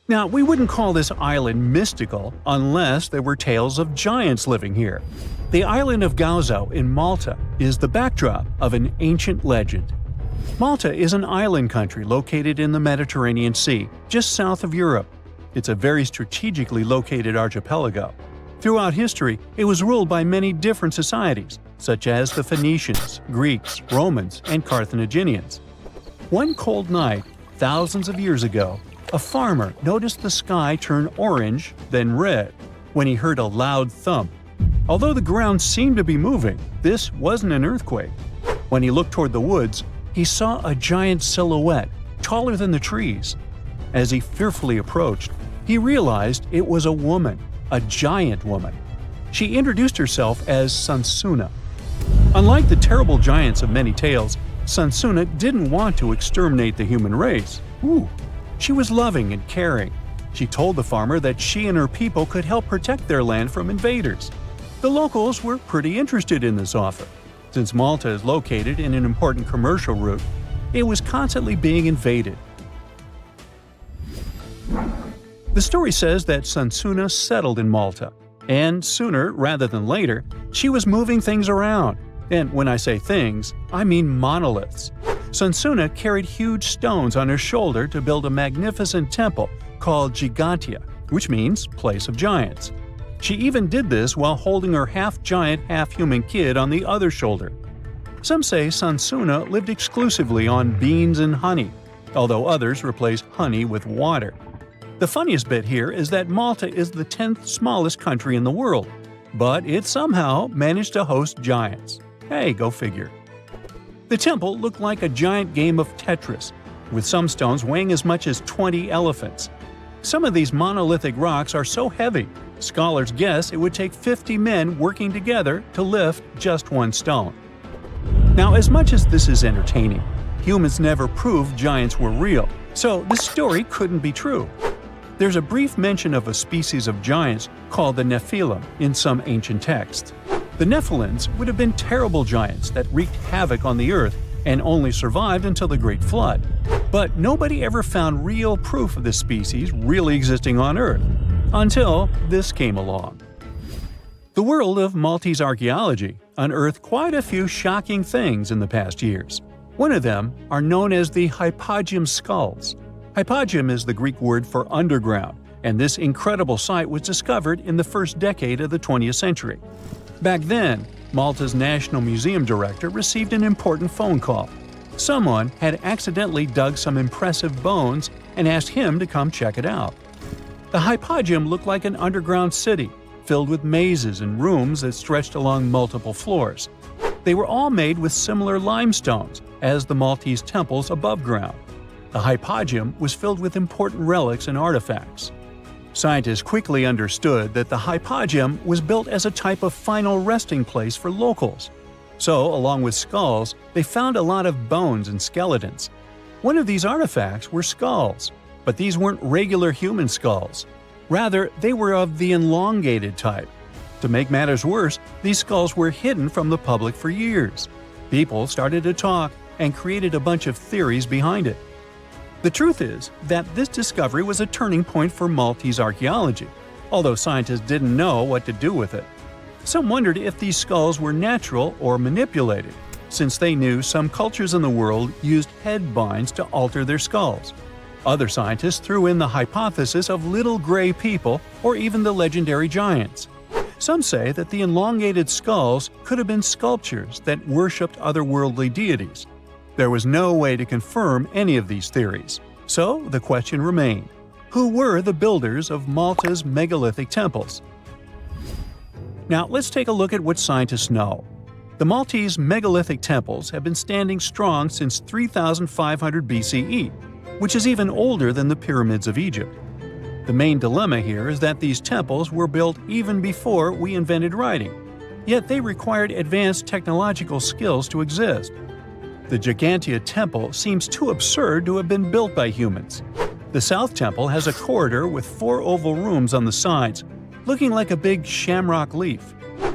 Now, we wouldn't call this island mystical unless there were tales of giants living here. The island of Gozo in Malta is the backdrop of an ancient legend. Malta is an island country located in the Mediterranean Sea, just south of Europe. It's a very strategically located archipelago. Throughout history, it was ruled by many different societies, such as the Phoenicians, Greeks, Romans, and Carthaginians. One cold night, thousands of years ago, a farmer noticed the sky turn orange, then red, when he heard a loud thump. Although the ground seemed to be moving, this wasn't an earthquake. When he looked toward the woods, he saw a giant silhouette, taller than the trees. As he fearfully approached, he realized it was a woman, a giant woman. She introduced herself as Sansuna. Unlike the terrible giants of many tales, Sansuna didn't want to exterminate the human race. She was loving and caring. She told the farmer that she and her people could help protect their land from invaders. The locals were pretty interested in this offer. Since Malta is located in an important commercial route, it was constantly being invaded. The story says that Sansuna settled in Malta, and sooner rather than later, she was moving things around. And when I say things, I mean monoliths. Sansuna carried huge stones on her shoulder to build a magnificent temple called Gigantia, which means place of giants. She even did this while holding her half-giant, half-human kid on the other shoulder. Some say Sansuna lived exclusively on beans and honey, although others replaced honey with water. The funniest bit here is that Malta is the 10th smallest country in the world, but it somehow managed to host giants. Hey, go figure. The temple looked like a giant game of Tetris, with some stones weighing as much as 20 elephants. Some of these monolithic rocks are so heavy, scholars guess it would take 50 men working together to lift just one stone. Now, as much as this is entertaining, humans never proved giants were real, so this story couldn't be true. There's a brief mention of a species of giants called the Nephilim in some ancient texts. The Nephilims would have been terrible giants that wreaked havoc on the earth and only survived until the Great Flood. But nobody ever found real proof of this species really existing on Earth, until this came along. The world of Maltese archaeology unearthed quite a few shocking things in the past years. One of them are known as the hypogeum skulls. Hypogeum is the Greek word for underground, and this incredible site was discovered in the first decade of the 20th century. Back then, Malta's National Museum director received an important phone call. Someone had accidentally dug some impressive bones and asked him to come check it out. The hypogeum looked like an underground city, filled with mazes and rooms that stretched along multiple floors. They were all made with similar limestones as the Maltese temples above ground. The hypogeum was filled with important relics and artifacts. Scientists quickly understood that the hypogeum was built as a type of final resting place for locals. So, along with skulls, they found a lot of bones and skeletons. One of these artifacts were skulls, but these weren't regular human skulls. Rather, they were of the elongated type. To make matters worse, these skulls were hidden from the public for years. People started to talk and created a bunch of theories behind it. The truth is that this discovery was a turning point for Maltese archaeology, although scientists didn't know what to do with it. Some wondered if these skulls were natural or manipulated, since they knew some cultures in the world used head binds to alter their skulls. Other scientists threw in the hypothesis of little gray people or even the legendary giants. Some say that the elongated skulls could have been sculptures that worshipped otherworldly deities. There was no way to confirm any of these theories, so the question remained: who were the builders of Malta's megalithic temples? Now let's take a look at what scientists know. The Maltese megalithic temples have been standing strong since 3500 BCE, which is even older than the pyramids of Egypt. The main dilemma here is that these temples were built even before we invented writing, yet they required advanced technological skills to exist. The Gigantia Temple seems too absurd to have been built by humans. The South Temple has a corridor with 4 oval rooms on the sides, looking like a big shamrock leaf.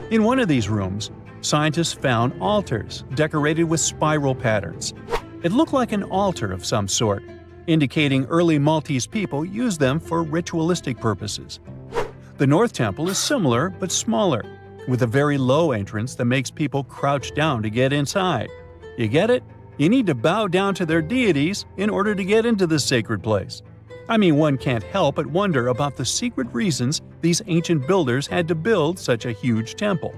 In one of these rooms, scientists found altars decorated with spiral patterns. It looked like an altar of some sort, indicating early Maltese people used them for ritualistic purposes. The North Temple is similar but smaller, with a very low entrance that makes people crouch down to get inside. You get it? You need to bow down to their deities in order to get into this sacred place. I mean, one can't help but wonder about the secret reasons these ancient builders had to build such a huge temple.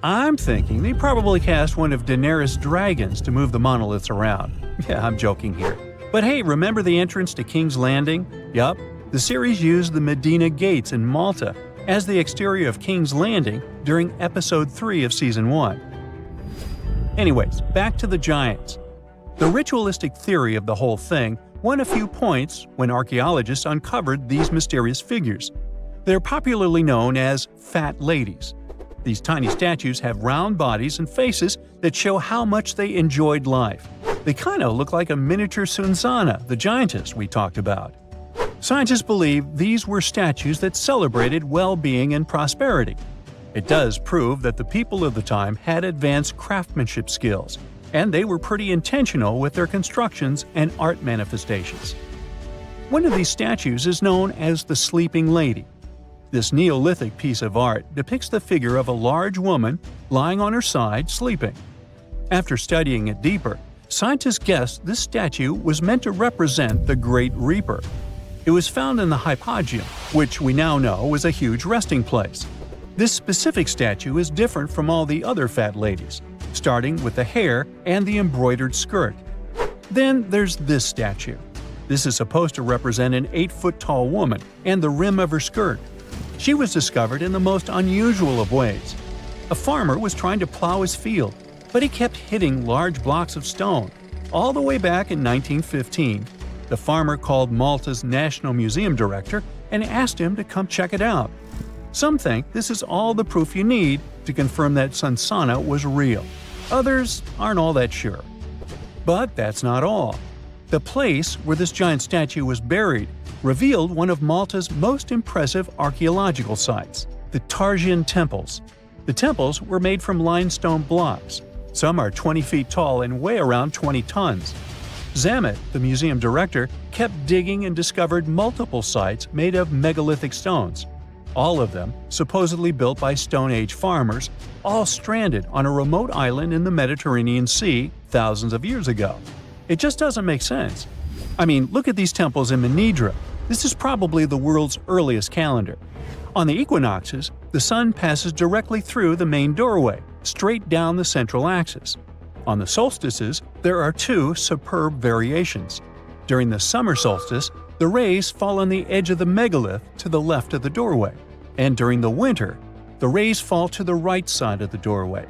I'm thinking they probably cast one of Daenerys' dragons to move the monoliths around. Yeah, I'm joking here. But hey, remember the entrance to King's Landing? Yup, the series used the Medina Gates in Malta as the exterior of King's Landing during Episode 3 of Season 1. Anyways, back to the giants. The ritualistic theory of the whole thing won a few points when archaeologists uncovered these mysterious figures. They're popularly known as fat ladies. These tiny statues have round bodies and faces that show how much they enjoyed life. They kind of look like a miniature Sunsana, the giantess we talked about. Scientists believe these were statues that celebrated well-being and prosperity. It does prove that the people of the time had advanced craftsmanship skills, and they were pretty intentional with their constructions and art manifestations. One of these statues is known as the Sleeping Lady. This Neolithic piece of art depicts the figure of a large woman lying on her side sleeping. After studying it deeper, scientists guessed this statue was meant to represent the Great Reaper. It was found in the hypogeum, which we now know was a huge resting place. This specific statue is different from all the other fat ladies, starting with the hair and the embroidered skirt. Then there's this statue. This is supposed to represent an 8-foot-tall woman and the rim of her skirt. She was discovered in the most unusual of ways. A farmer was trying to plow his field, but he kept hitting large blocks of stone. All the way back in 1915, the farmer called Malta's National Museum director and asked him to come check it out. Some think this is all the proof you need to confirm that Sunsana was real. Others aren't all that sure. But that's not all. The place where this giant statue was buried revealed one of Malta's most impressive archaeological sites, the Tarsian temples. The temples were made from limestone blocks. Some are 20 feet tall and weigh around 20 tons. Zamet, the museum director, kept digging and discovered multiple sites made of megalithic stones. All of them supposedly built by Stone Age farmers, all stranded on a remote island in the Mediterranean Sea thousands of years ago. It just doesn't make sense. I mean, look at these temples in Manidra. This is probably the world's earliest calendar. On the equinoxes, the sun passes directly through the main doorway, straight down the central axis. On the solstices, there are two superb variations. During the summer solstice, the rays fall on the edge of the megalith to the left of the doorway, and during the winter, the rays fall to the right side of the doorway.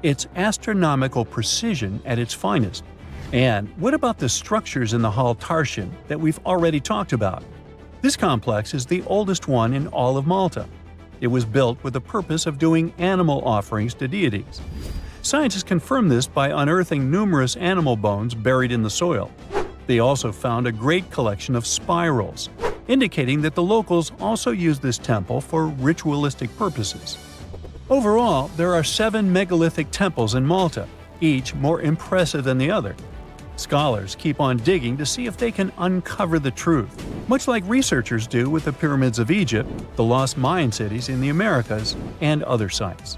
It's astronomical precision at its finest. And what about the structures in the Hall Tarsian that we've already talked about? This complex is the oldest one in all of Malta. It was built with the purpose of doing animal offerings to deities. Scientists confirmed this by unearthing numerous animal bones buried in the soil. They also found a great collection of spirals, indicating that the locals also used this temple for ritualistic purposes. Overall, there are 7 megalithic temples in Malta, each more impressive than the other. Scholars keep on digging to see if they can uncover the truth, much like researchers do with the pyramids of Egypt, the lost Mayan cities in the Americas, and other sites.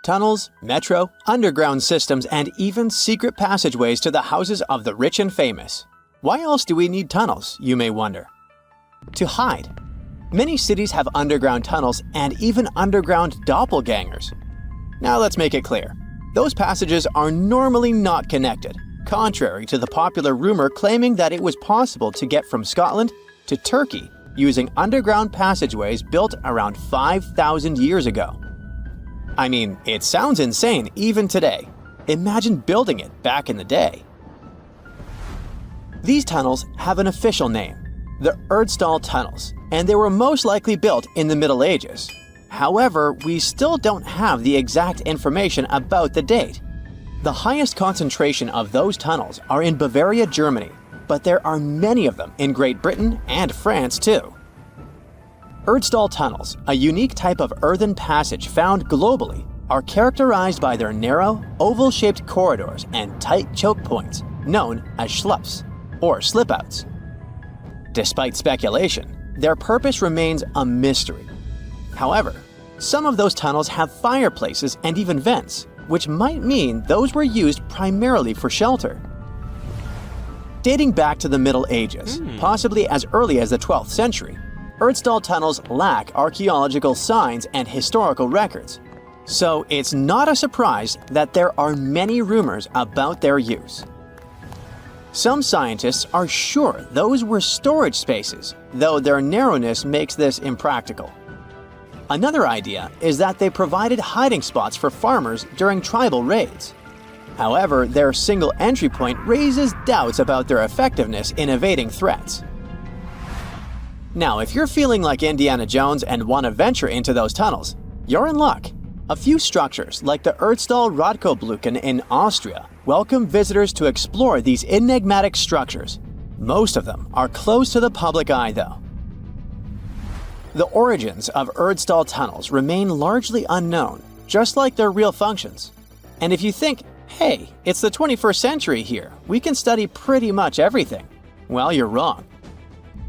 Tunnels, metro, underground systems, and even secret passageways to the houses of the rich and famous. Why else do we need tunnels, you may wonder? To hide. Many cities have underground tunnels and even underground doppelgangers. Now let's make it clear. Those passages are normally not connected, contrary to the popular rumor claiming that it was possible to get from Scotland to Turkey using underground passageways built around 5,000 years ago. I mean, it sounds insane even today. Imagine building it back in the day. These tunnels have an official name, the Erdstall Tunnels, and they were most likely built in the Middle Ages. However, we still don't have the exact information about the date. The highest concentration of those tunnels are in Bavaria, Germany, but there are many of them in Great Britain and France too. Erdstall tunnels, a unique type of earthen passage found globally, are characterized by their narrow, oval-shaped corridors and tight choke points, known as schlups, or slip-outs. Despite speculation, their purpose remains a mystery. However, some of those tunnels have fireplaces and even vents, which might mean those were used primarily for shelter. Dating back to the Middle Ages, possibly as early as the 12th century, Urztal tunnels lack archaeological signs and historical records, so it's not a surprise that there are many rumors about their use. Some scientists are sure those were storage spaces, though their narrowness makes this impractical. Another idea is that they provided hiding spots for farmers during tribal raids. However, their single entry point raises doubts about their effectiveness in evading threats. Now, if you're feeling like Indiana Jones and want to venture into those tunnels, you're in luck. A few structures, like the Urztal Radkobluken in Austria, welcome visitors to explore these enigmatic structures. Most of them are closed to the public eye, though. The origins of Urztal tunnels remain largely unknown, just like their real functions. And if you think, hey, it's the 21st century here, we can study pretty much everything, well, you're wrong.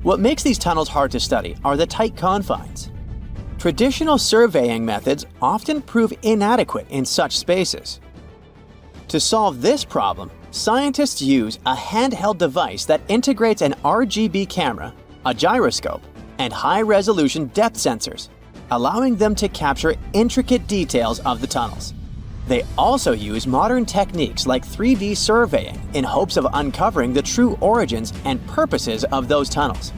What makes these tunnels hard to study are the tight confines. Traditional surveying methods often prove inadequate in such spaces. To solve this problem, scientists use a handheld device that integrates an RGB camera, a gyroscope, and high-resolution depth sensors, allowing them to capture intricate details of the tunnels. They also use modern techniques like 3D surveying in hopes of uncovering the true origins and purposes of those tunnels.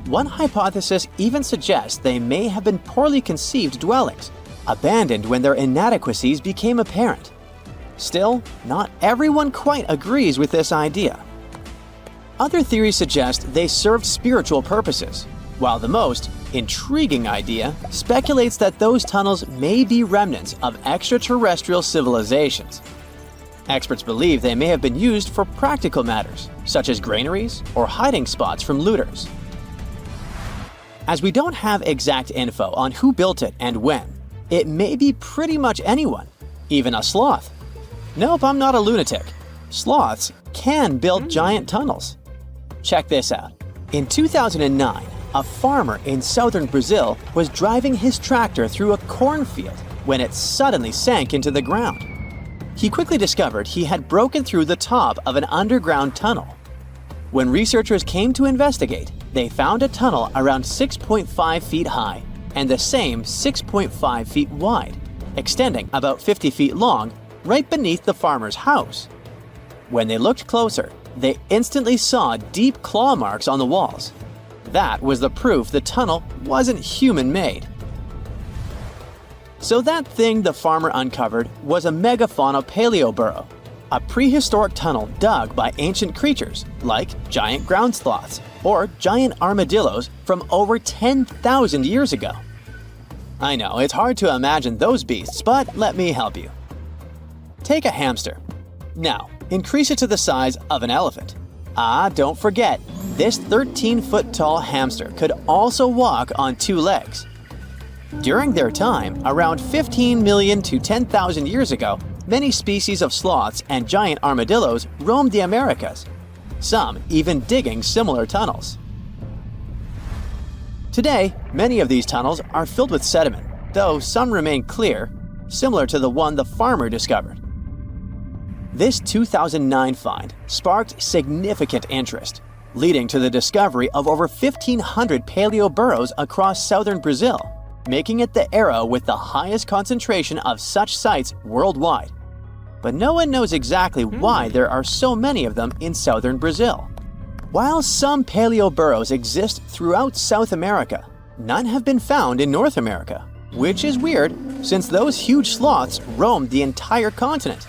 One hypothesis even suggests they may have been poorly conceived dwellings, abandoned when their inadequacies became apparent. Still, not everyone quite agrees with this idea. Other theories suggest they served spiritual purposes, while the most intriguing idea speculates that those tunnels may be remnants of extraterrestrial civilizations. Experts believe they may have been used for practical matters, such as granaries or hiding spots from looters. As we don't have exact info on who built it and when, it may be pretty much anyone, even a sloth. Nope, I'm not a lunatic. Sloths can build giant tunnels. Check this out. In 2009, a farmer in southern Brazil was driving his tractor through a cornfield when it suddenly sank into the ground. He quickly discovered he had broken through the top of an underground tunnel. When researchers came to investigate, they found a tunnel around 6.5 feet high and the same 6.5 feet wide, extending about 50 feet long right beneath the farmer's house. When they looked closer, they instantly saw deep claw marks on the walls. That was the proof the tunnel wasn't human-made. So that thing the farmer uncovered was a megafauna paleoburrow, a prehistoric tunnel dug by ancient creatures like giant ground sloths or giant armadillos from over 10,000 years ago. I know, it's hard to imagine those beasts, but let me help you. Take a hamster. Now, increase it to the size of an elephant. Don't forget, this 13-foot-tall hamster could also walk on two legs. During their time, around 15 million to 10,000 years ago, many species of sloths and giant armadillos roamed the Americas, some even digging similar tunnels. Today, many of these tunnels are filled with sediment, though some remain clear, similar to the one the farmer discovered. This 2009 find sparked significant interest, leading to the discovery of over 1,500 paleoburrows across southern Brazil, making it the era with the highest concentration of such sites worldwide. But no one knows exactly why there are so many of them in southern Brazil. While some paleoburrows exist throughout South America, none have been found in North America, which is weird since those huge sloths roamed the entire continent.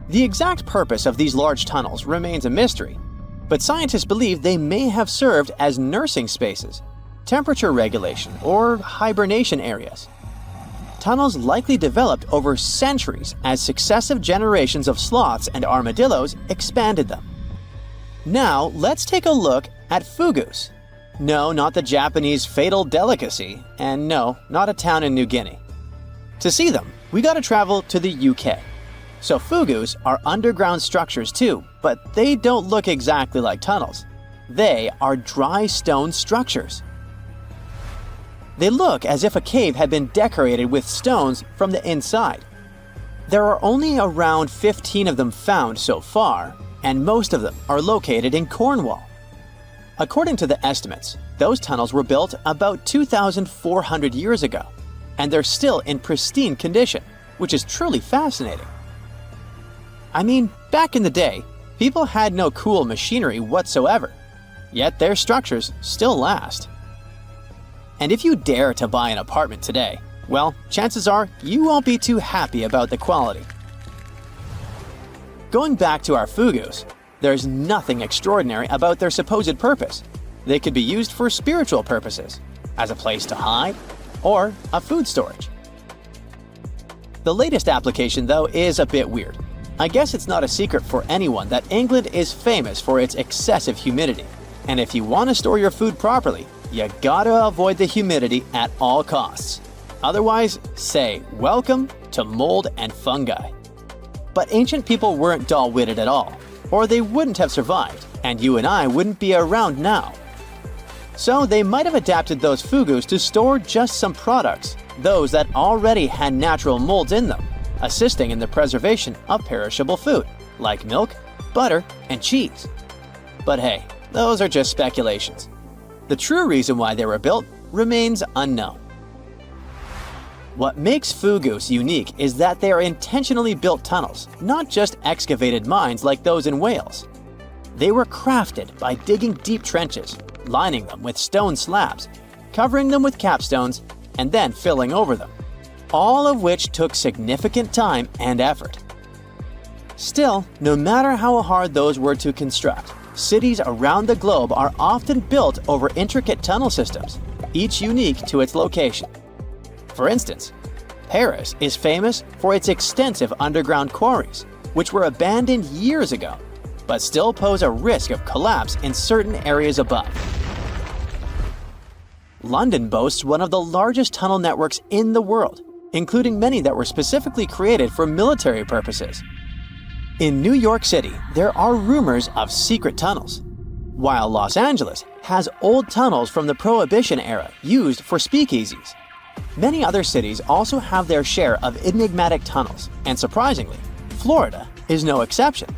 The exact purpose of these large tunnels remains a mystery, but scientists believe they may have served as nursing spaces, temperature regulation, or hibernation areas. Tunnels likely developed over centuries as successive generations of sloths and armadillos expanded them. Now, let's take a look at fugus. No, not the Japanese fatal delicacy, and no, not a town in New Guinea. To see them, we gotta travel to the UK. So fugus are underground structures too, but they don't look exactly like tunnels. They are dry stone structures. They look as if a cave had been decorated with stones from the inside. There are only around 15 of them found so far, and most of them are located in Cornwall. According to the estimates, those tunnels were built about 2,400 years ago, and they're still in pristine condition, which is truly fascinating. I mean, back in the day, people had no cool machinery whatsoever, yet their structures still last. And if you dare to buy an apartment today, well, chances are you won't be too happy about the quality. Going back to our fugus, there's nothing extraordinary about their supposed purpose. They could be used for spiritual purposes, as a place to hide, or a food storage. The latest application, though, is a bit weird. I guess it's not a secret for anyone that England is famous for its excessive humidity. And if you want to store your food properly, you gotta avoid the humidity at all costs. Otherwise, say welcome to mold and fungi. But ancient people weren't dull-witted at all, or they wouldn't have survived, and you and I wouldn't be around now. So they might have adapted those fugus to store just some products, those that already had natural molds in them, assisting in the preservation of perishable food, like milk, butter, and cheese. But hey, those are just speculations. The true reason why they were built remains unknown. What makes fugus unique is that they are intentionally built tunnels, not just excavated mines like those in Wales. They were crafted by digging deep trenches, lining them with stone slabs, covering them with capstones, and then filling over them, all of which took significant time and effort. Still, no matter how hard those were to construct, cities around the globe are often built over intricate tunnel systems, each unique to its location. For instance, Paris is famous for its extensive underground quarries, which were abandoned years ago, but still pose a risk of collapse in certain areas above. London boasts one of the largest tunnel networks in the world, including many that were specifically created for military purposes. In New York City, there are rumors of secret tunnels, while Los Angeles has old tunnels from the Prohibition era used for speakeasies. Many other cities also have their share of enigmatic tunnels, and surprisingly, Florida is no exception.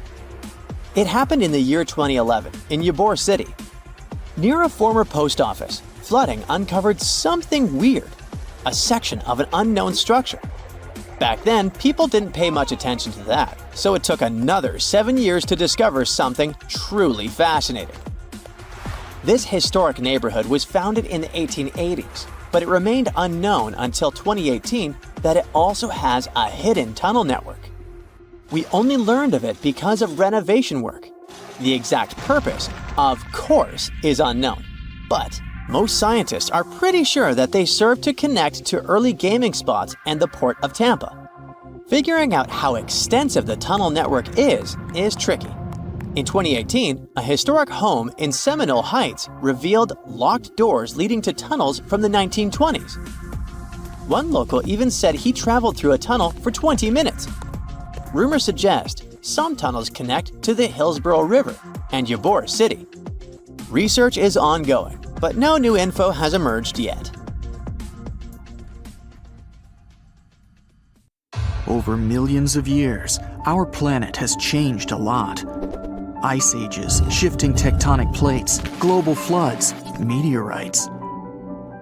It happened in the year 2011 in Ybor City. Near a former post office, flooding uncovered something weird, a section of an unknown structure. Back then, people didn't pay much attention to that, so it took another 7 years to discover something truly fascinating. This historic neighborhood was founded in the 1880s, but it remained unknown until 2018 that it also has a hidden tunnel network. We only learned of it because of renovation work. The exact purpose, of course, is unknown, but most scientists are pretty sure that they serve to connect to early gaming spots and the port of Tampa. Figuring out how extensive the tunnel network is tricky. In 2018, a historic home in Seminole Heights revealed locked doors leading to tunnels from the 1920s. One local even said he traveled through a tunnel for 20 minutes. Rumors suggest some tunnels connect to the Hillsborough River and Ybor City. Research is ongoing, but no new info has emerged yet. Over millions of years, our planet has changed a lot. Ice ages, shifting tectonic plates, global floods, meteorites.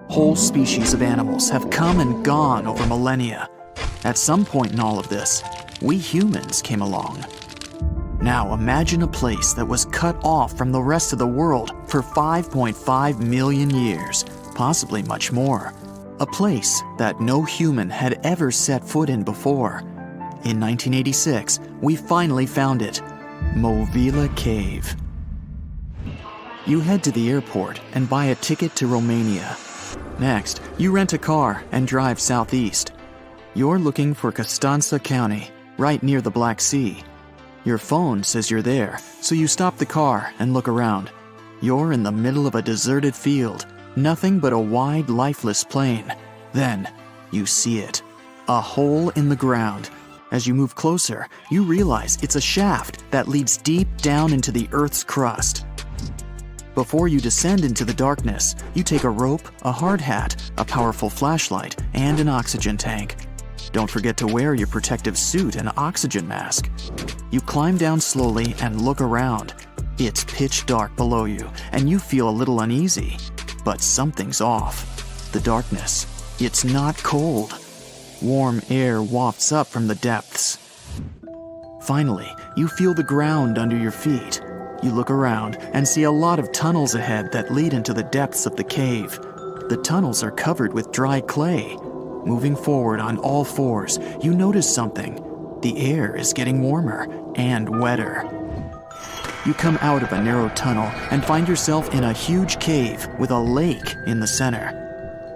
Whole species of animals have come and gone over millennia. At some point in all of this, we humans came along. Now imagine a place that was cut off from the rest of the world for 5.5 million years, possibly much more. A place that no human had ever set foot in before. In 1986, we finally found it, Movila Cave. You head to the airport and buy a ticket to Romania. Next, you rent a car and drive southeast. You're looking for Constanța County, right near the Black Sea. Your phone says you're there, so you stop the car and look around. You're in the middle of a deserted field, nothing but a wide, lifeless plain. Then, you see it. A hole in the ground. As you move closer, you realize it's a shaft that leads deep down into the Earth's crust. Before you descend into the darkness, you take a rope, a hard hat, a powerful flashlight, and an oxygen tank. Don't forget to wear your protective suit and oxygen mask. You climb down slowly and look around. It's pitch dark below you, and you feel a little uneasy. But something's off. The darkness. It's not cold. Warm air wafts up from the depths. Finally, you feel the ground under your feet. You look around and see a lot of tunnels ahead that lead into the depths of the cave. The tunnels are covered with dry clay. Moving forward on all fours, you notice something. The air is getting warmer and wetter. You come out of a narrow tunnel and find yourself in a huge cave with a lake in the center.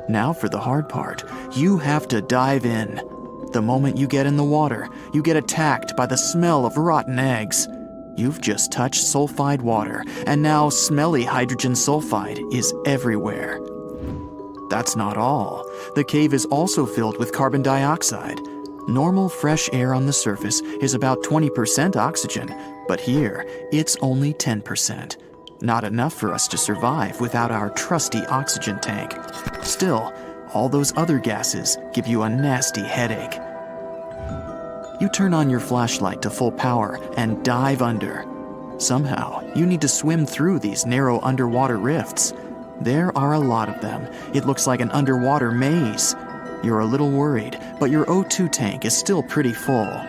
Now for the hard part. You have to dive in. The moment you get in the water, you get attacked by the smell of rotten eggs. You've just touched sulfide water, and now smelly hydrogen sulfide is everywhere. That's not all. The cave is also filled with carbon dioxide. Normal fresh air on the surface is about 20% oxygen, but here it's only 10%. Not enough for us to survive without our trusty oxygen tank. Still, all those other gases give you a nasty headache. You turn on your flashlight to full power and dive under. Somehow, you need to swim through these narrow underwater rifts. There are a lot of them. It looks like an underwater maze. You're a little worried, but your O2 tank is still pretty full.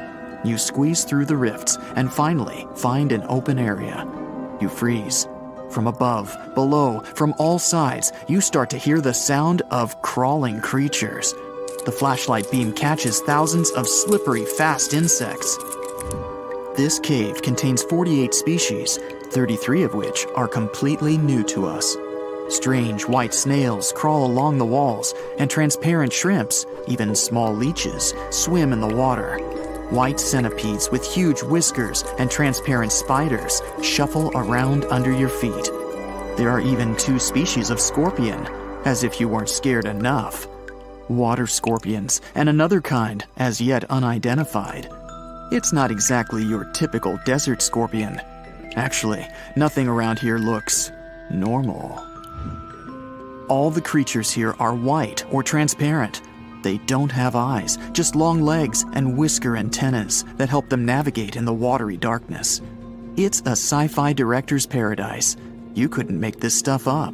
You squeeze through the rifts and finally find an open area. You freeze. From above, below, from all sides, you start to hear the sound of crawling creatures. The flashlight beam catches thousands of slippery, fast insects. This cave contains 48 species, 33 of which are completely new to us. Strange white snails crawl along the walls, and transparent shrimps, even small leeches, swim in the water. White centipedes with huge whiskers and transparent spiders shuffle around under your feet. There are even 2 species of scorpion, as if you weren't scared enough. Water scorpions and another kind, as yet unidentified. It's not exactly your typical desert scorpion. Actually, nothing around here looks normal. All the creatures here are white or transparent. They don't have eyes, just long legs and whisker antennas that help them navigate in the watery darkness. It's a sci-fi director's paradise. You couldn't make this stuff up.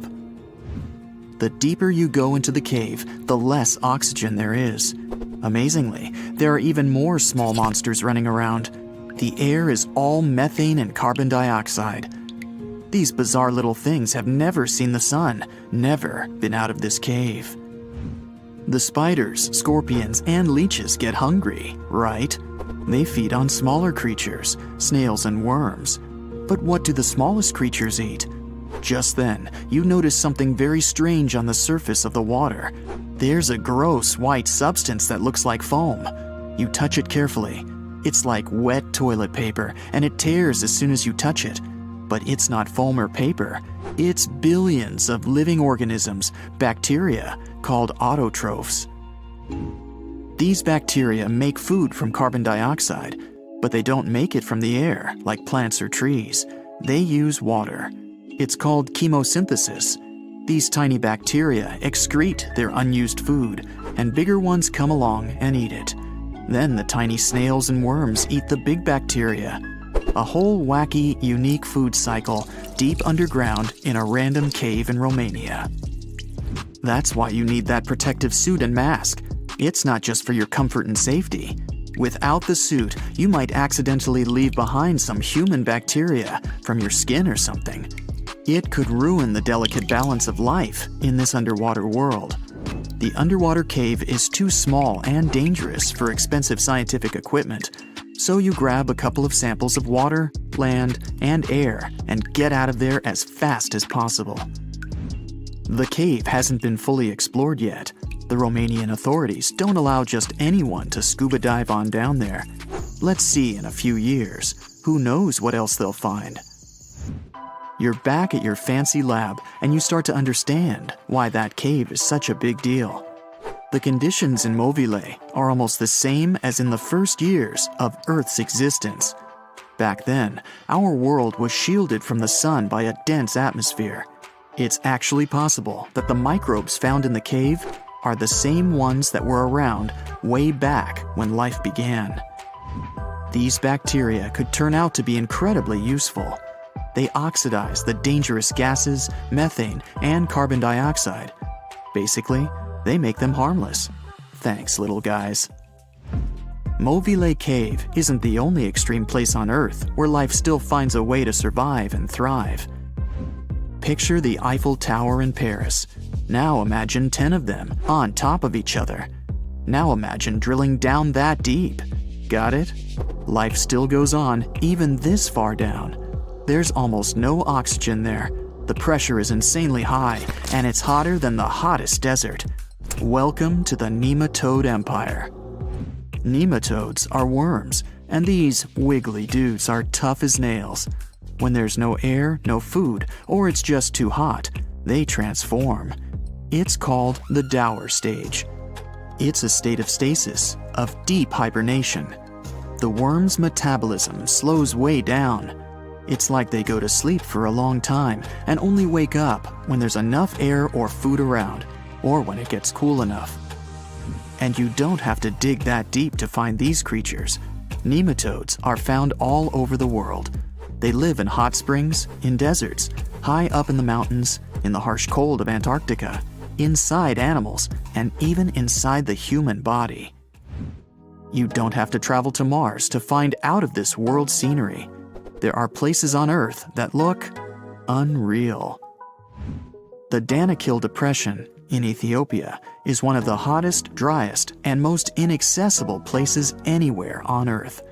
The deeper you go into the cave, the less oxygen there is. Amazingly, there are even more small monsters running around. The air is all methane and carbon dioxide. These bizarre little things have never seen the sun, never been out of this cave. The spiders, scorpions, and leeches get hungry, right? They feed on smaller creatures, snails and worms. But what do the smallest creatures eat? Just then, you notice something very strange on the surface of the water. There's a gross white substance that looks like foam. You touch it carefully. It's like wet toilet paper, and it tears as soon as you touch it. But it's not foam or paper. It's billions of living organisms, bacteria, called autotrophs. These bacteria make food from carbon dioxide, but they don't make it from the air like plants or trees. They use water. It's called chemosynthesis. These tiny bacteria excrete their unused food, and bigger ones come along and eat it. Then the tiny snails and worms eat the big bacteria. A whole wacky, unique food cycle deep underground in a random cave in Romania. That's why you need that protective suit and mask. It's not just for your comfort and safety. Without the suit, you might accidentally leave behind some human bacteria from your skin or something. It could ruin the delicate balance of life in this underwater world. The underwater cave is too small and dangerous for expensive scientific equipment, so you grab a couple of samples of water, land, and air and get out of there as fast as possible. The cave hasn't been fully explored yet. The Romanian authorities don't allow just anyone to scuba dive on down there. Let's see in a few years. Who knows what else they'll find? You're back at your fancy lab, and you start to understand why that cave is such a big deal. The conditions in Mobile are almost the same as in the first years of Earth's existence. Back then, our world was shielded from the sun by a dense atmosphere. It's actually possible that the microbes found in the cave are the same ones that were around way back when life began. These bacteria could turn out to be incredibly useful. They oxidize the dangerous gases, methane, and carbon dioxide. Basically, they make them harmless. Thanks, little guys. Mobile Cave isn't the only extreme place on Earth where life still finds a way to survive and thrive. Picture the Eiffel Tower in Paris. Now imagine 10 of them on top of each other. Now imagine drilling down that deep. Got it? Life still goes on, even this far down. There's almost no oxygen there. The pressure is insanely high, and it's hotter than the hottest desert. Welcome to the nematode empire. Nematodes are worms, and these wiggly dudes are tough as nails. When there's no air, no food, or it's just too hot, they transform. It's called the Dower stage. It's a state of stasis, of deep hibernation. The worm's metabolism slows way down. It's like they go to sleep for a long time and only wake up when there's enough air or food around, or when it gets cool enough. And you don't have to dig that deep to find these creatures. Nematodes are found all over the world. They live in hot springs, in deserts, high up in the mountains, in the harsh cold of Antarctica, inside animals, and even inside the human body. You don't have to travel to Mars to find out of this world scenery. There are places on Earth that look unreal. The Danakil Depression in Ethiopia is one of the hottest, driest, and most inaccessible places anywhere on Earth.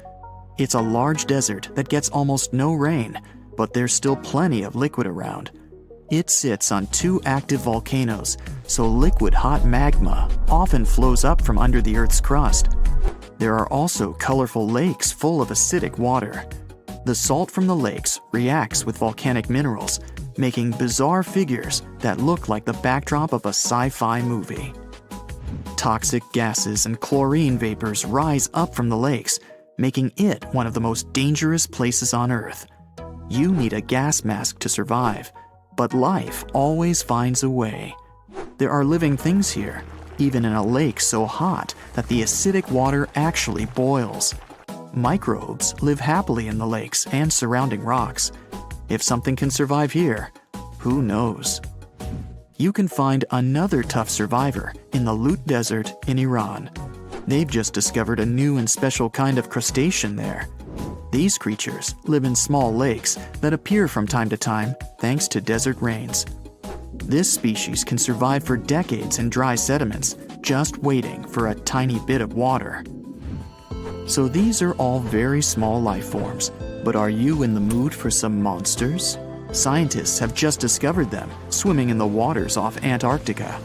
It's a large desert that gets almost no rain, but there's still plenty of liquid around. It sits on 2 active volcanoes, so liquid hot magma often flows up from under the Earth's crust. There are also colorful lakes full of acidic water. The salt from the lakes reacts with volcanic minerals, making bizarre figures that look like the backdrop of a sci-fi movie. Toxic gases and chlorine vapors rise up from the lakes, making it one of the most dangerous places on Earth. You need a gas mask to survive, but life always finds a way. There are living things here, even in a lake so hot that the acidic water actually boils. Microbes live happily in the lakes and surrounding rocks. If something can survive here, who knows? You can find another tough survivor in the Lut Desert in Iran. They've just discovered a new and special kind of crustacean there. These creatures live in small lakes that appear from time to time thanks to desert rains. This species can survive for decades in dry sediments, just waiting for a tiny bit of water. So these are all very small life forms, but are you in the mood for some monsters? Scientists have just discovered them swimming in the waters off Antarctica.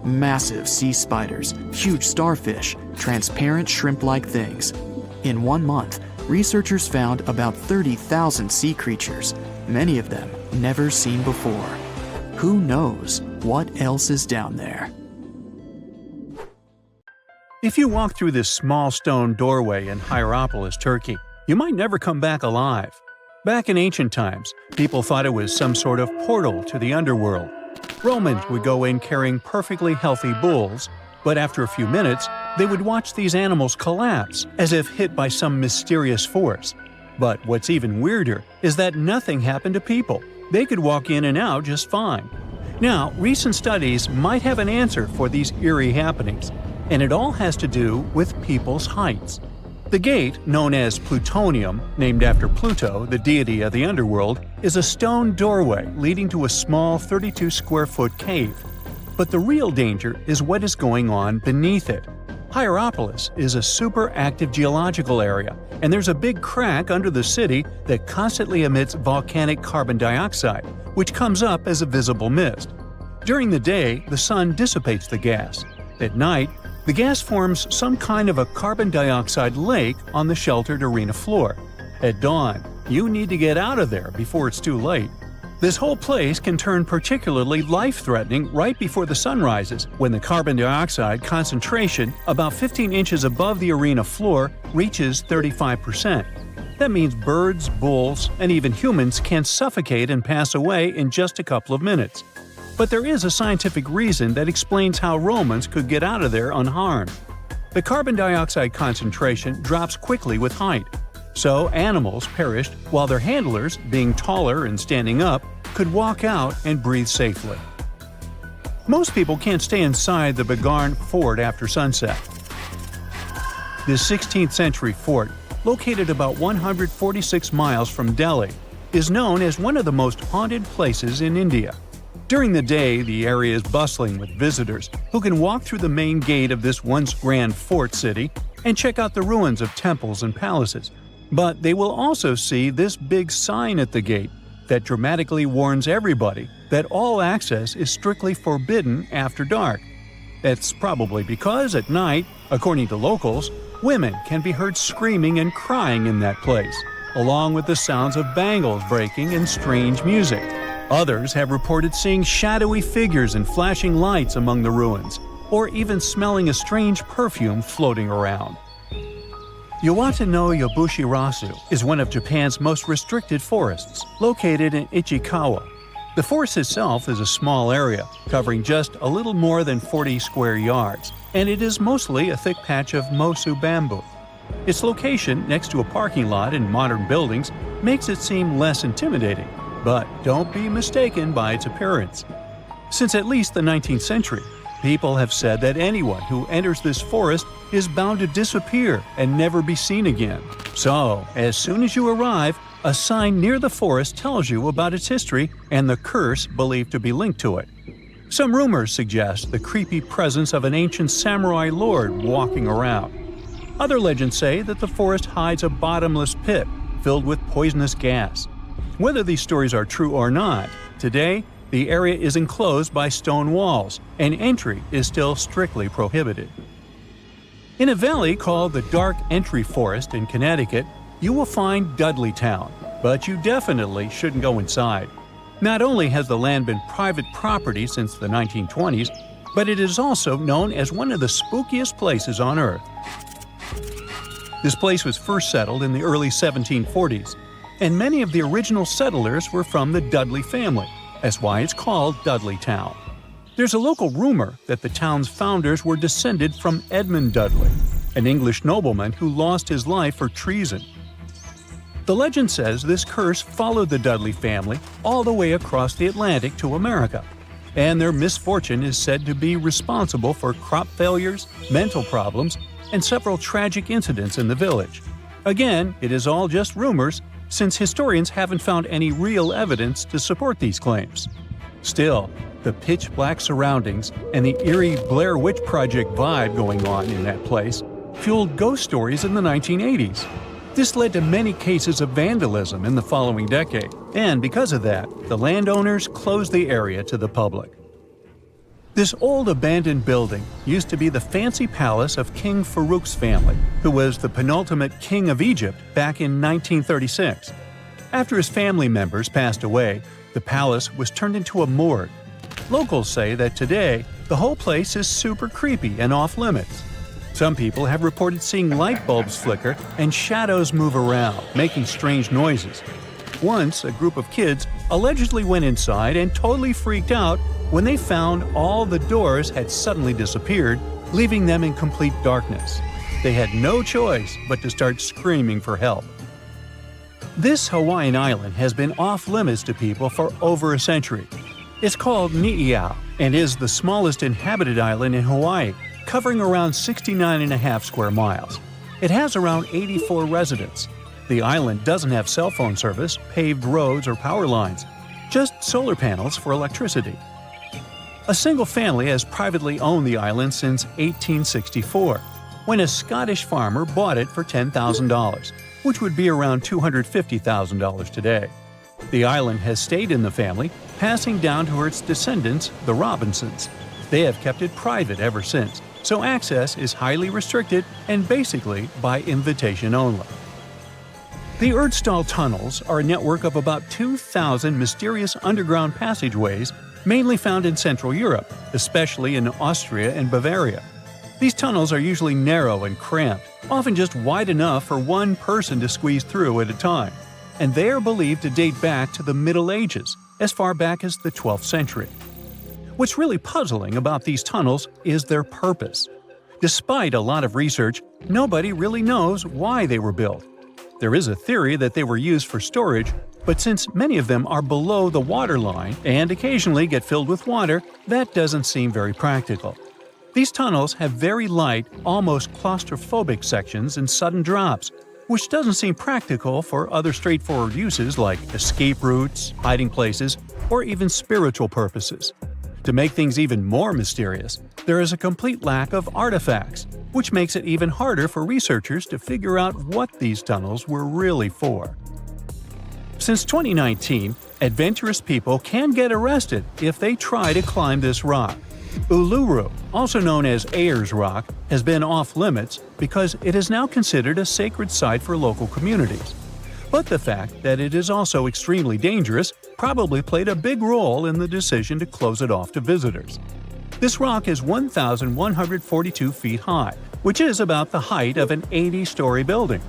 Massive sea spiders, huge starfish, transparent shrimp-like things. In 1 month, researchers found about 30,000 sea creatures, many of them never seen before. Who knows what else is down there? If you walk through this small stone doorway in Hierapolis, Turkey, you might never come back alive. Back in ancient times, people thought it was some sort of portal to the underworld. Romans would go in carrying perfectly healthy bulls, but after a few minutes, they would watch these animals collapse as if hit by some mysterious force. But what's even weirder is that nothing happened to people. They could walk in and out just fine. Now, recent studies might have an answer for these eerie happenings, and it all has to do with people's heights. The gate, known as Plutonium, named after Pluto, the deity of the underworld, is a stone doorway leading to a small 32-square-foot cave. But the real danger is what is going on beneath it. Hierapolis is a super active geological area, and there's a big crack under the city that constantly emits volcanic carbon dioxide, which comes up as a visible mist. During the day, the sun dissipates the gas. At night, the gas forms some kind of a carbon dioxide lake on the sheltered arena floor. At dawn, you need to get out of there before it's too late. This whole place can turn particularly life-threatening right before the sun rises, when the carbon dioxide concentration, about 15 inches above the arena floor, reaches 35%. That means birds, bulls, and even humans can suffocate and pass away in just a couple of minutes. But there is a scientific reason that explains how Romans could get out of there unharmed. The carbon dioxide concentration drops quickly with height, so animals perished while their handlers, being taller and standing up, could walk out and breathe safely. Most people can't stay inside the Begarn fort after sunset. This 16th century fort, located about 146 miles from Delhi, is known as one of the most haunted places in India. During the day, the area is bustling with visitors who can walk through the main gate of this once grand fort city and check out the ruins of temples and palaces. But they will also see this big sign at the gate that dramatically warns everybody that all access is strictly forbidden after dark. That's probably because at night, according to locals, women can be heard screaming and crying in that place, along with the sounds of bangles breaking and strange music. Others have reported seeing shadowy figures and flashing lights among the ruins, or even smelling a strange perfume floating around. Yawata no Yabushirasu is one of Japan's most restricted forests, located in Ichikawa. The forest itself is a small area, covering just a little more than 40 square yards, and it is mostly a thick patch of mosu bamboo. Its location next to a parking lot and modern buildings makes it seem less intimidating, but don't be mistaken by its appearance. Since at least the 19th century, people have said that anyone who enters this forest is bound to disappear and never be seen again. So, as soon as you arrive, a sign near the forest tells you about its history and the curse believed to be linked to it. Some rumors suggest the creepy presence of an ancient samurai lord walking around. Other legends say that the forest hides a bottomless pit filled with poisonous gas. Whether these stories are true or not, today the area is enclosed by stone walls, and entry is still strictly prohibited. In a valley called the Dark Entry Forest in Connecticut, you will find Dudleytown, but you definitely shouldn't go inside. Not only has the land been private property since the 1920s, but it is also known as one of the spookiest places on Earth. This place was first settled in the early 1740s, and many of the original settlers were from the Dudley family. That's why it's called Dudleytown. There's a local rumor that the town's founders were descended from Edmund Dudley, an English nobleman who lost his life for treason. The legend says this curse followed the Dudley family all the way across the Atlantic to America, and their misfortune is said to be responsible for crop failures, mental problems, and several tragic incidents in the village. Again, it is all just rumors, since historians haven't found any real evidence to support these claims. Still, the pitch-black surroundings and the eerie Blair Witch Project vibe going on in that place fueled ghost stories in the 1980s. This led to many cases of vandalism in the following decade, and because of that, the landowners closed the area to the public. This old abandoned building used to be the fancy palace of King Farouk's family, who was the penultimate king of Egypt back in 1936. After his family members passed away, the palace was turned into a morgue. Locals say that today, the whole place is super creepy and off-limits. Some people have reported seeing light bulbs flicker and shadows move around, making strange noises. Once, a group of kids allegedly went inside and totally freaked out when they found all the doors had suddenly disappeared, leaving them in complete darkness. They had no choice but to start screaming for help. This Hawaiian island has been off-limits to people for over a century. It's called Ni'iau and is the smallest inhabited island in Hawaii, covering around 69.5 square miles. It has around 84 residents. The island doesn't have cell phone service, paved roads, or power lines, just solar panels for electricity. A single family has privately owned the island since 1864, when a Scottish farmer bought it for $10,000, which would be around $250,000 today. The island has stayed in the family, passing down to its descendants, the Robinsons. They have kept it private ever since, so access is highly restricted and basically by invitation only. The Erdstall tunnels are a network of about 2,000 mysterious underground passageways mainly found in Central Europe, especially in Austria and Bavaria. These tunnels are usually narrow and cramped, often just wide enough for one person to squeeze through at a time, and they are believed to date back to the Middle Ages, as far back as the 12th century. What's really puzzling about these tunnels is their purpose. Despite a lot of research, nobody really knows why they were built. There is a theory that they were used for storage, but since many of them are below the waterline and occasionally get filled with water, that doesn't seem very practical. These tunnels have very light, almost claustrophobic sections and sudden drops, which doesn't seem practical for other straightforward uses like escape routes, hiding places, or even spiritual purposes. To make things even more mysterious, there is a complete lack of artifacts, which makes it even harder for researchers to figure out what these tunnels were really for. Since 2019, adventurous people can get arrested if they try to climb this rock. Uluru, also known as Ayers Rock, has been off-limits because it is now considered a sacred site for local communities. But the fact that it is also extremely dangerous probably played a big role in the decision to close it off to visitors. This rock is 1,142 feet high, which is about the height of an 80-story building.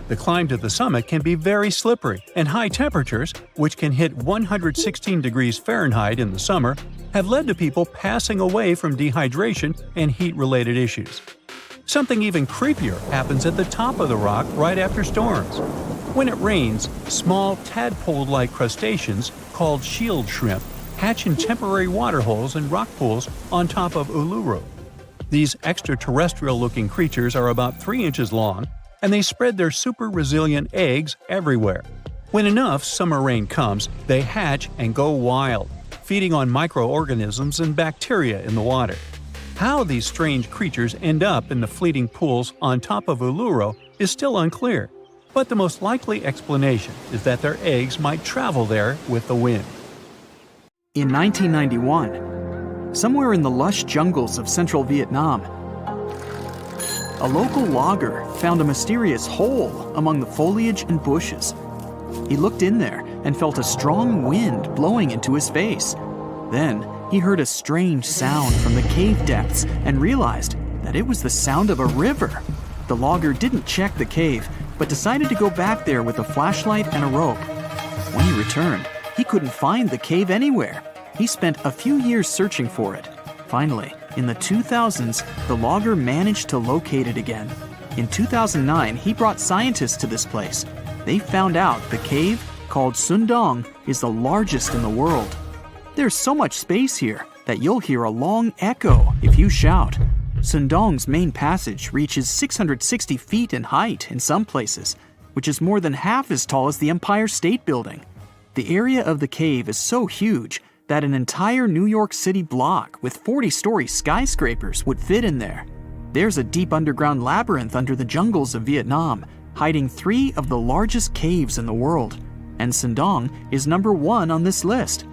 The climb to the summit can be very slippery, and high temperatures, which can hit 116 degrees Fahrenheit in the summer, have led to people passing away from dehydration and heat-related issues. Something even creepier happens at the top of the rock right after storms. When it rains, small tadpole-like crustaceans called shield shrimp hatch in temporary waterholes and rock pools on top of Uluru. These extraterrestrial-looking creatures are about 3 inches long, and they spread their super-resilient eggs everywhere. When enough summer rain comes, they hatch and go wild, feeding on microorganisms and bacteria in the water. How these strange creatures end up in the fleeting pools on top of Uluru is still unclear, but the most likely explanation is that their eggs might travel there with the wind. In 1991, somewhere in the lush jungles of central Vietnam, a local logger found a mysterious hole among the foliage and bushes. He looked in there and felt a strong wind blowing into his face. Then he heard a strange sound from the cave depths and realized that it was the sound of a river. The logger didn't check the cave, but decided to go back there with a flashlight and a rope. When he returned, he couldn't find the cave anywhere. He spent a few years searching for it. Finally, in the 2000s, the logger managed to locate it again. In 2009, he brought scientists to this place. They found out the cave, called Sundong, is the largest in the world. There's so much space here that you'll hear a long echo if you shout. Sundong's main passage reaches 660 feet in height in some places, which is more than half as tall as the Empire State Building. The area of the cave is so huge that an entire New York City block with 40-story skyscrapers would fit in there. There's a deep underground labyrinth under the jungles of Vietnam, hiding 3 of the largest caves in the world, and Sundong is number 1 on this list.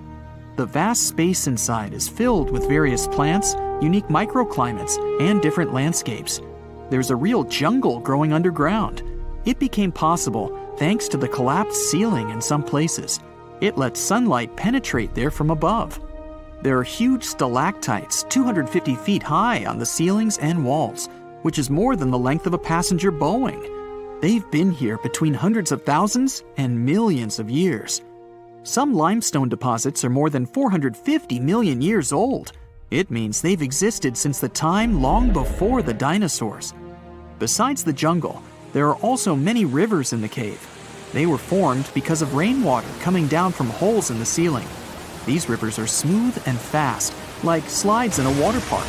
The vast space inside is filled with various plants, unique microclimates, and different landscapes. There's a real jungle growing underground. It became possible thanks to the collapsed ceiling in some places. It lets sunlight penetrate there from above. There are huge stalactites 250 feet high on the ceilings and walls, which is more than the length of a passenger Boeing. They've been here between hundreds of thousands and millions of years. Some limestone deposits are more than 450 million years old. It means they've existed since the time long before the dinosaurs. Besides the jungle, there are also many rivers in the cave. They were formed because of rainwater coming down from holes in the ceiling. These rivers are smooth and fast, like slides in a water park.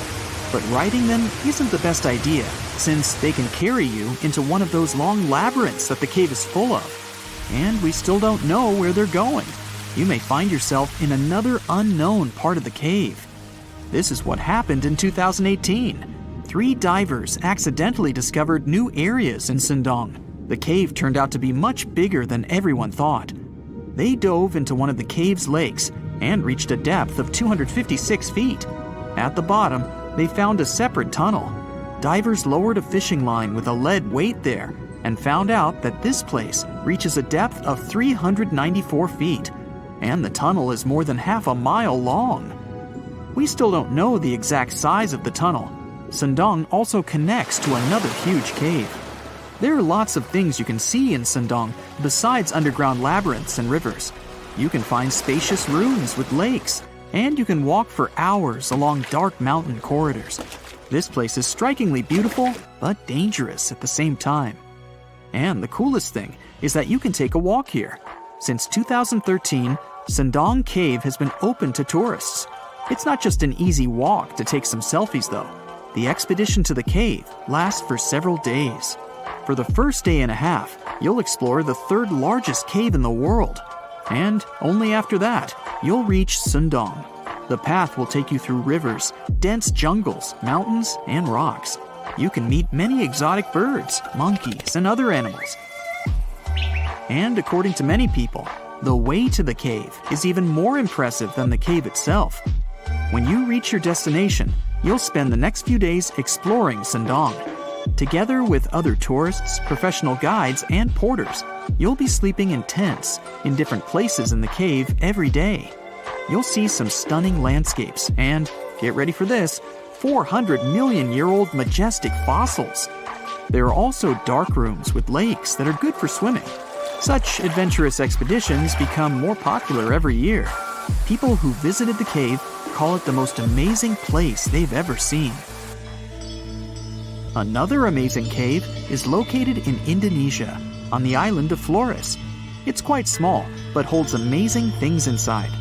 But riding them isn't the best idea, since they can carry you into one of those long labyrinths that the cave is full of. And we still don't know where they're going. You may find yourself in another unknown part of the cave. This is what happened in 2018. 3 divers accidentally discovered new areas in Sundong. The cave turned out to be much bigger than everyone thought. They dove into one of the cave's lakes and reached a depth of 256 feet. At the bottom, they found a separate tunnel. Divers lowered a fishing line with a lead weight there, and found out that this place reaches a depth of 394 feet, and the tunnel is more than half a mile long. We still don't know the exact size of the tunnel. Sundong also connects to another huge cave. There are lots of things you can see in Sundong besides underground labyrinths and rivers. You can find spacious rooms with lakes, and you can walk for hours along dark mountain corridors. This place is strikingly beautiful, but dangerous at the same time. And the coolest thing is that you can take a walk here. Since 2013, Sundong Cave has been open to tourists. It's not just an easy walk to take some selfies though. The expedition to the cave lasts for several days. For the first day and a half, you'll explore the third largest cave in the world. And only after that, you'll reach Sundong. The path will take you through rivers, dense jungles, mountains, and rocks. You can meet many exotic birds, monkeys, and other animals. And according to many people, the way to the cave is even more impressive than the cave itself. When you reach your destination, you'll spend the next few days exploring Sundong. Together with other tourists, professional guides, and porters, you'll be sleeping in tents in different places in the cave every day. You'll see some stunning landscapes and, get ready for this, 400-million-year-old majestic fossils. There are also dark rooms with lakes that are good for swimming. Such adventurous expeditions become more popular every year. People who visited the cave call it the most amazing place they've ever seen. Another amazing cave is located in Indonesia, on the island of Flores. It's quite small, but holds amazing things inside.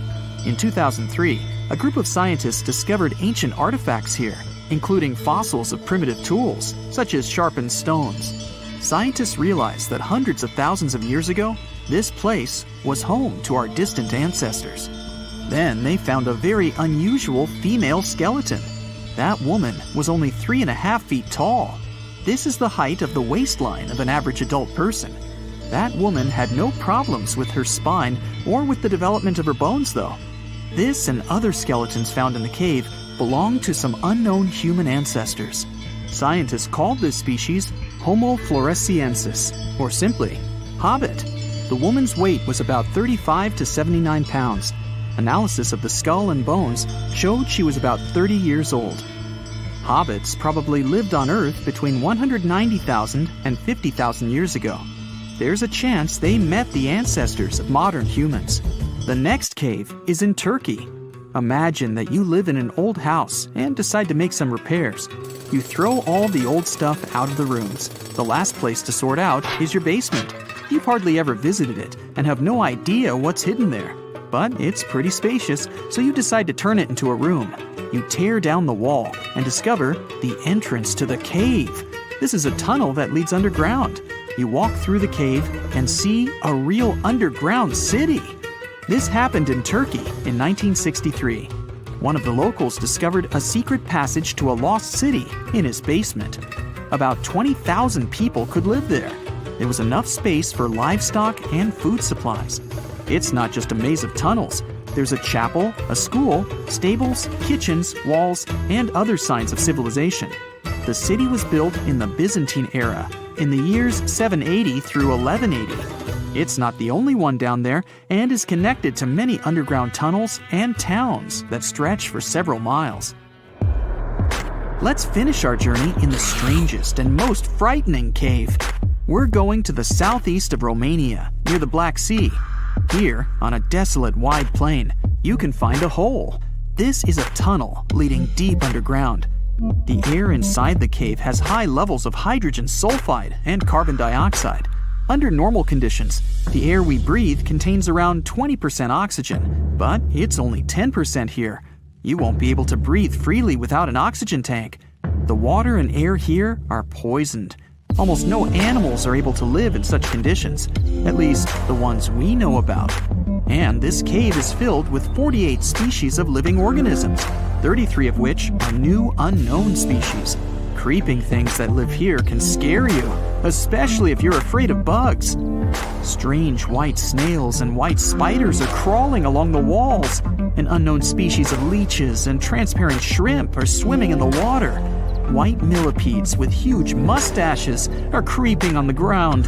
In 2003, a group of scientists discovered ancient artifacts here, including fossils of primitive tools, such as sharpened stones. Scientists realized that hundreds of thousands of years ago, this place was home to our distant ancestors. Then they found a very unusual female skeleton. That woman was only 3.5 feet tall. This is the height of the waistline of an average adult person. That woman had no problems with her spine or with the development of her bones, though. This and other skeletons found in the cave belong to some unknown human ancestors. Scientists called this species Homo floresiensis, or simply, Hobbit. The woman's weight was about 35 to 79 pounds. Analysis of the skull and bones showed she was about 30 years old. Hobbits probably lived on Earth between 190,000 and 50,000 years ago. There's a chance they met the ancestors of modern humans. The next cave is in Turkey. Imagine that you live in an old house and decide to make some repairs. You throw all the old stuff out of the rooms. The last place to sort out is your basement. You've hardly ever visited it and have no idea what's hidden there. But it's pretty spacious, so you decide to turn it into a room. You tear down the wall and discover the entrance to the cave. This is a tunnel that leads underground. You walk through the cave and see a real underground city. This happened in Turkey in 1963. One of the locals discovered a secret passage to a lost city in his basement. About 20,000 people could live there. There was enough space for livestock and food supplies. It's not just a maze of tunnels. There's a chapel, a school, stables, kitchens, walls, and other signs of civilization. The city was built in the Byzantine era, in the years 780 through 1180. It's not the only one down there and is connected to many underground tunnels and towns that stretch for several miles. Let's finish our journey in the strangest and most frightening cave. We're going to the southeast of Romania, near the Black Sea. Here, on a desolate wide plain, you can find a hole. This is a tunnel leading deep underground. The air inside the cave has high levels of hydrogen sulfide and carbon dioxide. Under normal conditions, the air we breathe contains around 20% oxygen, but it's only 10% here. You won't be able to breathe freely without an oxygen tank. The water and air here are poisoned. Almost no animals are able to live in such conditions, at least the ones we know about. And this cave is filled with 48 species of living organisms, 33 of which are new unknown species. Creeping things that live here can scare you, especially if you're afraid of bugs. Strange white snails and white spiders are crawling along the walls. An unknown species of leeches and transparent shrimp are swimming in the water. White millipedes with huge mustaches are creeping on the ground.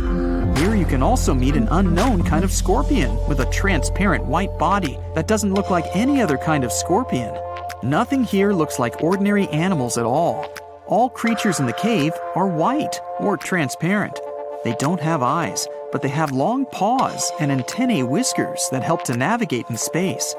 Here you can also meet an unknown kind of scorpion with a transparent white body that doesn't look like any other kind of scorpion. Nothing here looks like ordinary animals at all. All creatures in the cave are white or transparent. They don't have eyes, but they have long paws and antennae whiskers that help to navigate in space.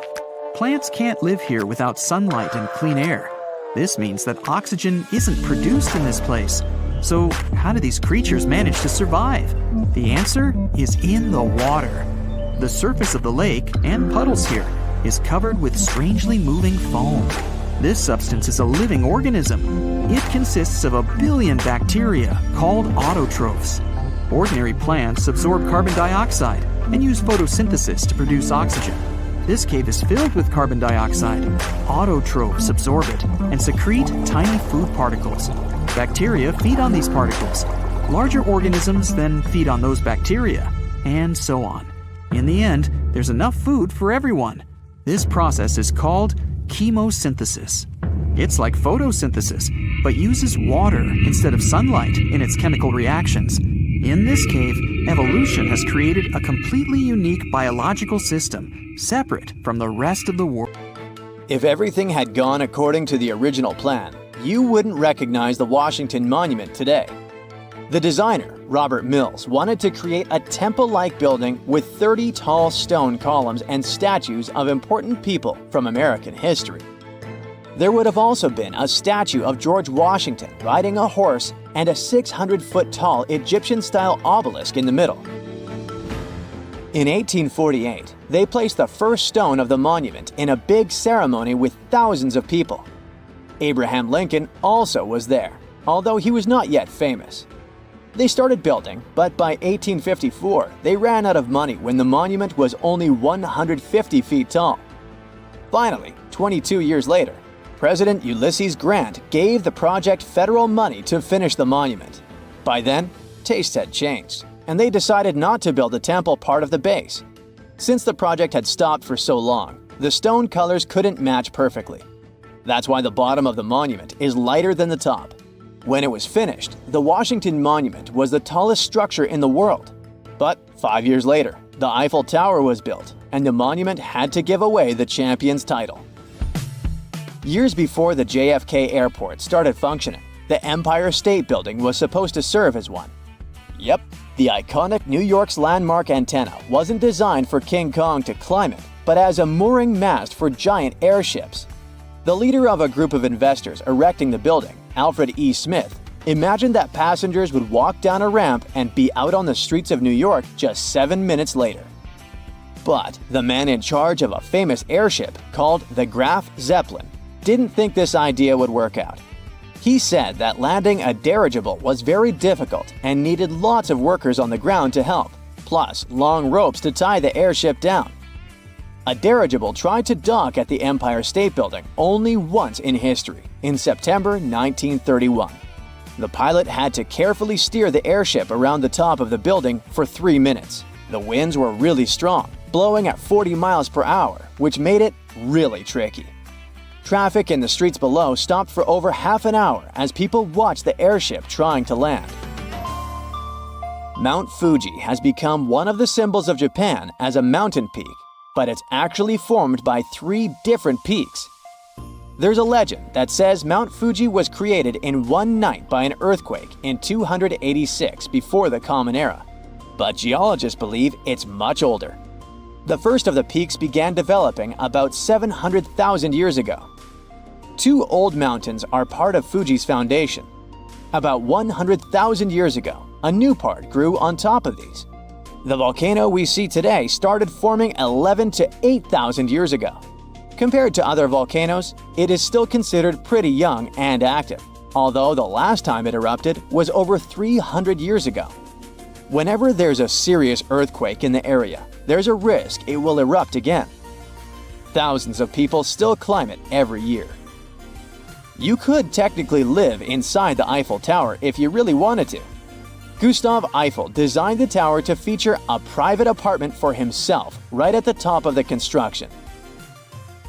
Plants can't live here without sunlight and clean air. This means that oxygen isn't produced in this place. So how do these creatures manage to survive? The answer is in the water. The surface of the lake and puddles here is covered with strangely moving foam. This substance is a living organism. It consists of 1 billion bacteria called autotrophs. Ordinary plants absorb carbon dioxide and use photosynthesis to produce oxygen. This cave is filled with carbon dioxide. Autotrophs absorb it and secrete tiny food particles. Bacteria feed on these particles. Larger organisms then feed on those bacteria, and so on. In the end, there's enough food for everyone. This process is called chemosynthesis. It's like photosynthesis, but uses water instead of sunlight in its chemical reactions. In this cave, evolution has created a completely unique biological system, separate from the rest of the world. If everything had gone according to the original plan, you wouldn't recognize the Washington Monument today. The designer, Robert Mills, wanted to create a temple-like building with 30 tall stone columns and statues of important people from American history. There would have also been a statue of George Washington riding a horse and a 600-foot-tall Egyptian-style obelisk in the middle. In 1848, they placed the first stone of the monument in a big ceremony with thousands of people. Abraham Lincoln also was there, although he was not yet famous. They started building, but by 1854, they ran out of money when the monument was only 150 feet tall. Finally, 22 years later, President Ulysses Grant gave the project federal money to finish the monument. By then, tastes had changed, and they decided not to build the temple part of the base. Since the project had stopped for so long, the stone colors couldn't match perfectly. That's why the bottom of the monument is lighter than the top. When it was finished, the Washington Monument was the tallest structure in the world. But 5 years later, the Eiffel Tower was built, and the monument had to give away the champion's title. Years before the JFK airport started functioning, the Empire State Building was supposed to serve as one. Yep, the iconic New York's landmark antenna wasn't designed for King Kong to climb it, but as a mooring mast for giant airships. The leader of a group of investors erecting the building, Alfred E. Smith, imagined that passengers would walk down a ramp and be out on the streets of New York just 7 minutes later. But the man in charge of a famous airship called the Graf Zeppelin didn't think this idea would work out. He said that landing a dirigible was very difficult and needed lots of workers on the ground to help, plus long ropes to tie the airship down. A dirigible tried to dock at the Empire State Building only once in history, in September 1931. The pilot had to carefully steer the airship around the top of the building for 3 minutes. The winds were really strong, blowing at 40 miles per hour, which made it really tricky. Traffic in the streets below stopped for over half an hour as people watched the airship trying to land. Mount Fuji has become one of the symbols of Japan as a mountain peak, but it's actually formed by 3 different peaks. There's a legend that says Mount Fuji was created in one night by an earthquake in 286 before the Common Era, but geologists believe it's much older. The first of the peaks began developing about 700,000 years ago. 2 old mountains are part of Fuji's foundation. About 100,000 years ago, a new part grew on top of these. The volcano we see today started forming 11 to 8,000 years ago. Compared to other volcanoes, it is still considered pretty young and active, although the last time it erupted was over 300 years ago. Whenever there's a serious earthquake in the area, there's a risk it will erupt again. Thousands of people still climb it every year. You could technically live inside the Eiffel Tower if you really wanted to. Gustav Eiffel designed the tower to feature a private apartment for himself right at the top of the construction.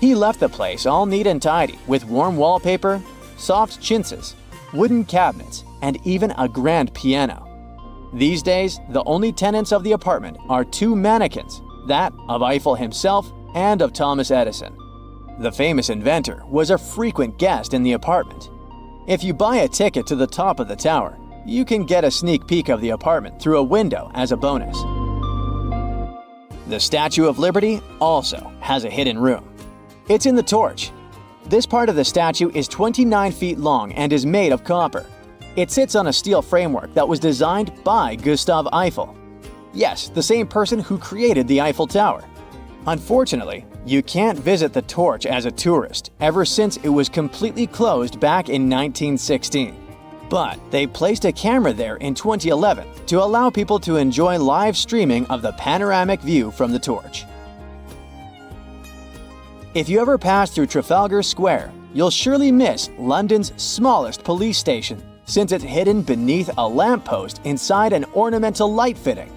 He left the place all neat and tidy with warm wallpaper, soft chintzes, wooden cabinets, and even a grand piano. These days, the only tenants of the apartment are two mannequins, that of Eiffel himself and of Thomas Edison. The famous inventor was a frequent guest in the apartment. If you buy a ticket to the top of the tower, you can get a sneak peek of the apartment through a window as a bonus. The Statue of Liberty also has a hidden room. It's in the torch. This part of the statue is 29 feet long and is made of copper. It sits on a steel framework that was designed by Gustav Eiffel. Yes, the same person who created the Eiffel Tower. Unfortunately, you can't visit the torch as a tourist ever since it was completely closed back in 1916. But they placed a camera there in 2011 to allow people to enjoy live streaming of the panoramic view from the torch. If you ever pass through Trafalgar Square, you'll surely miss London's smallest police station, since it's hidden beneath a lamppost inside an ornamental light fitting.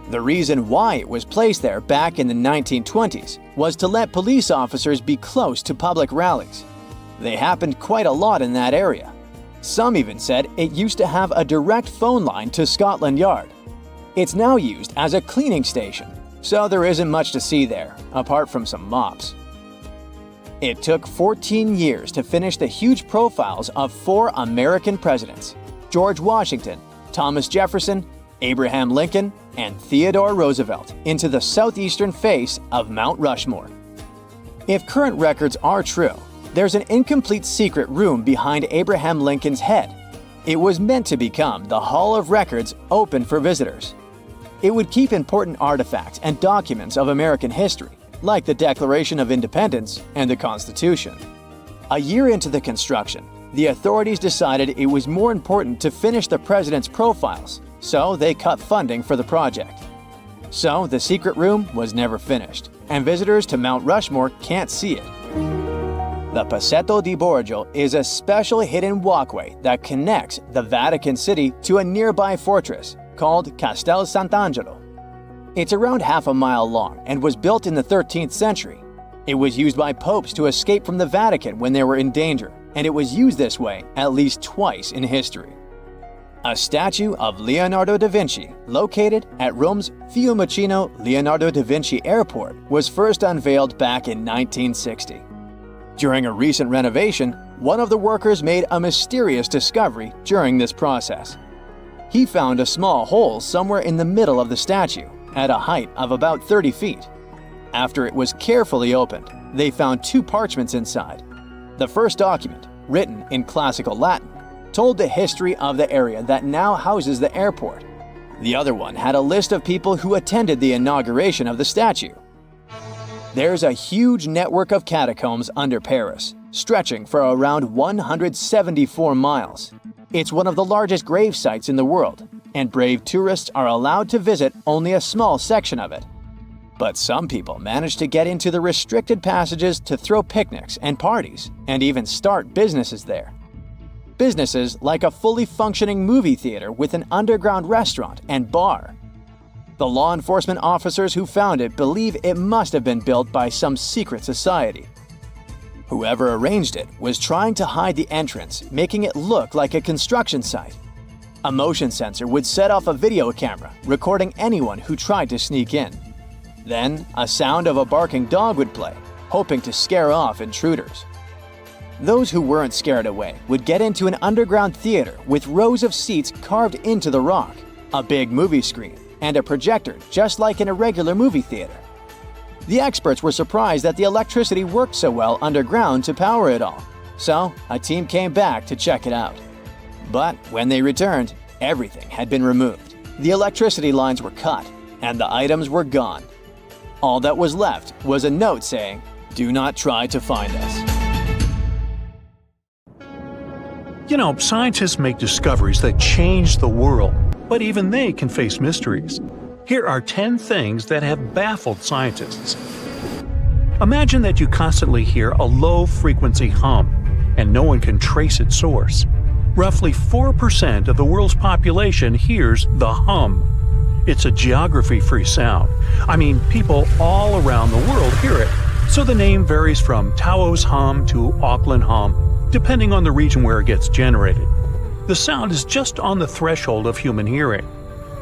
The reason why it was placed there back in the 1920s was to let police officers be close to public rallies. They happened quite a lot in that area. Some even said it used to have a direct phone line to Scotland Yard. It's now used as a cleaning station, so there isn't much to see there, apart from some mops. It took 14 years to finish the huge profiles of 4 American presidents: George Washington, Thomas Jefferson, Abraham Lincoln, and Theodore Roosevelt into the southeastern face of Mount Rushmore. If current records are true, there's an incomplete secret room behind Abraham Lincoln's head. It was meant to become the Hall of Records open for visitors. It would keep important artifacts and documents of American history, like the Declaration of Independence and the Constitution. A year into the construction, the authorities decided it was more important to finish the president's profiles, so they cut funding for the project. So the secret room was never finished, and visitors to Mount Rushmore can't see it. The Passetto di Borgio is a special hidden walkway that connects the Vatican City to a nearby fortress called Castel Sant'Angelo. It's around half a mile long and was built in the 13th century. It was used by popes to escape from the Vatican when they were in danger, and it was used this way at least twice in history. A statue of Leonardo da Vinci, located at Rome's Fiumicino Leonardo da Vinci Airport, was first unveiled back in 1960. During a recent renovation, one of the workers made a mysterious discovery during this process. He found a small hole somewhere in the middle of the statue, at a height of about 30 feet. After it was carefully opened, they found 2 parchments inside. The first document, written in classical Latin, told the history of the area that now houses the airport. The other one had a list of people who attended the inauguration of the statue. There's a huge network of catacombs under Paris, stretching for around 174 miles. It's one of the largest grave sites in the world, and brave tourists are allowed to visit only a small section of it. But some people manage to get into the restricted passages to throw picnics and parties, and even start businesses there. Businesses like a fully functioning movie theater with an underground restaurant and bar. The law enforcement officers who found it believe it must have been built by some secret society. Whoever arranged it was trying to hide the entrance, making it look like a construction site. A motion sensor would set off a video camera, recording anyone who tried to sneak in. Then, a sound of a barking dog would play, hoping to scare off intruders. Those who weren't scared away would get into an underground theater with rows of seats carved into the rock, a big movie screen, and a projector just like in a regular movie theater. The experts were surprised that the electricity worked so well underground to power it all, so a team came back to check it out. But when they returned, everything had been removed. The electricity lines were cut, and the items were gone. All that was left was a note saying, "Do not try to find us." You know, scientists make discoveries that change the world, but even they can face mysteries. Here are 10 things that have baffled scientists. Imagine that you constantly hear a low-frequency hum, and no one can trace its source. Roughly 4% of the world's population hears the hum. It's a geography-free sound. I mean, people all around the world hear it, so the name varies from Tao's hum to Auckland hum, depending on the region where it gets generated. The sound is just on the threshold of human hearing.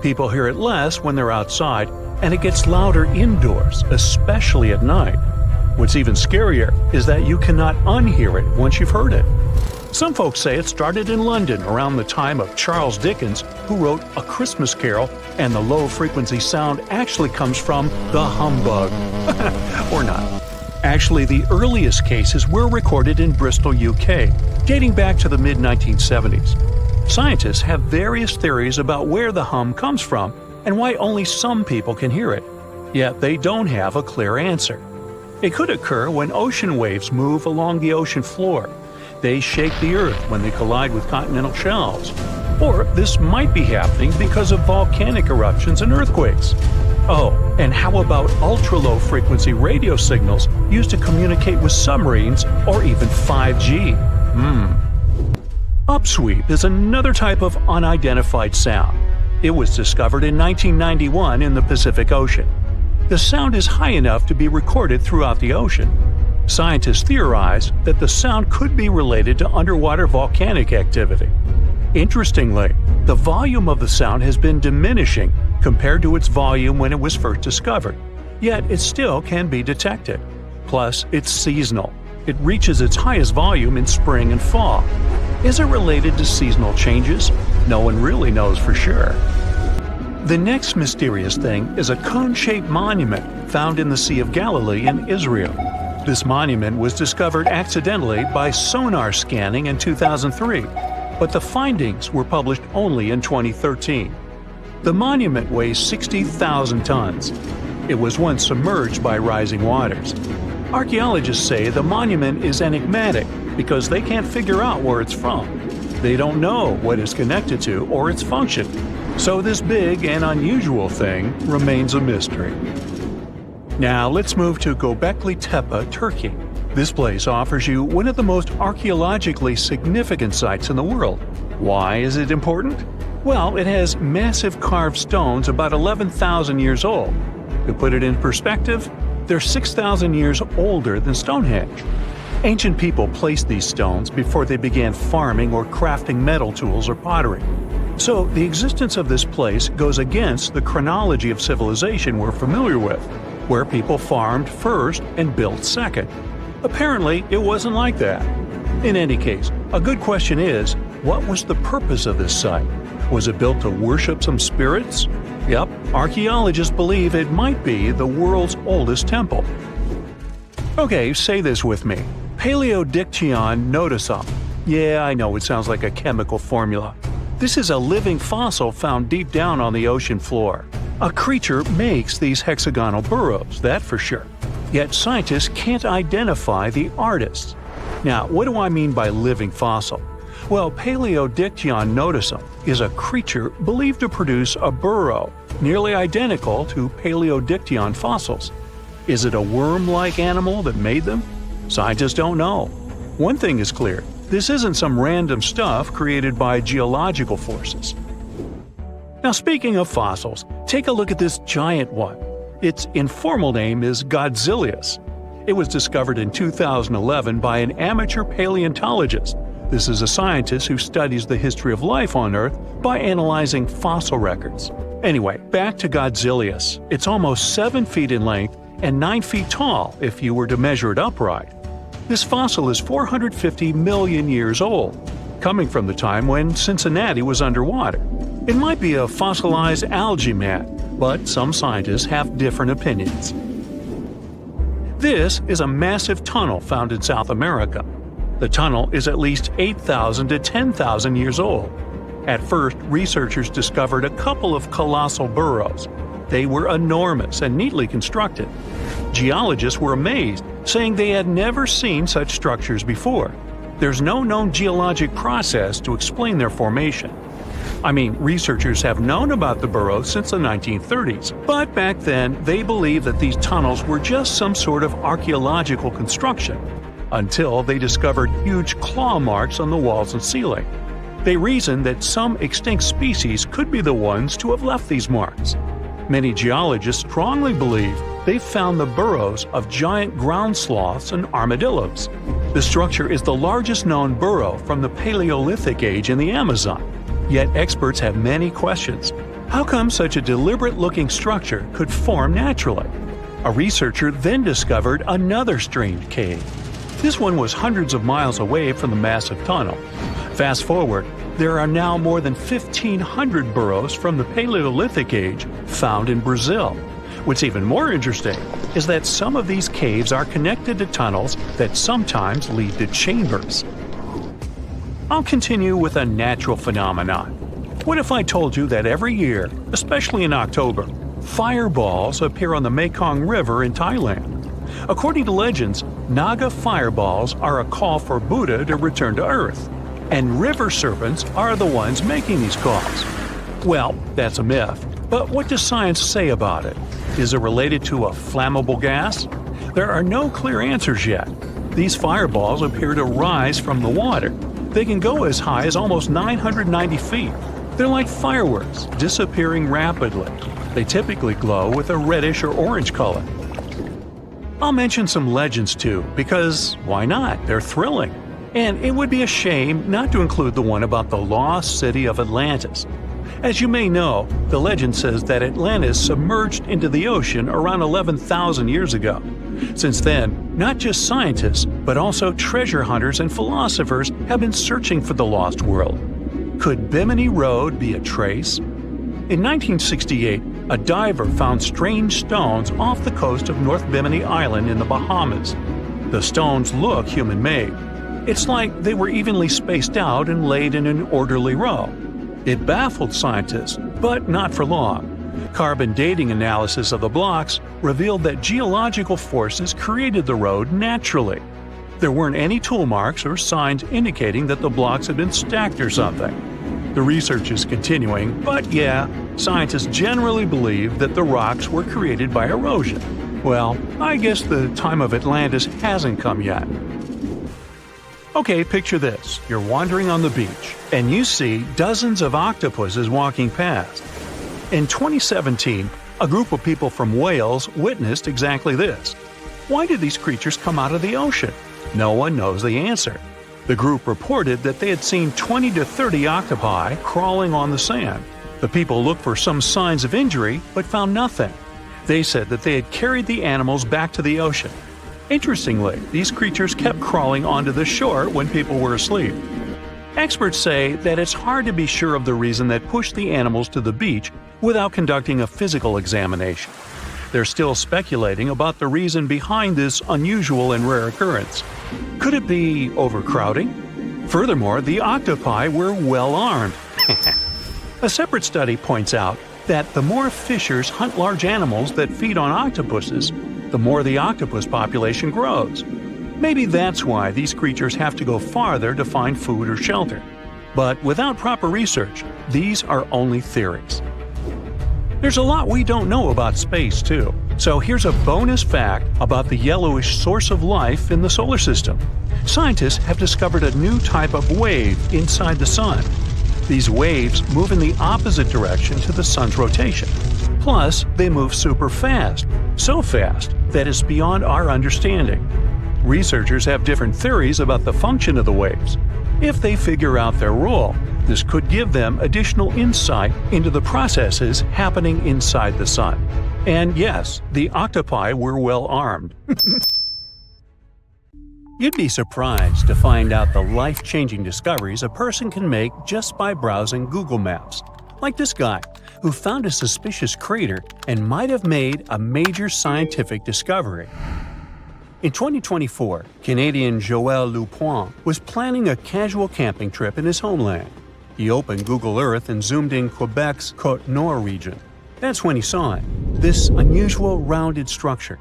People hear it less when they're outside, and it gets louder indoors, especially at night. What's even scarier is that you cannot unhear it once you've heard it. Some folks say it started in London around the time of Charles Dickens, who wrote A Christmas Carol, and the low-frequency sound actually comes from the humbug. Or not. Actually, the earliest cases were recorded in Bristol, UK, dating back to the mid-1970s. Scientists have various theories about where the hum comes from and why only some people can hear it, yet they don't have a clear answer. It could occur when ocean waves move along the ocean floor. They shake the Earth when they collide with continental shelves. Or this might be happening because of volcanic eruptions and earthquakes. Oh, and how about ultra-low frequency radio signals used to communicate with submarines or even 5G? Upsweep is another type of unidentified sound. It was discovered in 1991 in the Pacific Ocean. The sound is high enough to be recorded throughout the ocean. Scientists theorize that the sound could be related to underwater volcanic activity. Interestingly, the volume of the sound has been diminishing compared to its volume when it was first discovered, yet it still can be detected. Plus, it's seasonal. It reaches its highest volume in spring and fall. Is it related to seasonal changes? No one really knows for sure. The next mysterious thing is a cone-shaped monument found in the Sea of Galilee in Israel. This monument was discovered accidentally by sonar scanning in 2003, but the findings were published only in 2013. The monument weighs 60,000 tons. It was once submerged by rising waters. Archaeologists say the monument is enigmatic because they can't figure out where it's from. They don't know what it's connected to or its function. So this big and unusual thing remains a mystery. Now let's move to Göbekli Tepe, Turkey. This place offers you one of the most archaeologically significant sites in the world. Why is it important? Well, it has massive carved stones about 11,000 years old. To put it in perspective, they're 6,000 years older than Stonehenge. Ancient people placed these stones before they began farming or crafting metal tools or pottery. So the existence of this place goes against the chronology of civilization we're familiar with, where people farmed first and built second. Apparently, it wasn't like that. In any case, a good question is, what was the purpose of this site? Was it built to worship some spirits? Yep, archaeologists believe it might be the world's oldest temple. Okay, say this with me. Paleodictyon notusum. Yeah, I know it sounds like a chemical formula. This is a living fossil found deep down on the ocean floor. A creature makes these hexagonal burrows, that for sure. Yet scientists can't identify the artist. Now, what do I mean by living fossil? Well, Paleodictyon notusum is a creature believed to produce a burrow nearly identical to Paleodictyon fossils. Is it a worm-like animal that made them? Scientists don't know. One thing is clear, this isn't some random stuff created by geological forces. Now, speaking of fossils, take a look at this giant one. Its informal name is Godzillius. It was discovered in 2011 by an amateur paleontologist. This is a scientist who studies the history of life on Earth by analyzing fossil records. Anyway, back to Godzillius. It's almost 7 feet in length and 9 feet tall if you were to measure it upright. This fossil is 450 million years old, coming from the time when Cincinnati was underwater. It might be a fossilized algae mat, but some scientists have different opinions. This is a massive tunnel found in South America. The tunnel is at least 8,000 to 10,000 years old. At first, researchers discovered a couple of colossal burrows. They were enormous and neatly constructed. Geologists were amazed, saying they had never seen such structures before. There's no known geologic process to explain their formation. I mean, researchers have known about the burrows since the 1930s, but back then they believed that these tunnels were just some sort of archaeological construction, until they discovered huge claw marks on the walls and ceiling. They reasoned that some extinct species could be the ones to have left these marks. Many geologists strongly believe they found the burrows of giant ground sloths and armadillos. The structure is the largest known burrow from the Paleolithic age in the Amazon. Yet experts have many questions. How come such a deliberate-looking structure could form naturally? A researcher then discovered another strange cave. This one was hundreds of miles away from the massive tunnel. Fast forward, there are now more than 1,500 burrows from the Paleolithic age found in Brazil. What's even more interesting is that some of these caves are connected to tunnels that sometimes lead to chambers. I'll continue with a natural phenomenon. What if I told you that every year, especially in October, fireballs appear on the Mekong River in Thailand? According to legends, Naga fireballs are a call for Buddha to return to Earth, and river serpents are the ones making these calls. Well, that's a myth, but what does science say about it? Is it related to a flammable gas? There are no clear answers yet. These fireballs appear to rise from the water. They can go as high as almost 990 feet. They're like fireworks, disappearing rapidly. They typically glow with a reddish or orange color. I'll mention some legends too, because why not? They're thrilling. And it would be a shame not to include the one about the lost city of Atlantis. As you may know, the legend says that Atlantis submerged into the ocean around 11,000 years ago. Since then, not just scientists, but also treasure hunters and philosophers have been searching for the lost world. Could Bimini Road be a trace? In 1968, a diver found strange stones off the coast of North Bimini Island in the Bahamas. The stones look human-made. It's like they were evenly spaced out and laid in an orderly row. It baffled scientists, but not for long. Carbon dating analysis of the blocks revealed that geological forces created the road naturally. There weren't any tool marks or signs indicating that the blocks had been stacked or something. The research is continuing, but yeah, scientists generally believe that the rocks were created by erosion. Well, I guess the time of Atlantis hasn't come yet. Okay, picture this. You're wandering on the beach, and you see dozens of octopuses walking past. In 2017, a group of people from Wales witnessed exactly this. Why did these creatures come out of the ocean? No one knows the answer. The group reported that they had seen 20 to 30 octopi crawling on the sand. The people looked for some signs of injury, but found nothing. They said that they had carried the animals back to the ocean. Interestingly, these creatures kept crawling onto the shore when people were asleep. Experts say that it's hard to be sure of the reason that pushed the animals to the beach without conducting a physical examination. They're still speculating about the reason behind this unusual and rare occurrence. Could it be overcrowding? Furthermore, the octopi were well armed. A separate study points out that the more fishers hunt large animals that feed on octopuses, the more the octopus population grows. Maybe that's why these creatures have to go farther to find food or shelter. But without proper research, these are only theories. There's a lot we don't know about space, too. So here's a bonus fact about the yellowish source of life in the solar system. Scientists have discovered a new type of wave inside the sun. These waves move in the opposite direction to the sun's rotation. Plus, they move super fast, so fast that it's beyond our understanding. Researchers have different theories about the function of the waves. If they figure out their role, this could give them additional insight into the processes happening inside the sun. And yes, the octopi were well armed. You'd be surprised to find out the life-changing discoveries a person can make just by browsing Google Maps. Like this guy, who found a suspicious crater and might have made a major scientific discovery. In 2024, Canadian Joël Lupoint was planning a casual camping trip in his homeland. He opened Google Earth and zoomed in Quebec's Côte-Nord region. That's when he saw it, this unusual rounded structure.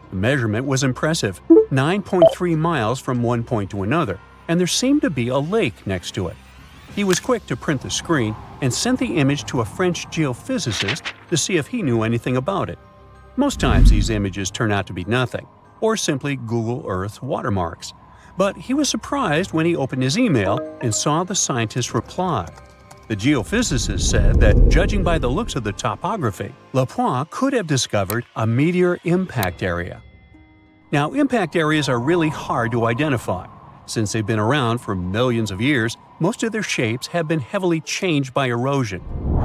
The measurement was impressive, 9.3 miles from one point to another, and there seemed to be a lake next to it. He was quick to print the screen and sent the image to a French geophysicist to see if he knew anything about it. Most times these images turn out to be nothing, or simply Google Earth watermarks. But he was surprised when he opened his email and saw the scientist's reply. The geophysicist said that, judging by the looks of the topography, Lapointe could have discovered a meteor impact area. Now, impact areas are really hard to identify. Since they've been around for millions of years, most of their shapes have been heavily changed by erosion.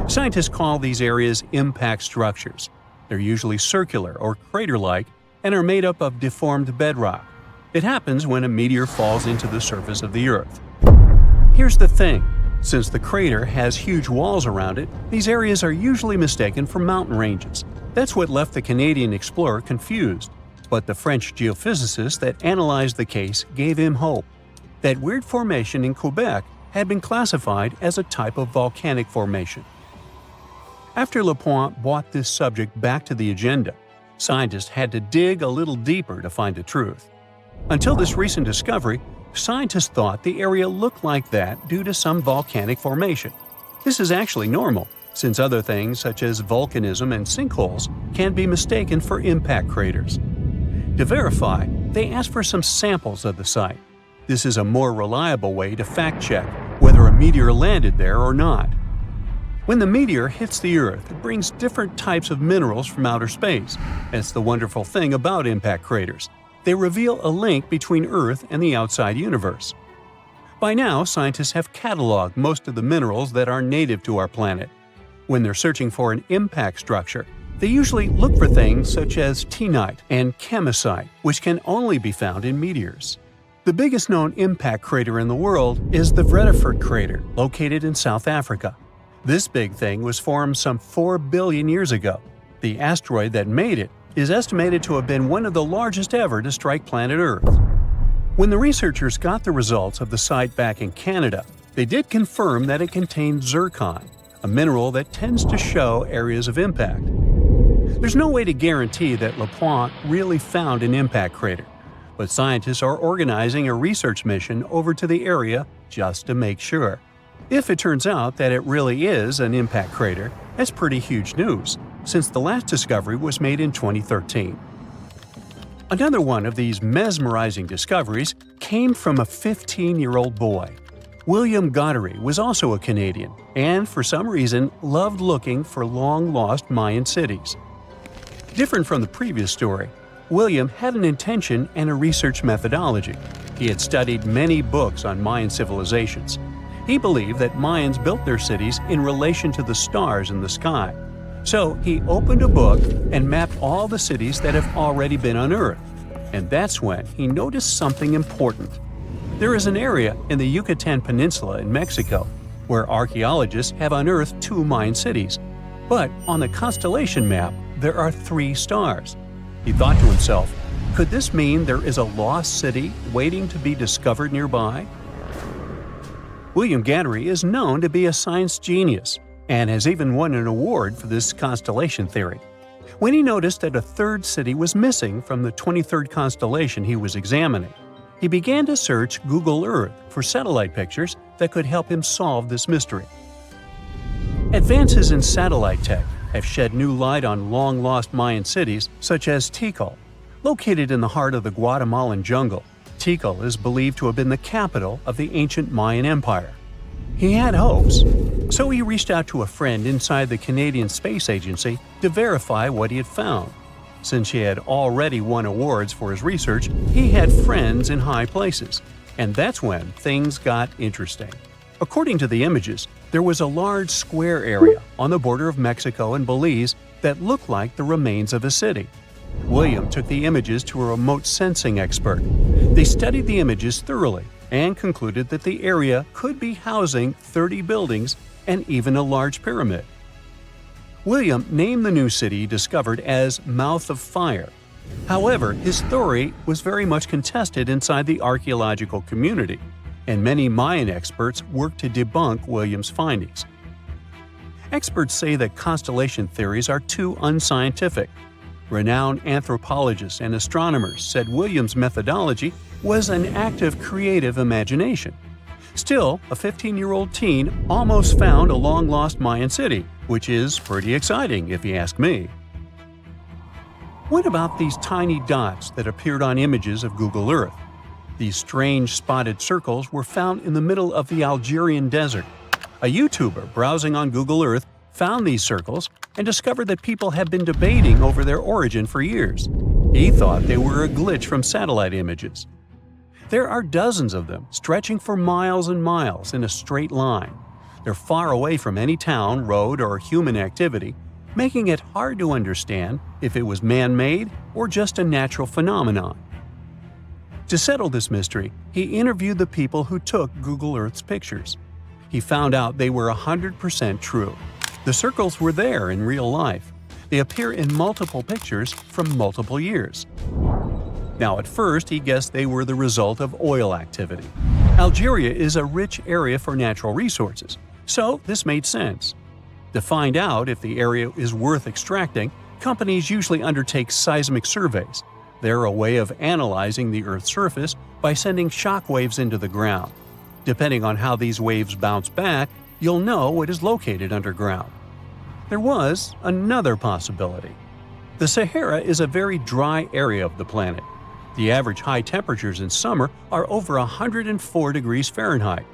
Scientists call these areas impact structures. They're usually circular or crater-like and are made up of deformed bedrock. It happens when a meteor falls into the surface of the Earth. Here's the thing. Since the crater has huge walls around it, these areas are usually mistaken for mountain ranges. That's what left the Canadian explorer confused. But the French geophysicist that analyzed the case gave him hope. That weird formation in Quebec had been classified as a type of volcanic formation. After Lapointe brought this subject back to the agenda, scientists had to dig a little deeper to find the truth. Until this recent discovery, scientists thought the area looked like that due to some volcanic formation. This is actually normal, since other things such as volcanism and sinkholes can be mistaken for impact craters. To verify, they asked for some samples of the site. This is a more reliable way to fact-check whether a meteor landed there or not. When the meteor hits the Earth, it brings different types of minerals from outer space. That's the wonderful thing about impact craters. They reveal a link between Earth and the outside universe. By now, scientists have cataloged most of the minerals that are native to our planet. When they're searching for an impact structure, they usually look for things such as tinnite and chemisite, which can only be found in meteors. The biggest known impact crater in the world is the Vredefort crater, located in South Africa. This big thing was formed some 4 billion years ago. The asteroid that made it is estimated to have been one of the largest ever to strike planet Earth. When the researchers got the results of the site back in Canada, they did confirm that it contained zircon, a mineral that tends to show areas of impact. There's no way to guarantee that Lapointe really found an impact crater, but scientists are organizing a research mission over to the area just to make sure. If it turns out that it really is an impact crater, that's pretty huge news, since the last discovery was made in 2013. Another one of these mesmerizing discoveries came from a 15-year-old boy. William Goddery was also a Canadian, and for some reason loved looking for long-lost Mayan cities. Different from the previous story, William had an intention and a research methodology. He had studied many books on Mayan civilizations. He believed that Mayans built their cities in relation to the stars in the sky. So he opened a book and mapped all the cities that have already been unearthed. And that's when he noticed something important. There is an area in the Yucatan Peninsula in Mexico where archaeologists have unearthed 2 Mayan cities. But on the constellation map, there are 3 stars. He thought to himself, could this mean there is a lost city waiting to be discovered nearby? William Goddery is known to be a science genius and has even won an award for this constellation theory. When he noticed that a 3rd city was missing from the 23rd constellation he was examining, he began to search Google Earth for satellite pictures that could help him solve this mystery. Advances in satellite tech have shed new light on long-lost Mayan cities such as Tikal. Located in the heart of the Guatemalan jungle, Tikal is believed to have been the capital of the ancient Mayan Empire. He had hopes, so he reached out to a friend inside the Canadian Space Agency to verify what he had found. Since he had already won awards for his research, he had friends in high places, and that's when things got interesting. According to the images, there was a large square area on the border of Mexico and Belize that looked like the remains of a city. William took the images to a remote sensing expert. They studied the images thoroughly and concluded that the area could be housing 30 buildings and even a large pyramid. William named the new city he discovered as Mouth of Fire. However, his story was very much contested inside the archaeological community, and many Mayan experts worked to debunk William's findings. Experts say that constellation theories are too unscientific. Renowned anthropologists and astronomers said William's methodology was an act of creative imagination. Still, a 15-year-old teen almost found a long-lost Mayan city, which is pretty exciting if you ask me. What about these tiny dots that appeared on images of Google Earth? These strange spotted circles were found in the middle of the Algerian desert. A YouTuber browsing on Google Earth found these circles and discovered that people had been debating over their origin for years. He thought they were a glitch from satellite images. There are dozens of them, stretching for miles and miles in a straight line. They're far away from any town, road, or human activity, making it hard to understand if it was man-made or just a natural phenomenon. To settle this mystery, he interviewed the people who took Google Earth's pictures. He found out they were 100% true. The circles were there in real life. They appear in multiple pictures from multiple years. Now, at first, he guessed they were the result of oil activity. Algeria is a rich area for natural resources, so this made sense. To find out if the area is worth extracting, companies usually undertake seismic surveys. They're a way of analyzing the Earth's surface by sending shock waves into the ground. Depending on how these waves bounce back, you'll know what is located underground. There was another possibility. The Sahara is a very dry area of the planet. The average high temperatures in summer are over 104 degrees Fahrenheit.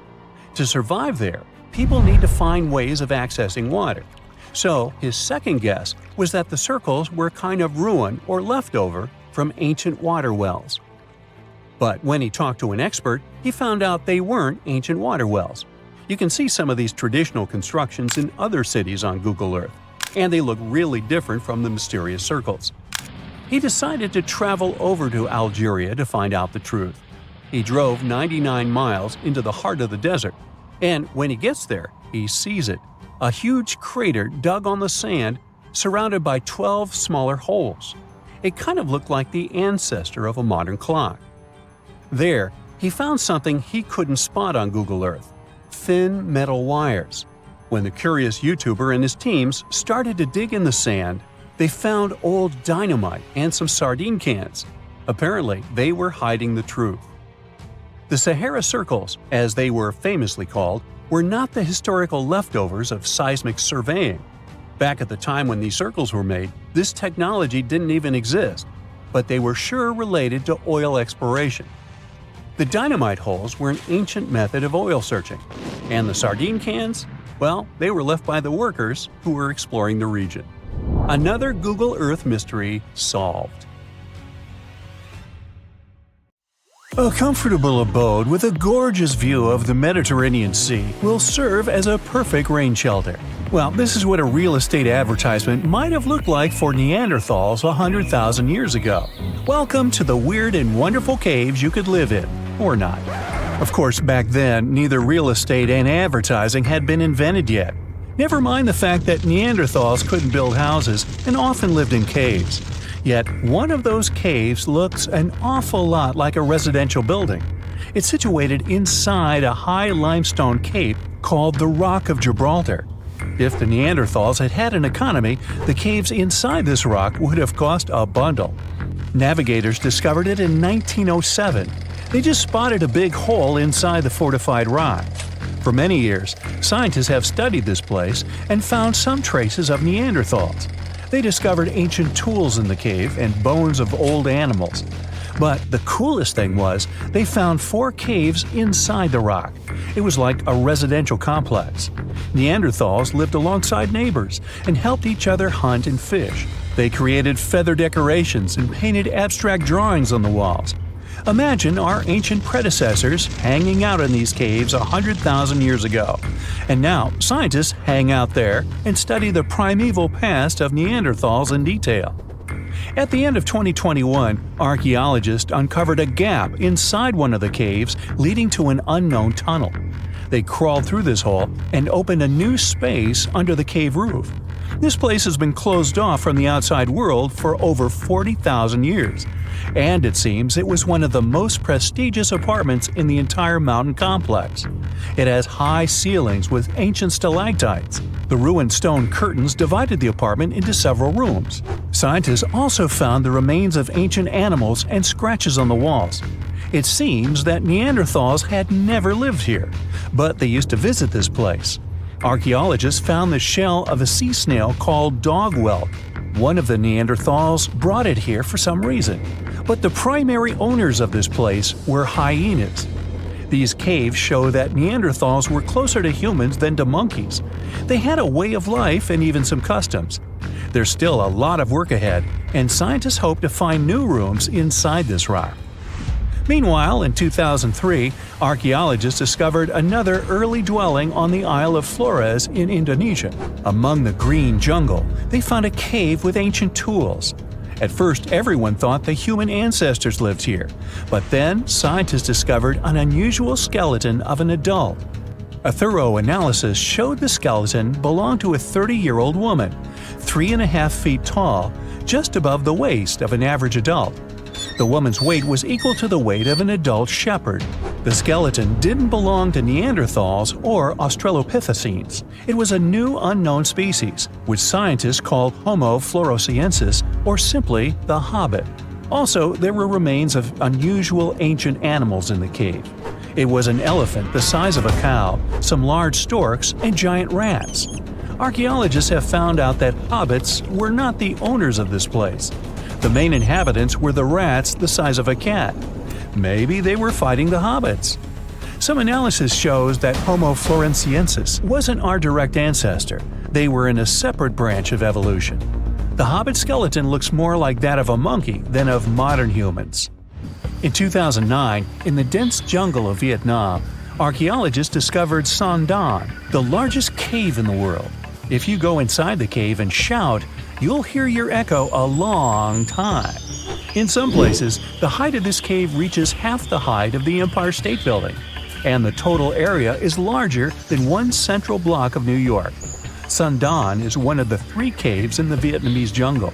To survive there, people need to find ways of accessing water. So, his second guess was that the circles were kind of ruin or leftover from ancient water wells. But when he talked to an expert, he found out they weren't ancient water wells. You can see some of these traditional constructions in other cities on Google Earth, and they look really different from the mysterious circles. He decided to travel over to Algeria to find out the truth. He drove 99 miles into the heart of the desert, and when he gets there, he sees it. A huge crater dug on the sand, surrounded by 12 smaller holes. It kind of looked like the ancestor of a modern clock. There, he found something he couldn't spot on Google Earth: thin metal wires. When the curious YouTuber and his teams started to dig in the sand, they found old dynamite and some sardine cans. Apparently, they were hiding the truth. The Sahara Circles, as they were famously called, were not the historical leftovers of seismic surveying. Back at the time when these circles were made, this technology didn't even exist, but they were sure related to oil exploration. The dynamite holes were an ancient method of oil searching, and the sardine cans, well, they were left by the workers who were exploring the region. Another Google Earth mystery solved. A comfortable abode with a gorgeous view of the Mediterranean Sea will serve as a perfect rain shelter. Well, this is what a real estate advertisement might have looked like for Neanderthals 100,000 years ago. Welcome to the weird and wonderful caves you could live in, or not. Of course, back then, neither real estate and advertising had been invented yet. Never mind the fact that Neanderthals couldn't build houses and often lived in caves. Yet, one of those caves looks an awful lot like a residential building. It's situated inside a high limestone cape called the Rock of Gibraltar. If the Neanderthals had had an economy, the caves inside this rock would have cost a bundle. Navigators discovered it in 1907. They just spotted a big hole inside the fortified rock. For many years, scientists have studied this place and found some traces of Neanderthals. They discovered ancient tools in the cave and bones of old animals. But the coolest thing was, they found 4 caves inside the rock. It was like a residential complex. Neanderthals lived alongside neighbors and helped each other hunt and fish. They created feather decorations and painted abstract drawings on the walls. Imagine our ancient predecessors hanging out in these caves 100,000 years ago. And now, scientists hang out there and study the primeval past of Neanderthals in detail. At the end of 2021, archaeologists uncovered a gap inside one of the caves leading to an unknown tunnel. They crawled through this hole and opened a new space under the cave roof. This place has been closed off from the outside world for over 40,000 years. And it seems it was one of the most prestigious apartments in the entire mountain complex. It has high ceilings with ancient stalactites. The ruined stone curtains divided the apartment into several rooms. Scientists also found the remains of ancient animals and scratches on the walls. It seems that Neanderthals had never lived here, but they used to visit this place. Archaeologists found the shell of a sea snail called dog whelk. One of the Neanderthals brought it here for some reason, but the primary owners of this place were hyenas. These caves show that Neanderthals were closer to humans than to monkeys. They had a way of life and even some customs. There's still a lot of work ahead, and scientists hope to find new rooms inside this rock. Meanwhile, in 2003, archaeologists discovered another early dwelling on the Isle of Flores in Indonesia. Among the green jungle, they found a cave with ancient tools. At first, everyone thought the human ancestors lived here, but then scientists discovered an unusual skeleton of an adult. A thorough analysis showed the skeleton belonged to a 30-year-old woman, 3.5 feet tall, just above the waist of an average adult. The woman's weight was equal to the weight of an adult shepherd. The skeleton didn't belong to Neanderthals or Australopithecines. It was a new unknown species, which scientists called Homo floresiensis, or simply the Hobbit. Also, there were remains of unusual ancient animals in the cave. It was an elephant the size of a cow, some large storks, and giant rats. Archaeologists have found out that hobbits were not the owners of this place. The main inhabitants were the rats the size of a cat. Maybe they were fighting the hobbits. Some analysis shows that Homo floresiensis wasn't our direct ancestor. They were in a separate branch of evolution. The hobbit skeleton looks more like that of a monkey than of modern humans. In 2009, in the dense jungle of Vietnam, archaeologists discovered Son Don, the largest cave in the world. If you go inside the cave and shout, you'll hear your echo a long time. In some places, the height of this cave reaches half the height of the Empire State Building, and the total area is larger than one central block of New York. Son Don is one of the 3 caves in the Vietnamese jungle.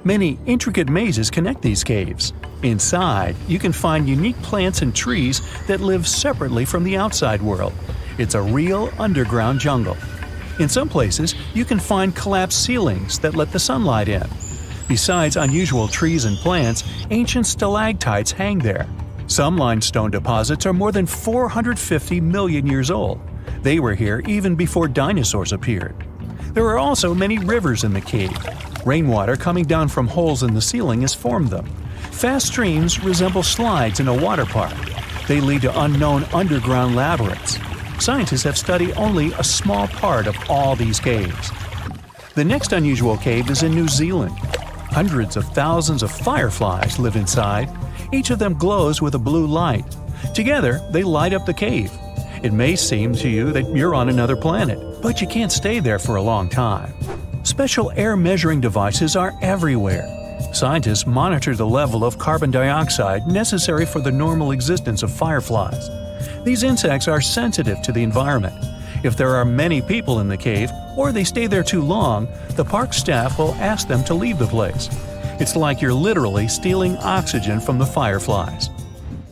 Many intricate mazes connect these caves. Inside, you can find unique plants and trees that live separately from the outside world. It's a real underground jungle. In some places, you can find collapsed ceilings that let the sunlight in. Besides unusual trees and plants, ancient stalactites hang there. Some limestone deposits are more than 450 million years old. They were here even before dinosaurs appeared. There are also many rivers in the cave. Rainwater coming down from holes in the ceiling has formed them. Fast streams resemble slides in a water park. They lead to unknown underground labyrinths. Scientists have studied only a small part of all these caves. The next unusual cave is in New Zealand. Hundreds of thousands of fireflies live inside. Each of them glows with a blue light. Together, they light up the cave. It may seem to you that you're on another planet, but you can't stay there for a long time. Special air measuring devices are everywhere. Scientists monitor the level of carbon dioxide necessary for the normal existence of fireflies. These insects are sensitive to the environment. If there are many people in the cave, or they stay there too long, the park staff will ask them to leave the place. It's like you're literally stealing oxygen from the fireflies.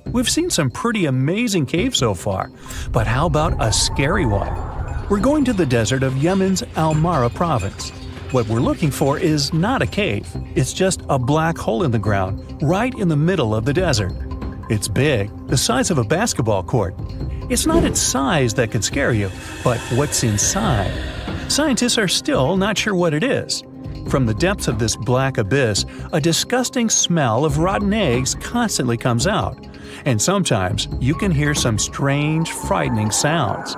We've seen some pretty amazing caves so far, but how about a scary one? We're going to the desert of Yemen's Al-Mara province. What we're looking for is not a cave, it's just a black hole in the ground, right in the middle of the desert. It's big, the size of a basketball court. It's not its size that could scare you, but what's inside. Scientists are still not sure what it is. From the depths of this black abyss, a disgusting smell of rotten eggs constantly comes out, and sometimes you can hear some strange, frightening sounds.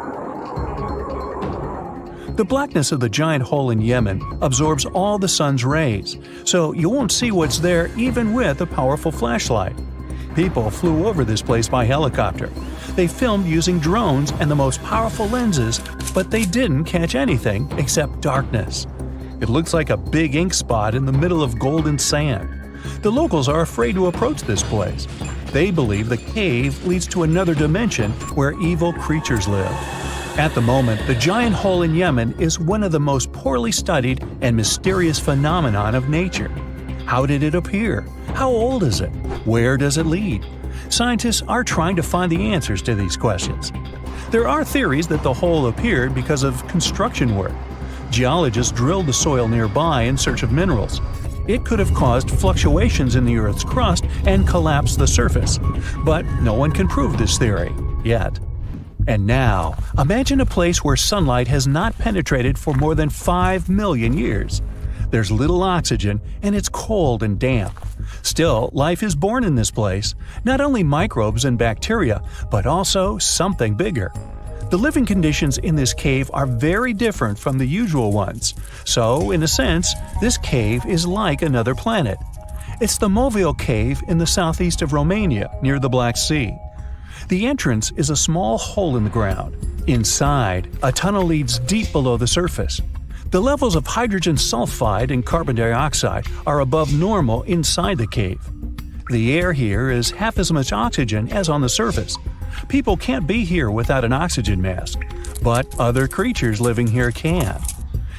The blackness of the giant hole in Yemen absorbs all the sun's rays, so you won't see what's there even with a powerful flashlight. People flew over this place by helicopter. They filmed using drones and the most powerful lenses, but they didn't catch anything except darkness. It looks like a big ink spot in the middle of golden sand. The locals are afraid to approach this place. They believe the cave leads to another dimension where evil creatures live. At the moment, the giant hole in Yemen is one of the most poorly studied and mysterious phenomenon of nature. How did it appear? How old is it? Where does it lead? Scientists are trying to find the answers to these questions. There are theories that the hole appeared because of construction work. Geologists drilled the soil nearby in search of minerals. It could have caused fluctuations in the Earth's crust and collapsed the surface. But no one can prove this theory, yet. And now, imagine a place where sunlight has not penetrated for more than 5 million years. There's little oxygen, and it's cold and damp. Still, life is born in this place, not only microbes and bacteria, but also something bigger. The living conditions in this cave are very different from the usual ones, so, in a sense, this cave is like another planet. It's the Movil Cave in the southeast of Romania, near the Black Sea. The entrance is a small hole in the ground. Inside, a tunnel leads deep below the surface. The levels of hydrogen sulfide and carbon dioxide are above normal inside the cave. The air here is half as much oxygen as on the surface. People can't be here without an oxygen mask, but other creatures living here can.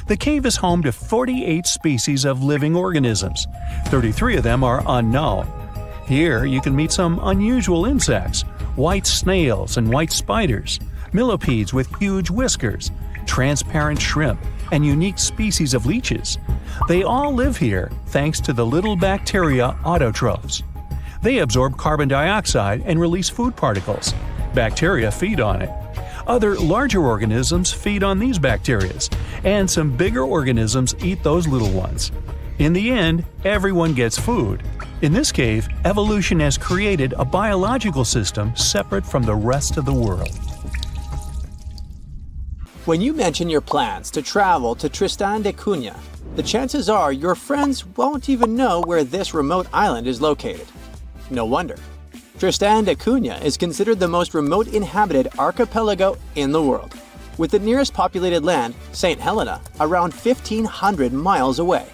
The cave is home to 48 species of living organisms. 33 of them are unknown. Here you can meet some unusual insects, white snails and white spiders, millipedes with huge whiskers, transparent shrimp, and unique species of leeches. They all live here thanks to the little bacteria autotrophs. They absorb carbon dioxide and release food particles. Bacteria feed on it. Other larger organisms feed on these bacteria, and some bigger organisms eat those little ones. In the end, everyone gets food. In this cave, evolution has created a biological system separate from the rest of the world. When you mention your plans to travel to Tristan da Cunha, the chances are your friends won't even know where this remote island is located. No wonder. Tristan da Cunha is considered the most remote inhabited archipelago in the world, with the nearest populated land, St. Helena, around 1,500 miles away.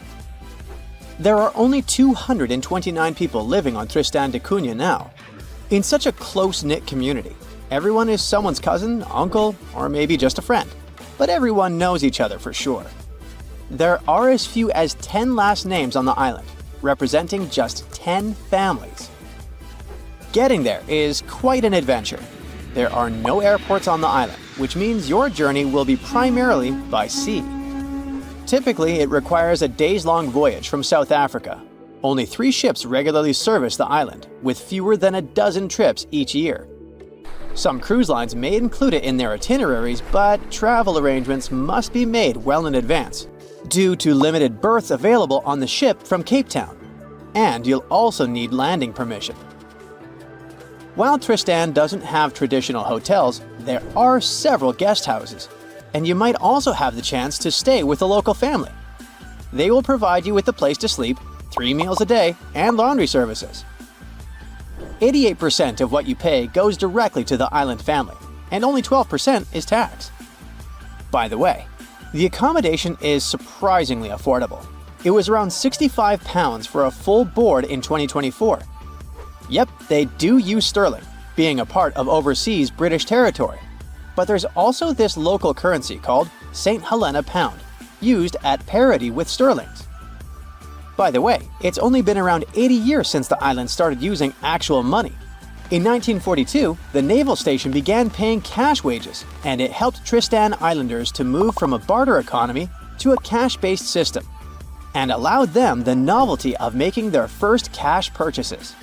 There are only 229 people living on Tristan da Cunha now. In such a close-knit community, everyone is someone's cousin, uncle, or maybe just a friend, but everyone knows each other for sure. There are as few as 10 last names on the island, representing just 10 families. Getting there is quite an adventure. There are no airports on the island, which means your journey will be primarily by sea. Typically, it requires a days-long voyage from South Africa. Only 3 ships regularly service the island, with fewer than a dozen trips each year. Some cruise lines may include it in their itineraries, but travel arrangements must be made well in advance, due to limited berths available on the ship from Cape Town. And you'll also need landing permission. While Tristan doesn't have traditional hotels, there are several guest houses, and you might also have the chance to stay with a local family. They will provide you with a place to sleep, 3 meals a day, and laundry services. 88% of what you pay goes directly to the island family, and only 12% is tax. By the way, the accommodation is surprisingly affordable. It was around £65 for a full board in 2024. Yep, they do use sterling, being a part of overseas British territory. But there's also this local currency called St. Helena Pound, used at parity with sterlings. By the way, it's only been around 80 years since the island started using actual money. In 1942, the naval station began paying cash wages, and it helped Tristan Islanders to move from a barter economy to a cash-based system, and allowed them the novelty of making their first cash purchases.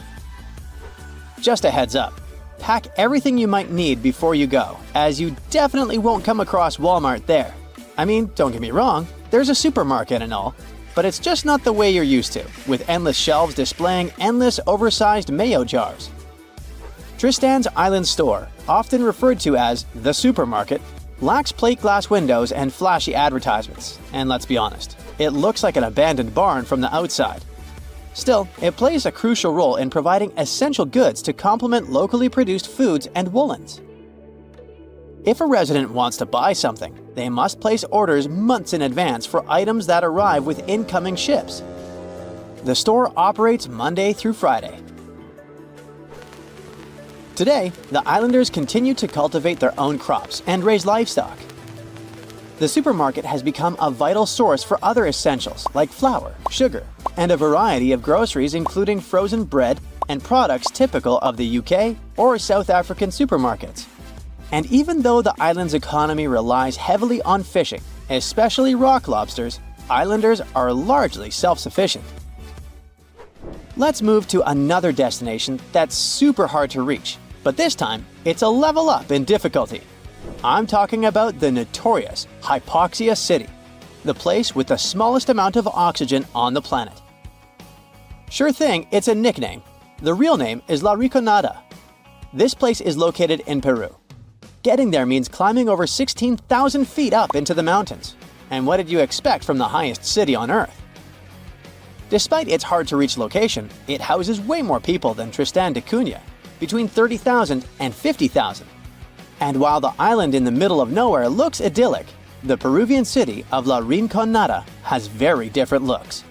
Just a heads up, pack everything you might need before you go, as you definitely won't come across Walmart there. I mean, don't get me wrong, there's a supermarket and all, but it's just not the way you're used to, with endless shelves displaying endless oversized mayo jars. Tristan's Island Store, often referred to as the supermarket, lacks plate glass windows and flashy advertisements, and let's be honest, it looks like an abandoned barn from the outside. Still, it plays a crucial role in providing essential goods to complement locally produced foods and woolens. If a resident wants to buy something, they must place orders months in advance for items that arrive with incoming ships. The store operates Monday through Friday. Today, the islanders continue to cultivate their own crops and raise livestock. The supermarket has become a vital source for other essentials like flour, sugar, and a variety of groceries including frozen bread and products typical of the UK or South African supermarkets. And even though the island's economy relies heavily on fishing, especially rock lobsters, islanders are largely self-sufficient. Let's move to another destination that's super hard to reach, but this time it's a level up in difficulty. I'm talking about the notorious Hypoxia City, the place with the smallest amount of oxygen on the planet. Sure thing, it's a nickname. The real name is La Rinconada. This place is located in Peru. Getting there means climbing over 16,000 feet up into the mountains. And what did you expect from the highest city on Earth? Despite its hard-to-reach location, it houses way more people than Tristan da Cunha, between 30,000 and 50,000. And while the island in the middle of nowhere looks idyllic, the Peruvian city of La Rinconada has very different looks.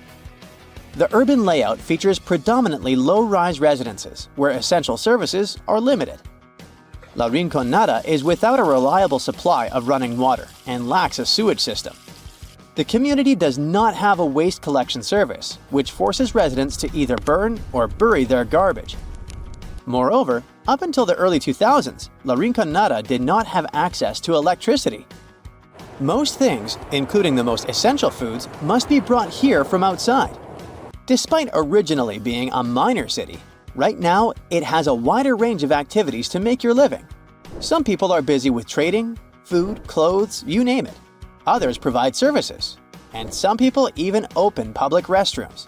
The urban layout features predominantly low-rise residences, where essential services are limited. La Rinconada is without a reliable supply of running water and lacks a sewage system. The community does not have a waste collection service, which forces residents to either burn or bury their garbage. Moreover, up until the early 2000s, La Rinconada did not have access to electricity. Most things, including the most essential foods, must be brought here from outside. Despite originally being a miner city, right now it has a wider range of activities to make your living. Some people are busy with trading, food, clothes, you name it. Others provide services, and some people even open public restrooms.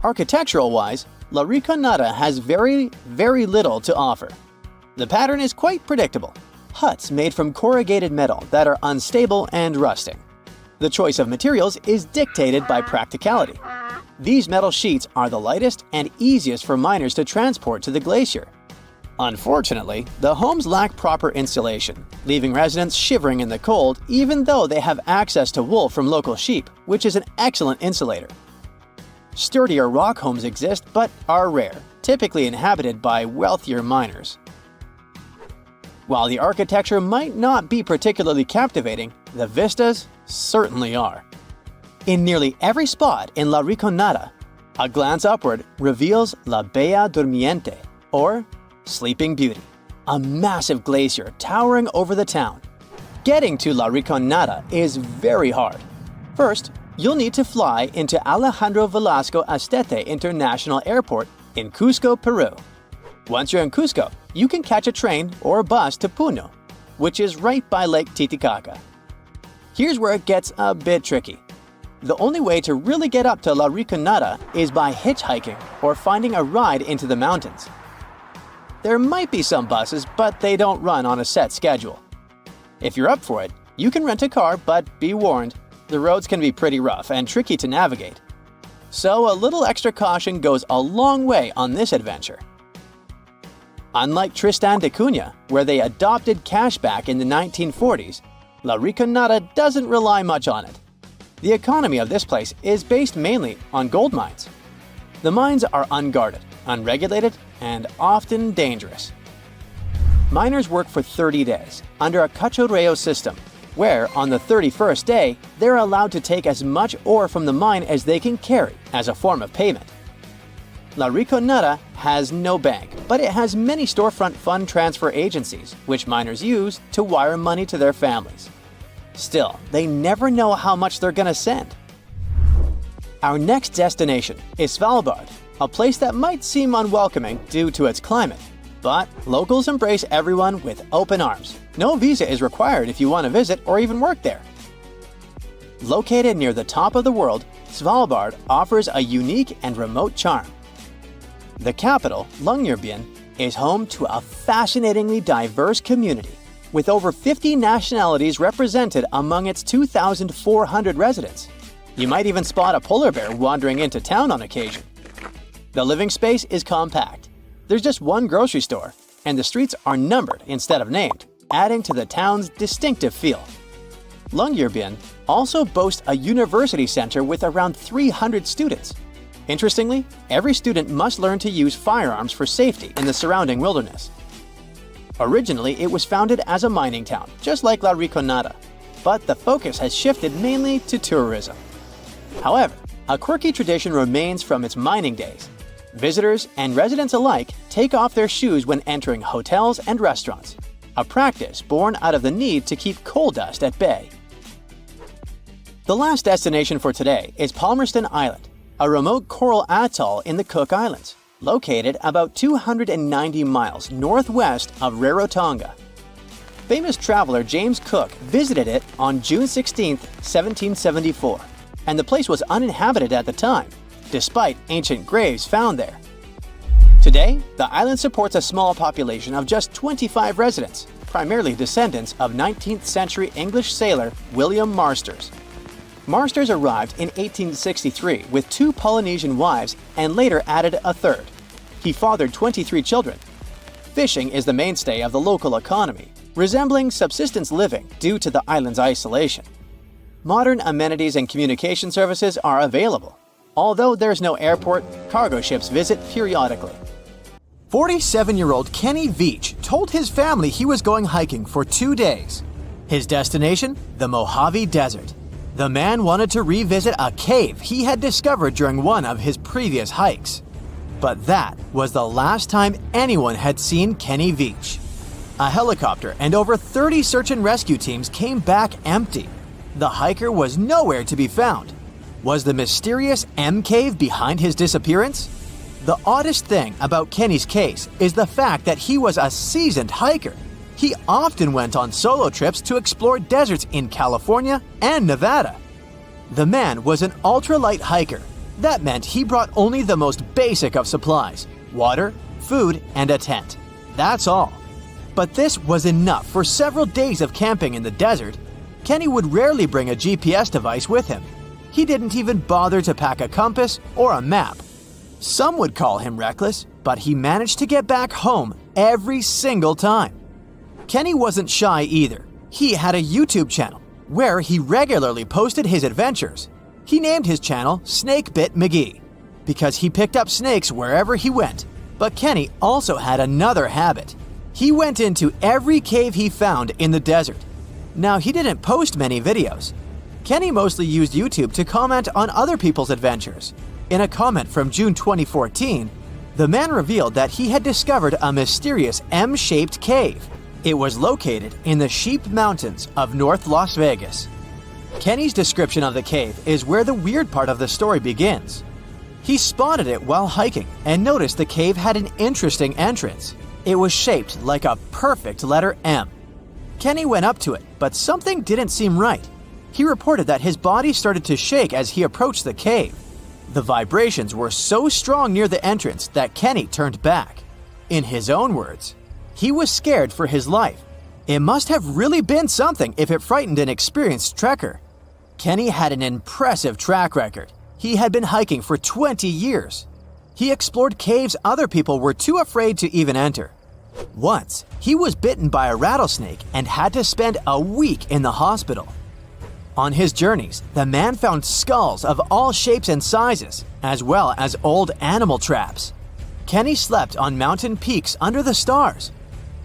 Architectural-wise, La Rinconada has very little to offer. The pattern is quite predictable. Huts made from corrugated metal that are unstable and rusting. The choice of materials is dictated by practicality. These metal sheets are the lightest and easiest for miners to transport to the glacier. Unfortunately, the homes lack proper insulation, leaving residents shivering in the cold even though they have access to wool from local sheep, which is an excellent insulator. Sturdier rock homes exist but are rare, typically inhabited by wealthier miners. While the architecture might not be particularly captivating, the vistas certainly are. In nearly every spot in La Rinconada, a glance upward reveals La Bella Durmiente, or Sleeping Beauty, a massive glacier towering over the town. Getting to La Rinconada is very hard. First, you'll need to fly into Alejandro Velasco Astete International Airport in Cusco, Peru. Once you're in Cusco, you can catch a train or a bus to Puno, which is right by Lake Titicaca. Here's where it gets a bit tricky. The only way to really get up to La Rinconada is by hitchhiking or finding a ride into the mountains. There might be some buses, but they don't run on a set schedule. If you're up for it, you can rent a car, but be warned, the roads can be pretty rough and tricky to navigate. So a little extra caution goes a long way on this adventure. Unlike Tristan da Cunha, where they adopted cashback in the 1940s, La Rinconada doesn't rely much on it. The economy of this place is based mainly on gold mines. The mines are unguarded, unregulated, and often dangerous. Miners work for 30 days under a cachorreo system, where on the 31st day, they're allowed to take as much ore from the mine as they can carry as a form of payment. La Rinconada has no bank, but it has many storefront fund transfer agencies, which miners use to wire money to their families. Still, they never know how much they're gonna send. Our next destination is Svalbard, a place that might seem unwelcoming due to its climate. But locals embrace everyone with open arms. No visa is required if you want to visit or even work there. Located near the top of the world, Svalbard offers a unique and remote charm. The capital, Longyearbyen, is home to a fascinatingly diverse community, with over 50 nationalities represented among its 2,400 residents. You might even spot a polar bear wandering into town on occasion. The living space is compact. There's just one grocery store, and the streets are numbered instead of named, adding to the town's distinctive feel. Longyearbyen also boasts a university center with around 300 students. Interestingly, every student must learn to use firearms for safety in the surrounding wilderness. Originally, it was founded as a mining town, just like La Rinconada, but the focus has shifted mainly to tourism. However, a quirky tradition remains from its mining days. Visitors and residents alike take off their shoes when entering hotels and restaurants, a practice born out of the need to keep coal dust at bay. The last destination for today is Palmerston Island, a remote coral atoll in the Cook Islands, located about 290 miles northwest of Rarotonga. Famous traveler James Cook visited it on June 16, 1774, and the place was uninhabited at the time, despite ancient graves found there. Today, the island supports a small population of just 25 residents, primarily descendants of 19th century English sailor William Marsters. Marsters arrived in 1863 with 2 Polynesian wives and later added a third. He fathered 23 children. Fishing is the mainstay of the local economy, resembling subsistence living due to the island's isolation. Modern amenities and communication services are available. Although there's no airport, cargo ships visit periodically. 47-year-old Kenny Veach told his family he was going hiking for 2 days. His destination? The Mojave Desert. The man wanted to revisit a cave he had discovered during one of his previous hikes. But that was the last time anyone had seen Kenny Veach. A helicopter and over 30 search and rescue teams came back empty. The hiker was nowhere to be found. Was the mysterious M cave behind his disappearance? The oddest thing about Kenny's case is the fact that he was a seasoned hiker. He often went on solo trips to explore deserts in California and Nevada. The man was an ultralight hiker. That meant he brought only the most basic of supplies: water, food, and a tent. That's all. But this was enough for several days of camping in the desert. Kenny would rarely bring a GPS device with him. He didn't even bother to pack a compass or a map. Some would call him reckless, but he managed to get back home every single time. Kenny wasn't shy either. He had a YouTube channel where he regularly posted his adventures. He named his channel Snakebit McGee because he picked up snakes wherever he went. But Kenny also had another habit. He went into every cave he found in the desert. Now, he didn't post many videos. Kenny mostly used YouTube to comment on other people's adventures. In a comment from June 2014, the man revealed that he had discovered a mysterious M-shaped cave. It was located in the Sheep Mountains of North Las Vegas. Kenny's description of the cave is where the weird part of the story begins. He spotted it while hiking and noticed the cave had an interesting entrance. It was shaped like a perfect letter M. Kenny went up to it, but something didn't seem right. He reported that his body started to shake as he approached the cave. The vibrations were so strong near the entrance that Kenny turned back. In his own words, he was scared for his life. It must have really been something if it frightened an experienced trekker. Kenny had an impressive track record. He had been hiking for 20 years. He explored caves other people were too afraid to even enter. Once, he was bitten by a rattlesnake and had to spend a week in the hospital. On his journeys, the man found skulls of all shapes and sizes, as well as old animal traps. Kenny slept on mountain peaks under the stars.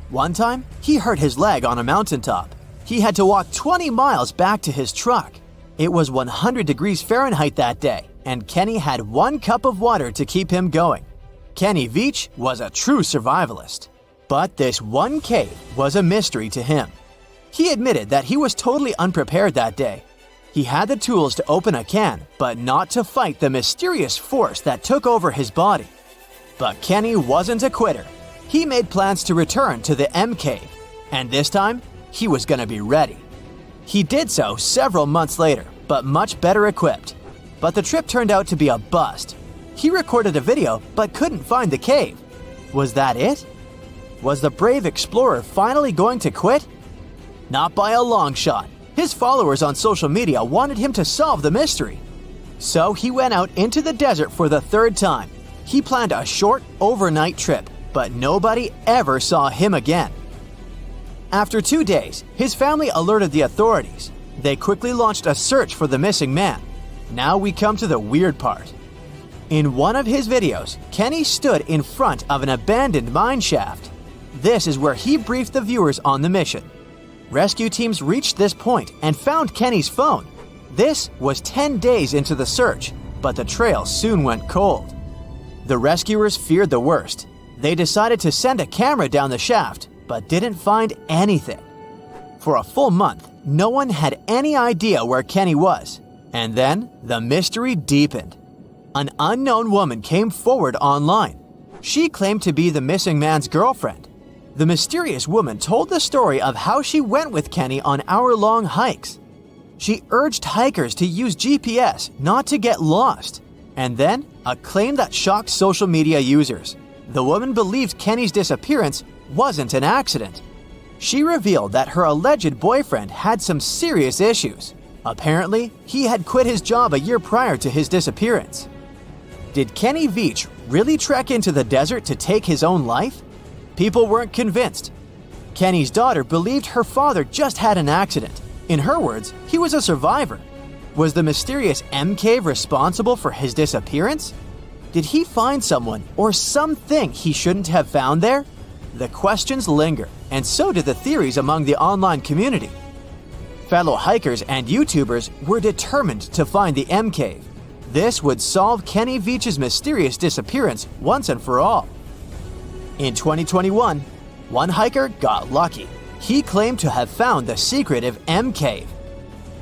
One time, he hurt his leg on a mountaintop. He had to walk 20 miles back to his truck. It was 100 degrees Fahrenheit that day, and Kenny had 1 cup of water to keep him going. Kenny Veach was a true survivalist. But this one cave was a mystery to him. He admitted that he was totally unprepared that day. He had the tools to open a can, but not to fight the mysterious force that took over his body. But Kenny wasn't a quitter. He made plans to return to the M cave, and this time, he was going to be ready. He did so several months later, but much better equipped. But the trip turned out to be a bust. He recorded a video, but couldn't find the cave. Was that it? Was the brave explorer finally going to quit? Not by a long shot. His followers on social media wanted him to solve the mystery. So he went out into the desert for the 3rd time. He planned a short, overnight trip, but nobody ever saw him again. After 2 days, his family alerted the authorities. They quickly launched a search for the missing man. Now we come to the weird part. In one of his videos, Kenny stood in front of an abandoned mine shaft. This is where he briefed the viewers on the mission. Rescue teams reached this point and found Kenny's phone. This was 10 days into the search, but the trail soon went cold. The rescuers feared the worst. They decided to send a camera down the shaft, but didn't find anything. For a full month, no one had any idea where Kenny was. And then, the mystery deepened. An unknown woman came forward online. She claimed to be the missing man's girlfriend. The mysterious woman told the story of how she went with Kenny on hour-long hikes. She urged hikers to use GPS not to get lost. And then, a claim that shocked social media users. The woman believed Kenny's disappearance wasn't an accident. She revealed that her alleged boyfriend had some serious issues. Apparently, he had quit his job a year prior to his disappearance. Did Kenny Veach really trek into the desert to take his own life? People weren't convinced. Kenny's daughter believed her father just had an accident. In her words, he was a survivor. Was the mysterious M Cave responsible for his disappearance? Did he find someone or something he shouldn't have found there? The questions linger, and so did the theories among the online community. Fellow hikers and YouTubers were determined to find the M Cave. This would solve Kenny Veach's mysterious disappearance once and for all. In 2021, one hiker got lucky. He claimed to have found the secretive M Cave.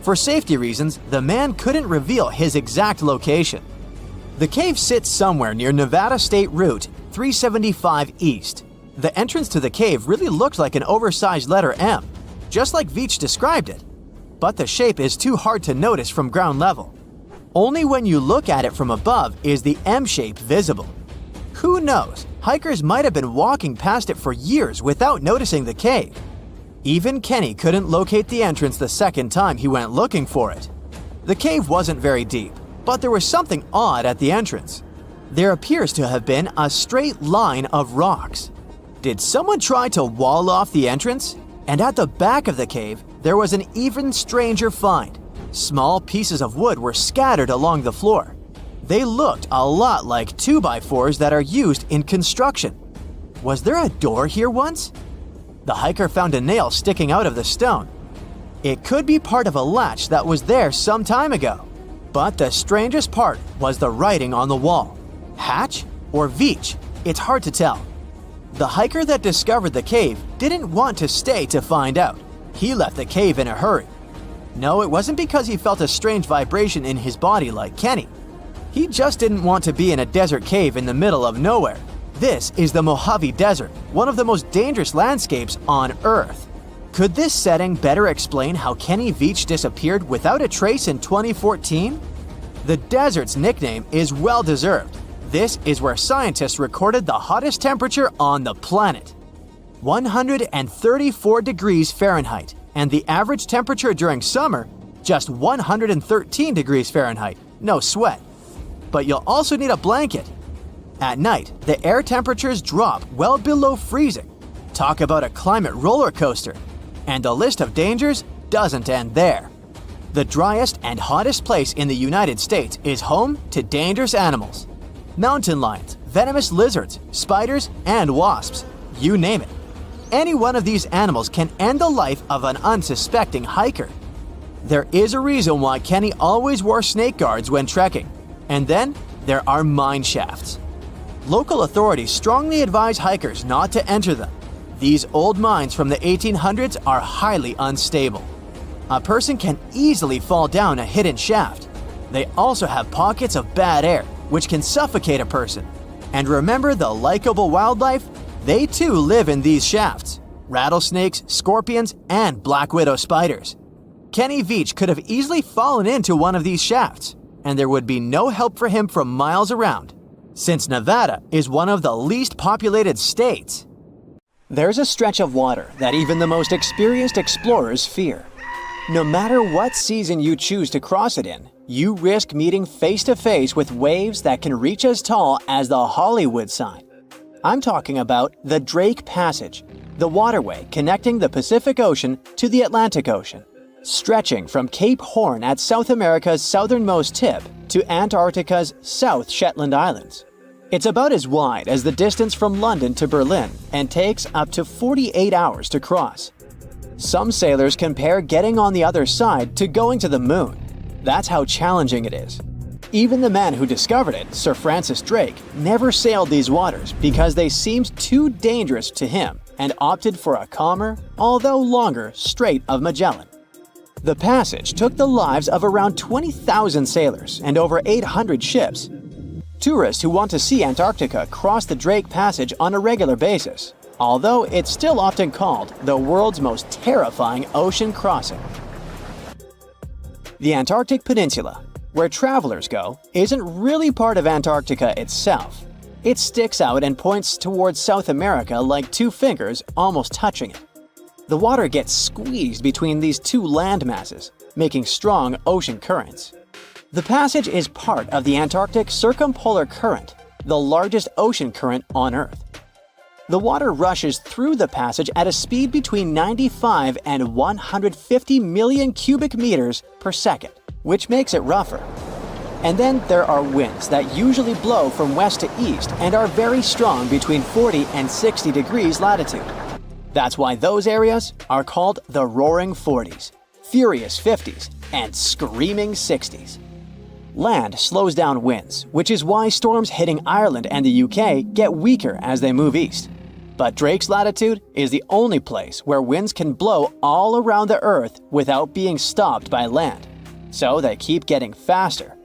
For safety reasons, the man couldn't reveal his exact location. The cave sits somewhere near Nevada State Route 375 East. The entrance to the cave really looked like an oversized letter M, just like Veach described it. But the shape is too hard to notice from ground level. Only when you look at it from above is the M shape visible. Who knows, hikers might have been walking past it for years without noticing the cave. Even Kenny couldn't locate the entrance the second time he went looking for it. The cave wasn't very deep, but there was something odd at the entrance. There appears to have been a straight line of rocks. Did someone try to wall off the entrance? And at the back of the cave, there was an even stranger find. Small pieces of wood were scattered along the floor. They looked a lot like 2x4s that are used in construction. Was there a door here once? The hiker found a nail sticking out of the stone. It could be part of a latch that was there some time ago. But the strangest part was the writing on the wall. Hatch or Veach? It's hard to tell. The hiker that discovered the cave didn't want to stay to find out. He left the cave in a hurry. No, it wasn't because he felt a strange vibration in his body like Kenny. He just didn't want to be in a desert cave in the middle of nowhere. This is the Mojave Desert, one of the most dangerous landscapes on Earth. Could this setting better explain how Kenny Veach disappeared without a trace in 2014? The desert's nickname is well-deserved. This is where scientists recorded the hottest temperature on the planet. 134 degrees Fahrenheit, and the average temperature during summer, just 113 degrees Fahrenheit, no sweat. But you'll also need a blanket. At night, the air temperatures drop well below freezing. Talk about a climate roller coaster. And the list of dangers doesn't end there. The driest and hottest place in the United States is home to dangerous animals. Mountain lions, venomous lizards, spiders, and wasps. You name it. Any one of these animals can end the life of an unsuspecting hiker. There is a reason why Kenny always wore snake guards when trekking. And then there are mine shafts. Local authorities strongly advise hikers not to enter them. These old mines from the 1800s are highly unstable. A person can easily fall down a hidden shaft. They also have pockets of bad air, which can suffocate a person. And remember the likable wildlife? They too live in these shafts. Rattlesnakes, scorpions, and black widow spiders. Kenny Veach could have easily fallen into one of these shafts, and there would be no help for him from miles around, since Nevada is one of the least populated states. There's a stretch of water that even the most experienced explorers fear. No matter what season you choose to cross it in, you risk meeting face-to-face with waves that can reach as tall as the Hollywood sign. I'm talking about the Drake Passage, the waterway connecting the Pacific Ocean to the Atlantic Ocean, stretching from Cape Horn at South America's southernmost tip to Antarctica's South Shetland Islands. It's about as wide as the distance from London to Berlin and takes up to 48 hours to cross. Some sailors compare getting on the other side to going to the moon. That's how challenging it is. Even the man who discovered it, Sir Francis Drake, never sailed these waters because they seemed too dangerous to him and opted for a calmer, although longer, Strait of Magellan. The passage took the lives of around 20,000 sailors and over 800 ships. Tourists who want to see Antarctica cross the Drake Passage on a regular basis, although it's still often called the world's most terrifying ocean crossing. The Antarctic Peninsula, where travelers go, isn't really part of Antarctica itself. It sticks out and points towards South America like two fingers almost touching it. The water gets squeezed between these two land masses, making strong ocean currents. The passage is part of the Antarctic Circumpolar Current, the largest ocean current on Earth. The water rushes through the passage at a speed between 95 and 150 million cubic meters per second, which makes it rougher. And then there are winds that usually blow from west to east and are very strong between 40 and 60 degrees latitude. That's why those areas are called the Roaring Forties, Furious 50s, and Screaming 60s. Land slows down winds, which is why storms hitting Ireland and the UK get weaker as they move east. But Drake's latitude is the only place where winds can blow all around the Earth without being stopped by land. So they keep getting faster.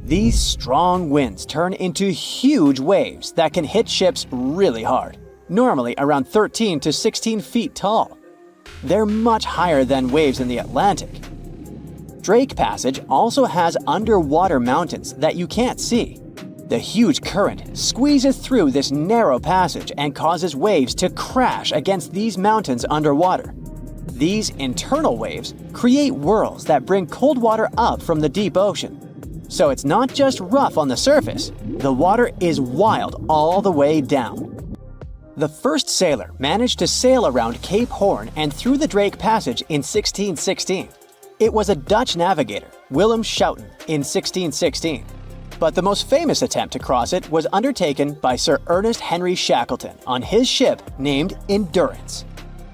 These strong winds turn into huge waves that can hit ships really hard, normally around 13 to 16 feet tall. They're much higher than waves in the Atlantic. Drake Passage also has underwater mountains that you can't see. The huge current squeezes through this narrow passage and causes waves to crash against these mountains underwater. These internal waves create whirls that bring cold water up from the deep ocean. So it's not just rough on the surface, the water is wild all the way down. The first sailor managed to sail around Cape Horn and through the Drake Passage in 1616. It was a Dutch navigator, Willem Schouten, in 1616. But the most famous attempt to cross it was undertaken by Sir Ernest Henry Shackleton on his ship named Endurance.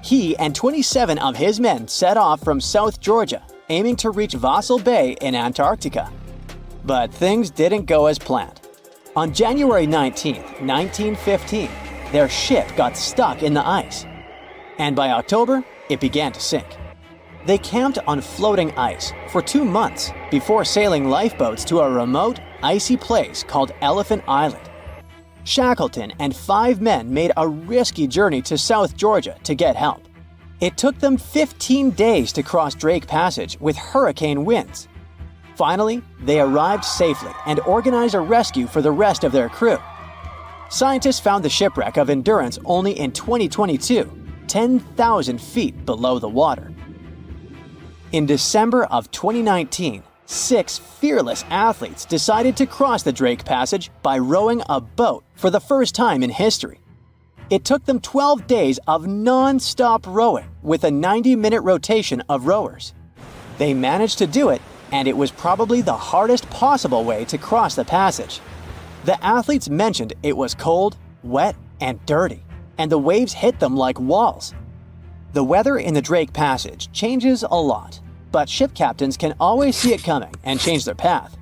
He and 27 of his men set off from South Georgia, aiming to reach Vassal Bay in Antarctica. But things didn't go as planned. On January 19, 1915, their ship got stuck in the ice. And by October, it began to sink. They camped on floating ice for 2 months before sailing lifeboats to a remote, icy place called Elephant Island. Shackleton and 5 men made a risky journey to South Georgia to get help. It took them 15 days to cross Drake Passage with hurricane winds. Finally, they arrived safely and organized a rescue for the rest of their crew. Scientists found the shipwreck of Endurance only in 2022, 10,000 feet below the water. In December of 2019, 6 fearless athletes decided to cross the Drake Passage by rowing a boat for the first time in history. It took them 12 days of non-stop rowing with a 90-minute rotation of rowers. They managed to do it, and it was probably the hardest possible way to cross the passage. The athletes mentioned it was cold, wet, and dirty, and the waves hit them like walls. The weather in the Drake Passage changes a lot, but ship captains can always see it coming and change their path.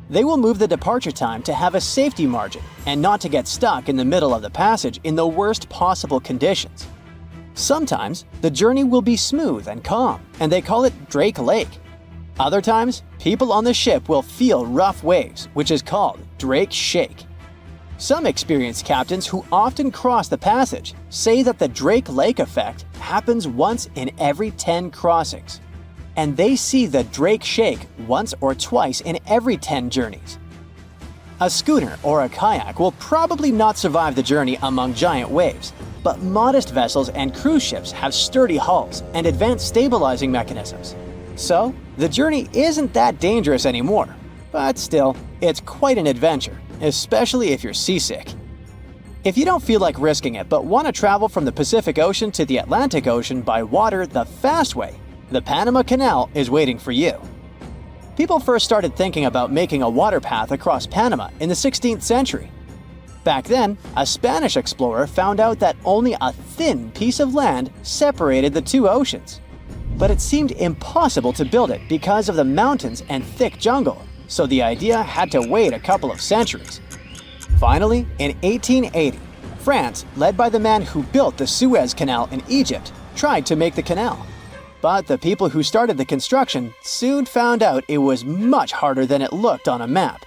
They will move the departure time to have a safety margin and not to get stuck in the middle of the passage in the worst possible conditions. Sometimes, the journey will be smooth and calm, and they call it Drake Lake. Other times, people on the ship will feel rough waves, which is called Drake Shake. Some experienced captains who often cross the passage say that the Drake Lake effect happens once in every 10 crossings. And they see the Drake Shake once or twice in every 10 journeys. A schooner or a kayak will probably not survive the journey among giant waves, but modest vessels and cruise ships have sturdy hulls and advanced stabilizing mechanisms. So, the journey isn't that dangerous anymore, but still, it's quite an adventure, especially if you're seasick. If you don't feel like risking it but want to travel from the Pacific Ocean to the Atlantic Ocean by water the fast way, the Panama Canal is waiting for you. People first started thinking about making a water path across Panama in the 16th century. Back then, a Spanish explorer found out that only a thin piece of land separated the two oceans. But it seemed impossible to build it because of the mountains and thick jungle, so the idea had to wait a couple of centuries. Finally, in 1880, France, led by the man who built the Suez Canal in Egypt, tried to make the canal. But the people who started the construction soon found out it was much harder than it looked on a map.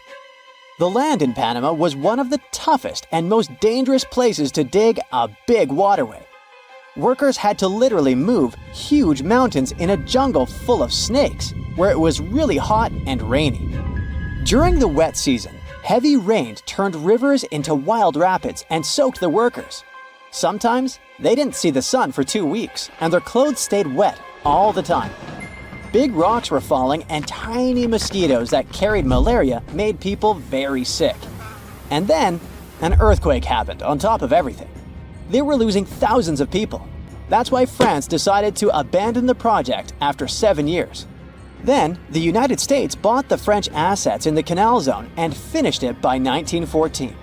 The land in Panama was one of the toughest and most dangerous places to dig a big waterway. Workers had to literally move huge mountains in a jungle full of snakes, where it was really hot and rainy. During the wet season, heavy rain turned rivers into wild rapids and soaked the workers. Sometimes, they didn't see the sun for 2 weeks, and their clothes stayed wet all the time. Big rocks were falling and tiny mosquitoes that carried malaria made people very sick. And then, an earthquake happened on top of everything. They were losing thousands of people. That's why France decided to abandon the project after 7 years. Then, the United States bought the French assets in the canal zone and finished it by 1914.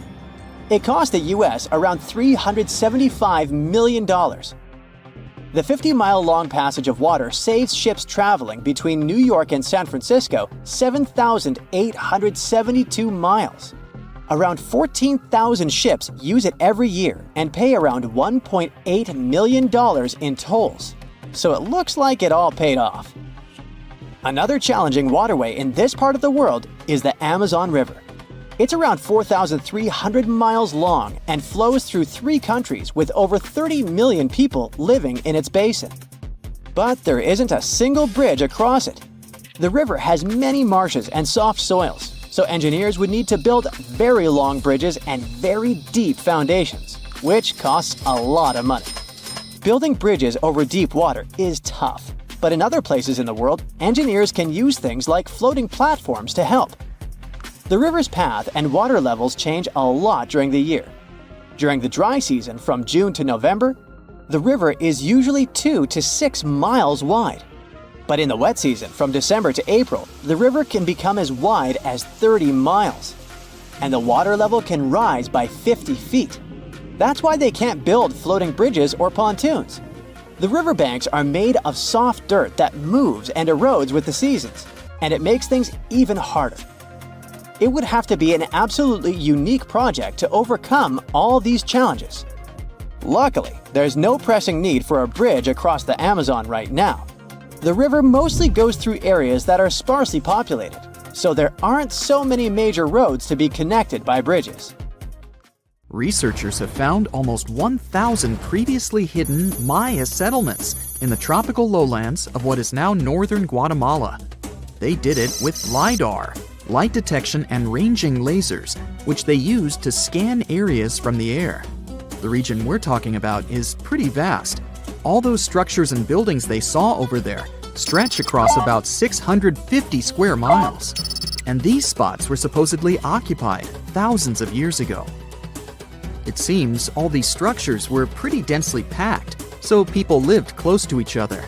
It cost the US around $375 million. The 50-mile-long passage of water saves ships traveling between New York and San Francisco 7,872 miles. Around 14,000 ships use it every year and pay around $1.8 million in tolls. So it looks like it all paid off. Another challenging waterway in this part of the world is the Amazon River. It's around 4,300 miles long and flows through 3 countries with over 30 million people living in its basin. But there isn't a single bridge across it. The river has many marshes and soft soils, so engineers would need to build very long bridges and very deep foundations, which costs a lot of money. Building bridges over deep water is tough, but in other places in the world, engineers can use things like floating platforms to help. The river's path and water levels change a lot during the year. During the dry season from June to November, the river is usually 2 to 6 miles wide. But in the wet season from December to April, the river can become as wide as 30 miles. And the water level can rise by 50 feet. That's why they can't build floating bridges or pontoons. The riverbanks are made of soft dirt that moves and erodes with the seasons, and it makes things even harder. It would have to be an absolutely unique project to overcome all these challenges. Luckily, there's no pressing need for a bridge across the Amazon right now. The river mostly goes through areas that are sparsely populated, so there aren't so many major roads to be connected by bridges. Researchers have found almost 1,000 previously hidden Maya settlements in the tropical lowlands of what is now northern Guatemala. They did it with LIDAR, light detection and ranging lasers, which they used to scan areas from the air. The region we're talking about is pretty vast. All those structures and buildings they saw over there stretch across about 650 square miles. And these spots were supposedly occupied thousands of years ago. It seems all these structures were pretty densely packed, so people lived close to each other.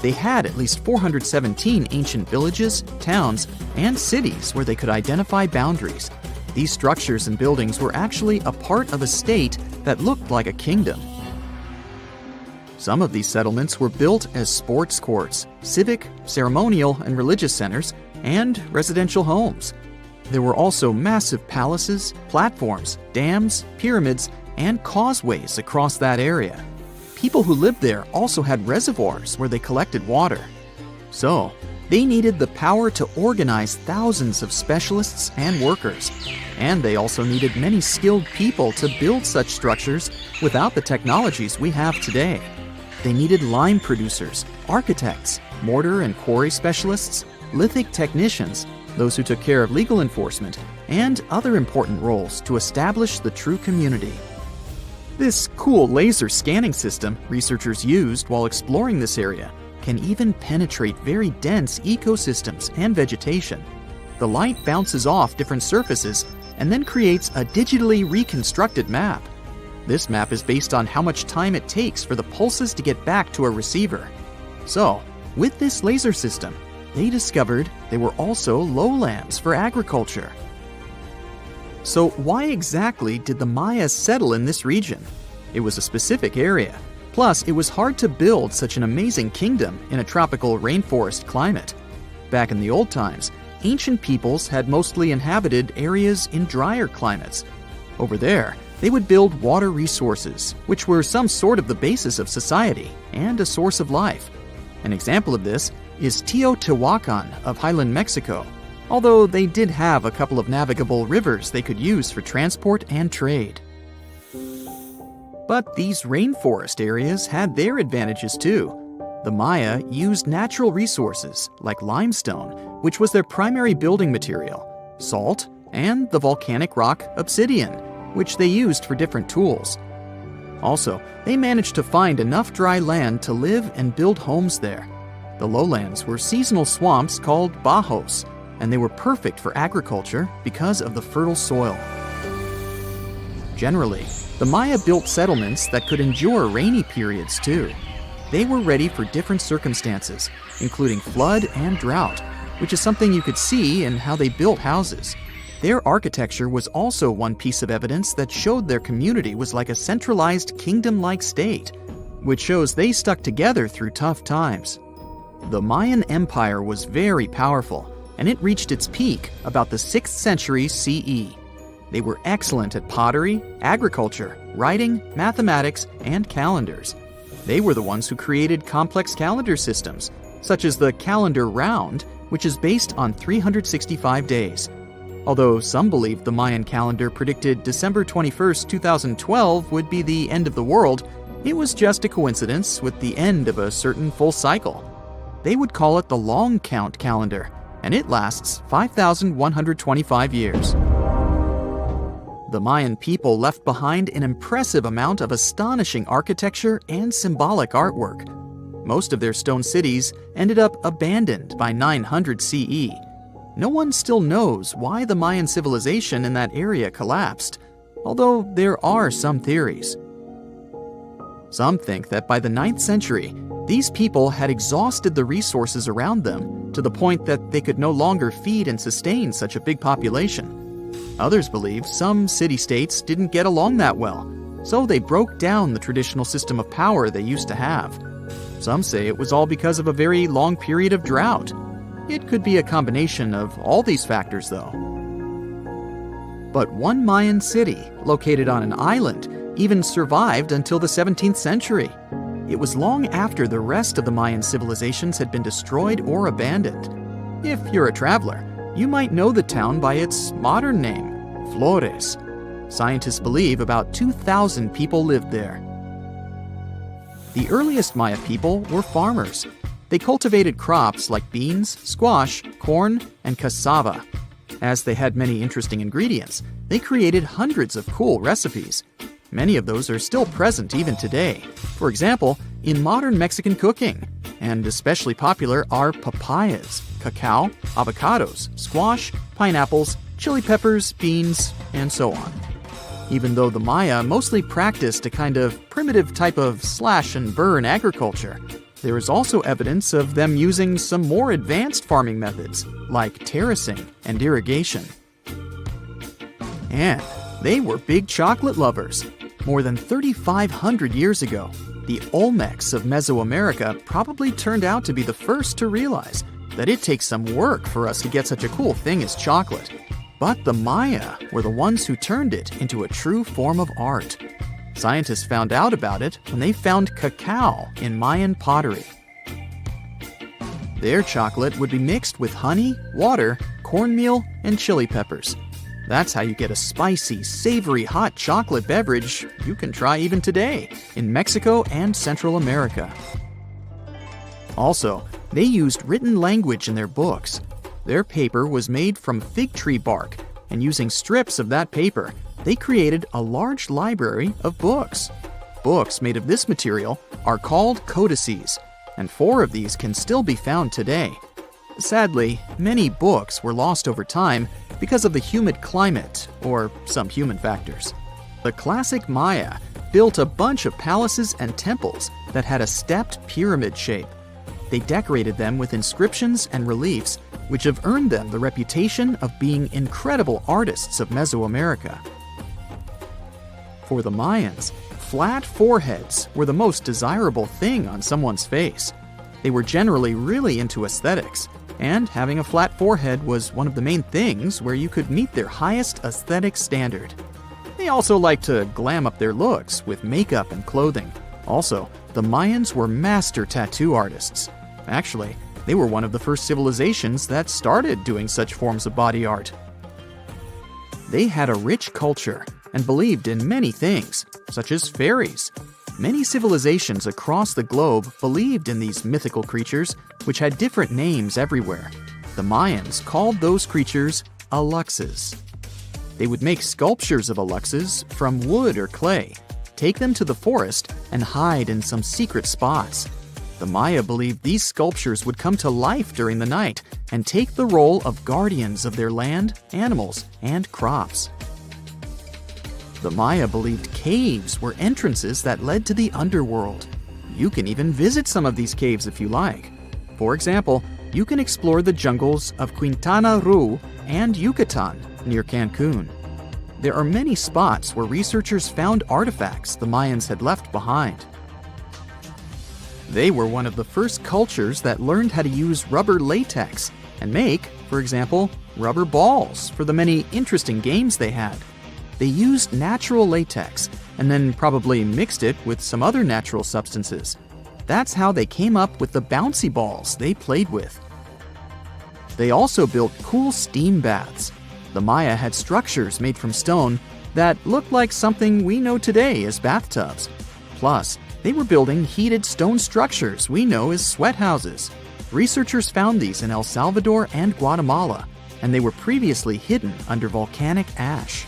They had at least 417 ancient villages, towns, and cities where they could identify boundaries. These structures and buildings were actually a part of a state that looked like a kingdom. Some of these settlements were built as sports courts, civic, ceremonial, and religious centers, and residential homes. There were also massive palaces, platforms, dams, pyramids, and causeways across that area. People who lived there also had reservoirs where they collected water. So, they needed the power to organize thousands of specialists and workers. And they also needed many skilled people to build such structures without the technologies we have today. They needed lime producers, architects, mortar and quarry specialists, lithic technicians, those who took care of legal enforcement, and other important roles to establish the true community. This cool laser scanning system researchers used while exploring this area can even penetrate very dense ecosystems and vegetation. The light bounces off different surfaces and then creates a digitally reconstructed map. This map is based on how much time it takes for the pulses to get back to a receiver. So, with this laser system, they discovered they were also lowlands for agriculture. So why exactly did the Mayas settle in this region? It was a specific area. Plus, it was hard to build such an amazing kingdom in a tropical rainforest climate. Back in the old times, ancient peoples had mostly inhabited areas in drier climates. Over there, they would build water resources, which were some sort of the basis of society and a source of life. An example of this is Teotihuacan of Highland Mexico, although they did have a couple of navigable rivers they could use for transport and trade. But these rainforest areas had their advantages too. The Maya used natural resources like limestone, which was their primary building material, salt, and the volcanic rock obsidian, which they used for different tools. Also, they managed to find enough dry land to live and build homes there. The lowlands were seasonal swamps called bajos, and they were perfect for agriculture because of the fertile soil. Generally, the Maya built settlements that could endure rainy periods too. They were ready for different circumstances, including flood and drought, which is something you could see in how they built houses. Their architecture was also one piece of evidence that showed their community was like a centralized kingdom-like state, which shows they stuck together through tough times. The Mayan Empire was very powerful, and it reached its peak about the 6th century CE. They were excellent at pottery, agriculture, writing, mathematics, and calendars. They were the ones who created complex calendar systems, such as the calendar round, which is based on 365 days. Although some believe the Mayan calendar predicted December 21st, 2012 would be the end of the world, it was just a coincidence with the end of a certain full cycle. They would call it the long count calendar, and it lasts 5,125 years. The Mayan people left behind an impressive amount of astonishing architecture and symbolic artwork. Most of their stone cities ended up abandoned by 900 CE. No one still knows why the Mayan civilization in that area collapsed, although there are some theories. Some think that by the 9th century, these people had exhausted the resources around them to the point that they could no longer feed and sustain such a big population. Others believe some city-states didn't get along that well, so they broke down the traditional system of power they used to have. Some say it was all because of a very long period of drought. It could be a combination of all these factors, though. But one Mayan city, located on an island, even survived until the 17th century. It was long after the rest of the Mayan civilizations had been destroyed or abandoned. If you're a traveler, you might know the town by its modern name, Flores. Scientists believe about 2,000 people lived there. The earliest Maya people were farmers. They cultivated crops like beans, squash, corn, and cassava. As they had many interesting ingredients, they created hundreds of cool recipes. Many of those are still present even today. For example, in modern Mexican cooking. And especially popular are papayas, cacao, avocados, squash, pineapples, chili peppers, beans, and so on. Even though the Maya mostly practiced a kind of primitive type of slash-and-burn agriculture, there is also evidence of them using some more advanced farming methods, like terracing and irrigation. And they were big chocolate lovers. More than 3,500 years ago, the Olmecs of Mesoamerica probably turned out to be the first to realize that it takes some work for us to get such a cool thing as chocolate. But the Maya were the ones who turned it into a true form of art. Scientists found out about it when they found cacao in Mayan pottery. Their chocolate would be mixed with honey, water, cornmeal, and chili peppers. That's how you get a spicy, savory hot chocolate beverage you can try even today in Mexico and Central America. Also, they used written language in their books. Their paper was made from fig tree bark, and using strips of that paper, they created a large library of books. Books made of this material are called codices, and 4 of these can still be found today. Sadly, many books were lost over time because of the humid climate or some human factors. The classic Maya built a bunch of palaces and temples that had a stepped pyramid shape. They decorated them with inscriptions and reliefs, which have earned them the reputation of being incredible artists of Mesoamerica. For the Mayans, flat foreheads were the most desirable thing on someone's face. They were generally really into aesthetics, and having a flat forehead was one of the main things where you could meet their highest aesthetic standard. They also liked to glam up their looks with makeup and clothing. Also, the Mayans were master tattoo artists. Actually, they were one of the first civilizations that started doing such forms of body art. They had a rich culture and believed in many things, such as fairies. Many civilizations across the globe believed in these mythical creatures, which had different names everywhere. The Mayans called those creatures aluxes. They would make sculptures of aluxes from wood or clay, take them to the forest, and hide in some secret spots. The Maya believed these sculptures would come to life during the night and take the role of guardians of their land, animals, and crops. The Maya believed caves were entrances that led to the underworld. You can even visit some of these caves if you like. For example, you can explore the jungles of Quintana Roo and Yucatan near Cancun. There are many spots where researchers found artifacts the Mayans had left behind. They were one of the first cultures that learned how to use rubber latex and make, for example, rubber balls for the many interesting games they had. They used natural latex and then probably mixed it with some other natural substances. That's how they came up with the bouncy balls they played with. They also built cool steam baths. The Maya had structures made from stone that looked like something we know today as bathtubs. Plus, they were building heated stone structures we know as sweat houses. Researchers found these in El Salvador and Guatemala, and they were previously hidden under volcanic ash.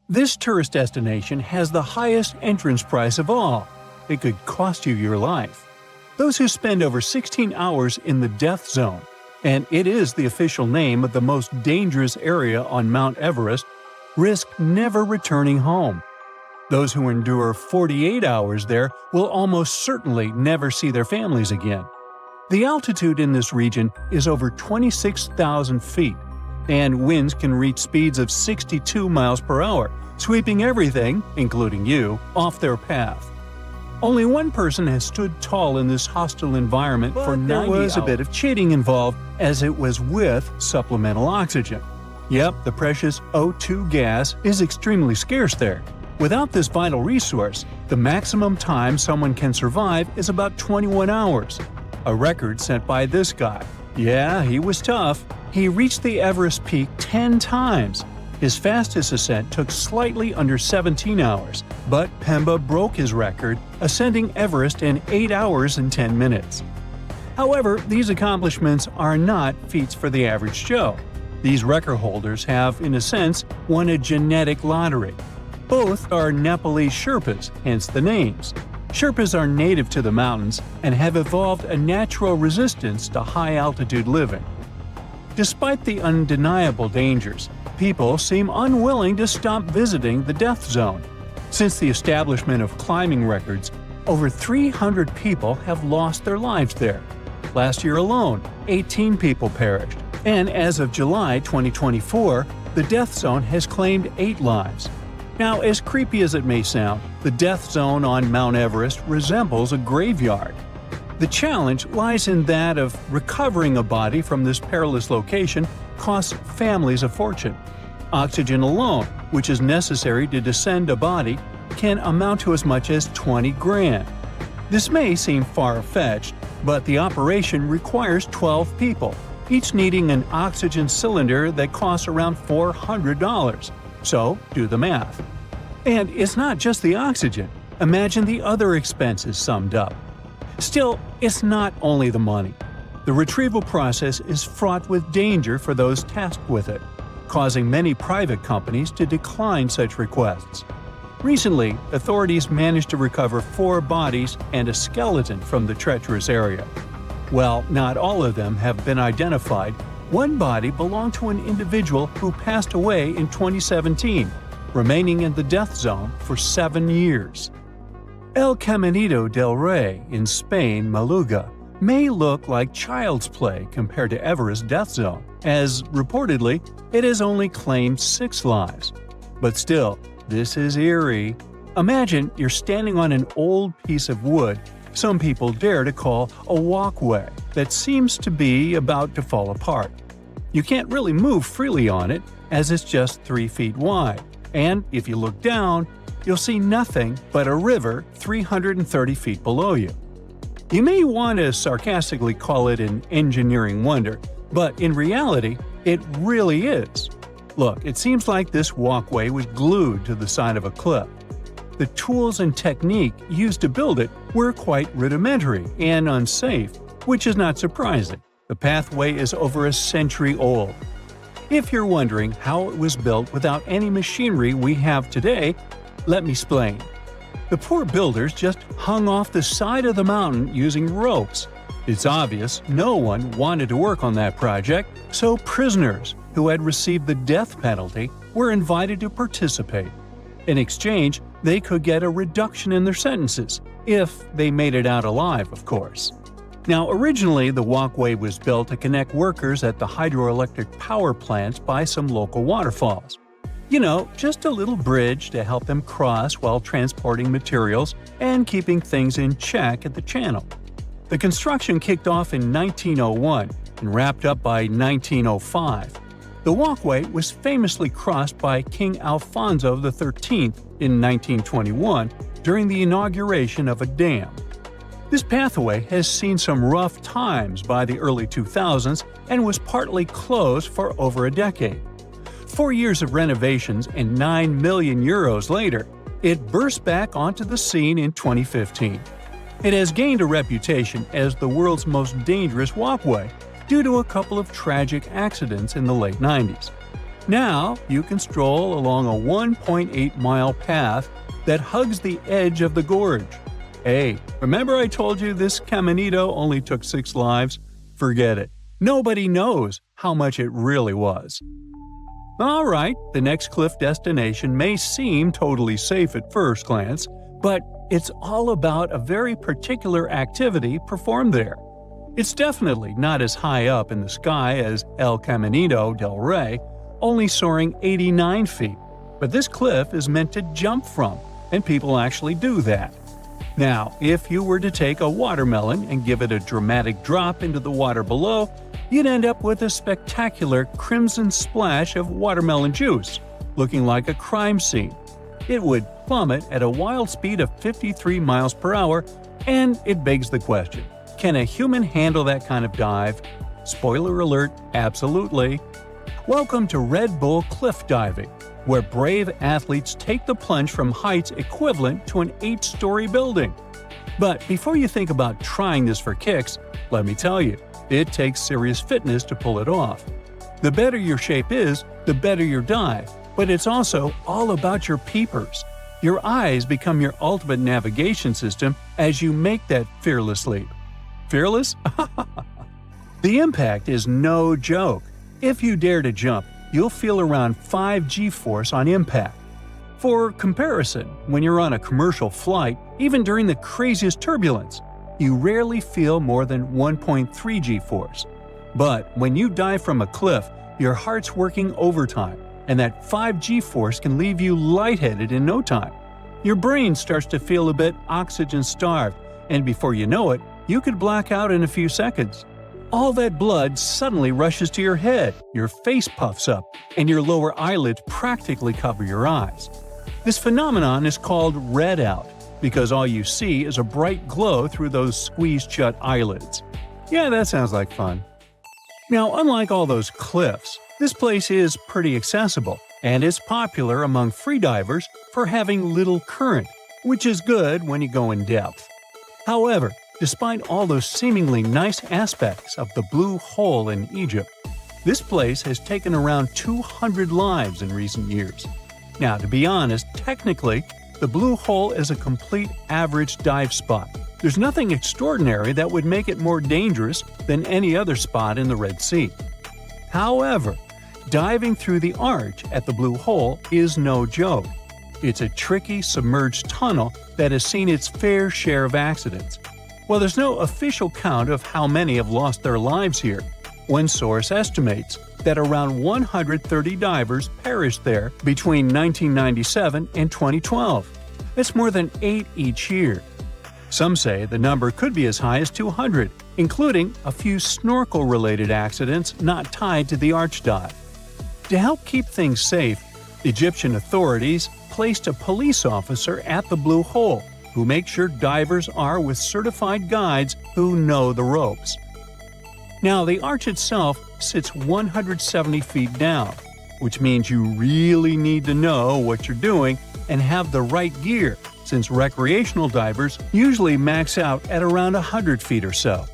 This tourist destination has the highest entrance price of all. It could cost you your life. Those who spend over 16 hours in the death zone, and it is the official name of the most dangerous area on Mount Everest, risk never returning home. Those who endure 48 hours there will almost certainly never see their families again. The altitude in this region is over 26,000 feet, and winds can reach speeds of 62 miles per hour, sweeping everything, including you, off their path. Only one person has stood tall in this hostile environment for 90 hours. There was a bit of cheating involved, as it was with supplemental oxygen. Yep, the precious O2 gas is extremely scarce there. Without this vital resource, the maximum time someone can survive is about 21 hours. A record set by this guy. Yeah, he was tough. He reached the Everest peak 10 times. His fastest ascent took slightly under 17 hours, but Pemba broke his record, ascending Everest in 8 hours and 10 minutes. However, these accomplishments are not feats for the average Joe. These record holders have, in a sense, won a genetic lottery. Both are Nepalese Sherpas, hence the names. Sherpas are native to the mountains and have evolved a natural resistance to high-altitude living. Despite the undeniable dangers, people seem unwilling to stop visiting the death zone. Since the establishment of climbing records, over 300 people have lost their lives there. Last year alone, 18 people perished, and as of July 2024, the death zone has claimed 8 lives. Now, as creepy as it may sound, the death zone on Mount Everest resembles a graveyard. The challenge lies in that of recovering a body from this perilous location costs families a fortune. Oxygen alone, which is necessary to descend a body, can amount to as much as 20 grand. This may seem far-fetched, but the operation requires 12 people, each needing an oxygen cylinder that costs around $400. So, do the math. And it's not just the oxygen. Imagine the other expenses summed up. Still, it's not only the money. The retrieval process is fraught with danger for those tasked with it, causing many private companies to decline such requests. Recently, authorities managed to recover 4 bodies and a skeleton from the treacherous area. While not all of them have been identified, one body belonged to an individual who passed away in 2017, remaining in the death zone for 7 years. El Caminito del Rey in Spain, Maluga, may look like child's play compared to Everest death zone, as reportedly it has only claimed 6 lives. But still, this is eerie. Imagine you're standing on an old piece of wood some people dare to call a walkway that seems to be about to fall apart. You can't really move freely on it, as it's just 3 feet wide, and if you look down, you'll see nothing but a river 330 feet below you. You may want to sarcastically call it an engineering wonder, but in reality, it really is. Look, it seems like this walkway was glued to the side of a cliff. The tools and technique used to build it were quite rudimentary and unsafe, which is not surprising. The pathway is over a century old. If you're wondering how it was built without any machinery we have today, let me explain. The poor builders just hung off the side of the mountain using ropes. It's obvious no one wanted to work on that project, so prisoners who had received the death penalty were invited to participate. In exchange, they could get a reduction in their sentences, if they made it out alive, of course. Now, originally, the walkway was built to connect workers at the hydroelectric power plants by some local waterfalls. You know, just a little bridge to help them cross while transporting materials and keeping things in check at the channel. The construction kicked off in 1901 and wrapped up by 1905. The walkway was famously crossed by King Alfonso XIII in 1921 during the inauguration of a dam. This pathway has seen some rough times by the early 2000s and was partly closed for over a decade. 4 years of renovations and €9 million later, it burst back onto the scene in 2015. It has gained a reputation as the world's most dangerous walkway due to a couple of tragic accidents in the late 90s. Now, you can stroll along a 1.8-mile path that hugs the edge of the gorge. Hey, remember I told you this caminito only took 6 lives? Forget it. Nobody knows how much it really was. Alright, the next cliff destination may seem totally safe at first glance, but it's all about a very particular activity performed there. It's definitely not as high up in the sky as El Caminito del Rey, only soaring 89 feet, but this cliff is meant to jump from, and people actually do that. Now, if you were to take a watermelon and give it a dramatic drop into the water below, you'd end up with a spectacular crimson splash of watermelon juice, looking like a crime scene. It would plummet at a wild speed of 53 miles per hour, and it begs the question, can a human handle that kind of dive? Spoiler alert, absolutely. Welcome to Red Bull Cliff Diving, where brave athletes take the plunge from heights equivalent to an 8-story building. But before you think about trying this for kicks, let me tell you, it takes serious fitness to pull it off. The better your shape is, the better your dive, but it's also all about your peepers. Your eyes become your ultimate navigation system as you make that fearless leap. Fearless? The impact is no joke. If you dare to jump, you'll feel around 5 G-force on impact. For comparison, when you're on a commercial flight, even during the craziest turbulence, you rarely feel more than 1.3 G-force. But when you dive from a cliff, your heart's working overtime, and that 5 G-force can leave you lightheaded in no time. Your brain starts to feel a bit oxygen-starved, and before you know it, you could black out in a few seconds. All that blood suddenly rushes to your head, your face puffs up, and your lower eyelids practically cover your eyes. This phenomenon is called red-out, because all you see is a bright glow through those squeezed-shut eyelids. Yeah, that sounds like fun. Now, unlike all those cliffs, this place is pretty accessible, and is popular among freedivers for having little current, which is good when you go in depth. However, despite all those seemingly nice aspects of the Blue Hole in Egypt, this place has taken around 200 lives in recent years. Now, to be honest, technically, the Blue Hole is a complete average dive spot. There's nothing extraordinary that would make it more dangerous than any other spot in the Red Sea. However, diving through the arch at the Blue Hole is no joke. It's a tricky submerged tunnel that has seen its fair share of accidents. While there's no official count of how many have lost their lives here, one source estimates that around 130 divers perished there between 1997 and 2012. That's more than 8 each year. Some say the number could be as high as 200, including a few snorkel-related accidents not tied to the arch dive. To help keep things safe, Egyptian authorities placed a police officer at the Blue Hole who makes sure divers are with certified guides who know the ropes. Now, the arch itself sits 170 feet down, which means you really need to know what you're doing and have the right gear, since recreational divers usually max out at around 100 feet or so.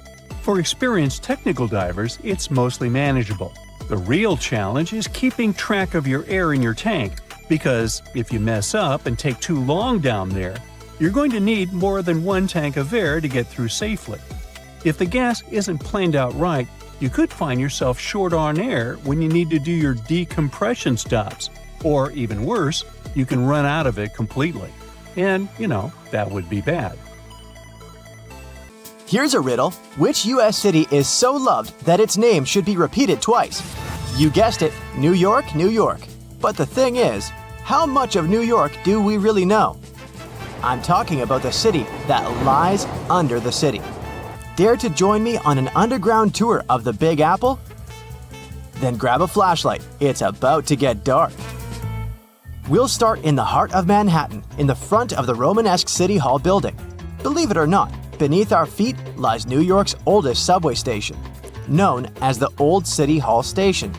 For experienced technical divers, it's mostly manageable. The real challenge is keeping track of your air in your tank, because if you mess up and take too long down there, you're going to need more than one tank of air to get through safely. If the gas isn't planned out right, you could find yourself short on air when you need to do your decompression stops. Or even worse, you can run out of it completely. And, that would be bad. Here's a riddle. Which U.S. city is so loved that its name should be repeated twice? You guessed it, New York, New York. But the thing is, how much of New York do we really know? I'm talking about the city that lies under the city. Dare to join me on an underground tour of the Big Apple? Then grab a flashlight, it's about to get dark. We'll start in the heart of Manhattan, in the front of the Romanesque City Hall building. Believe it or not, beneath our feet lies New York's oldest subway station, known as the Old City Hall Station.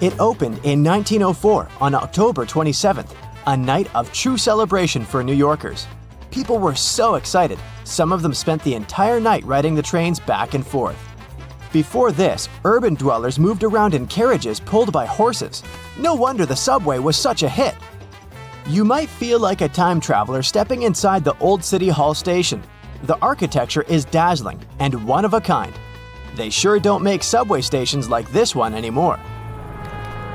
It opened in 1904 on October 27th, a night of true celebration for New Yorkers. People were so excited, some of them spent the entire night riding the trains back and forth. Before this, urban dwellers moved around in carriages pulled by horses. No wonder the subway was such a hit. You might feel like a time traveler stepping inside the Old City Hall station. The architecture is dazzling and one of a kind. They sure don't make subway stations like this one anymore.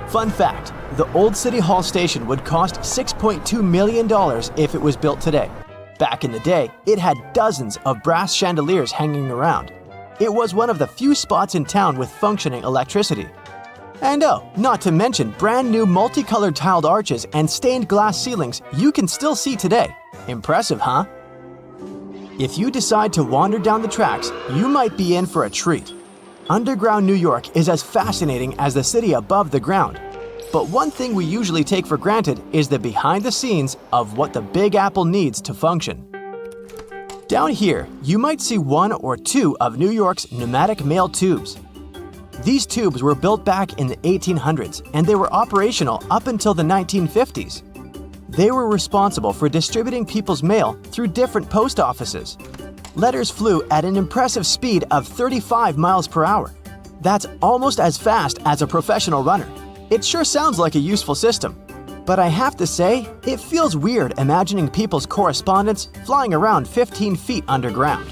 Fun fact, the Old City Hall station would cost $6.2 million if it was built today. Back in the day, it had dozens of brass chandeliers hanging around. It was one of the few spots in town with functioning electricity. And not to mention brand new multicolored tiled arches and stained glass ceilings you can still see today. Impressive, huh? If you decide to wander down the tracks, you might be in for a treat. Underground New York is as fascinating as the city above the ground. But one thing we usually take for granted is the behind the scenes of what the Big Apple needs to function. Down here, you might see one or two of New York's pneumatic mail tubes. These tubes were built back in the 1800s and they were operational up until the 1950s. They were responsible for distributing people's mail through different post offices. Letters flew at an impressive speed of 35 miles per hour. That's almost as fast as a professional runner. It sure sounds like a useful system. But I have to say, it feels weird imagining people's correspondence flying around 15 feet underground.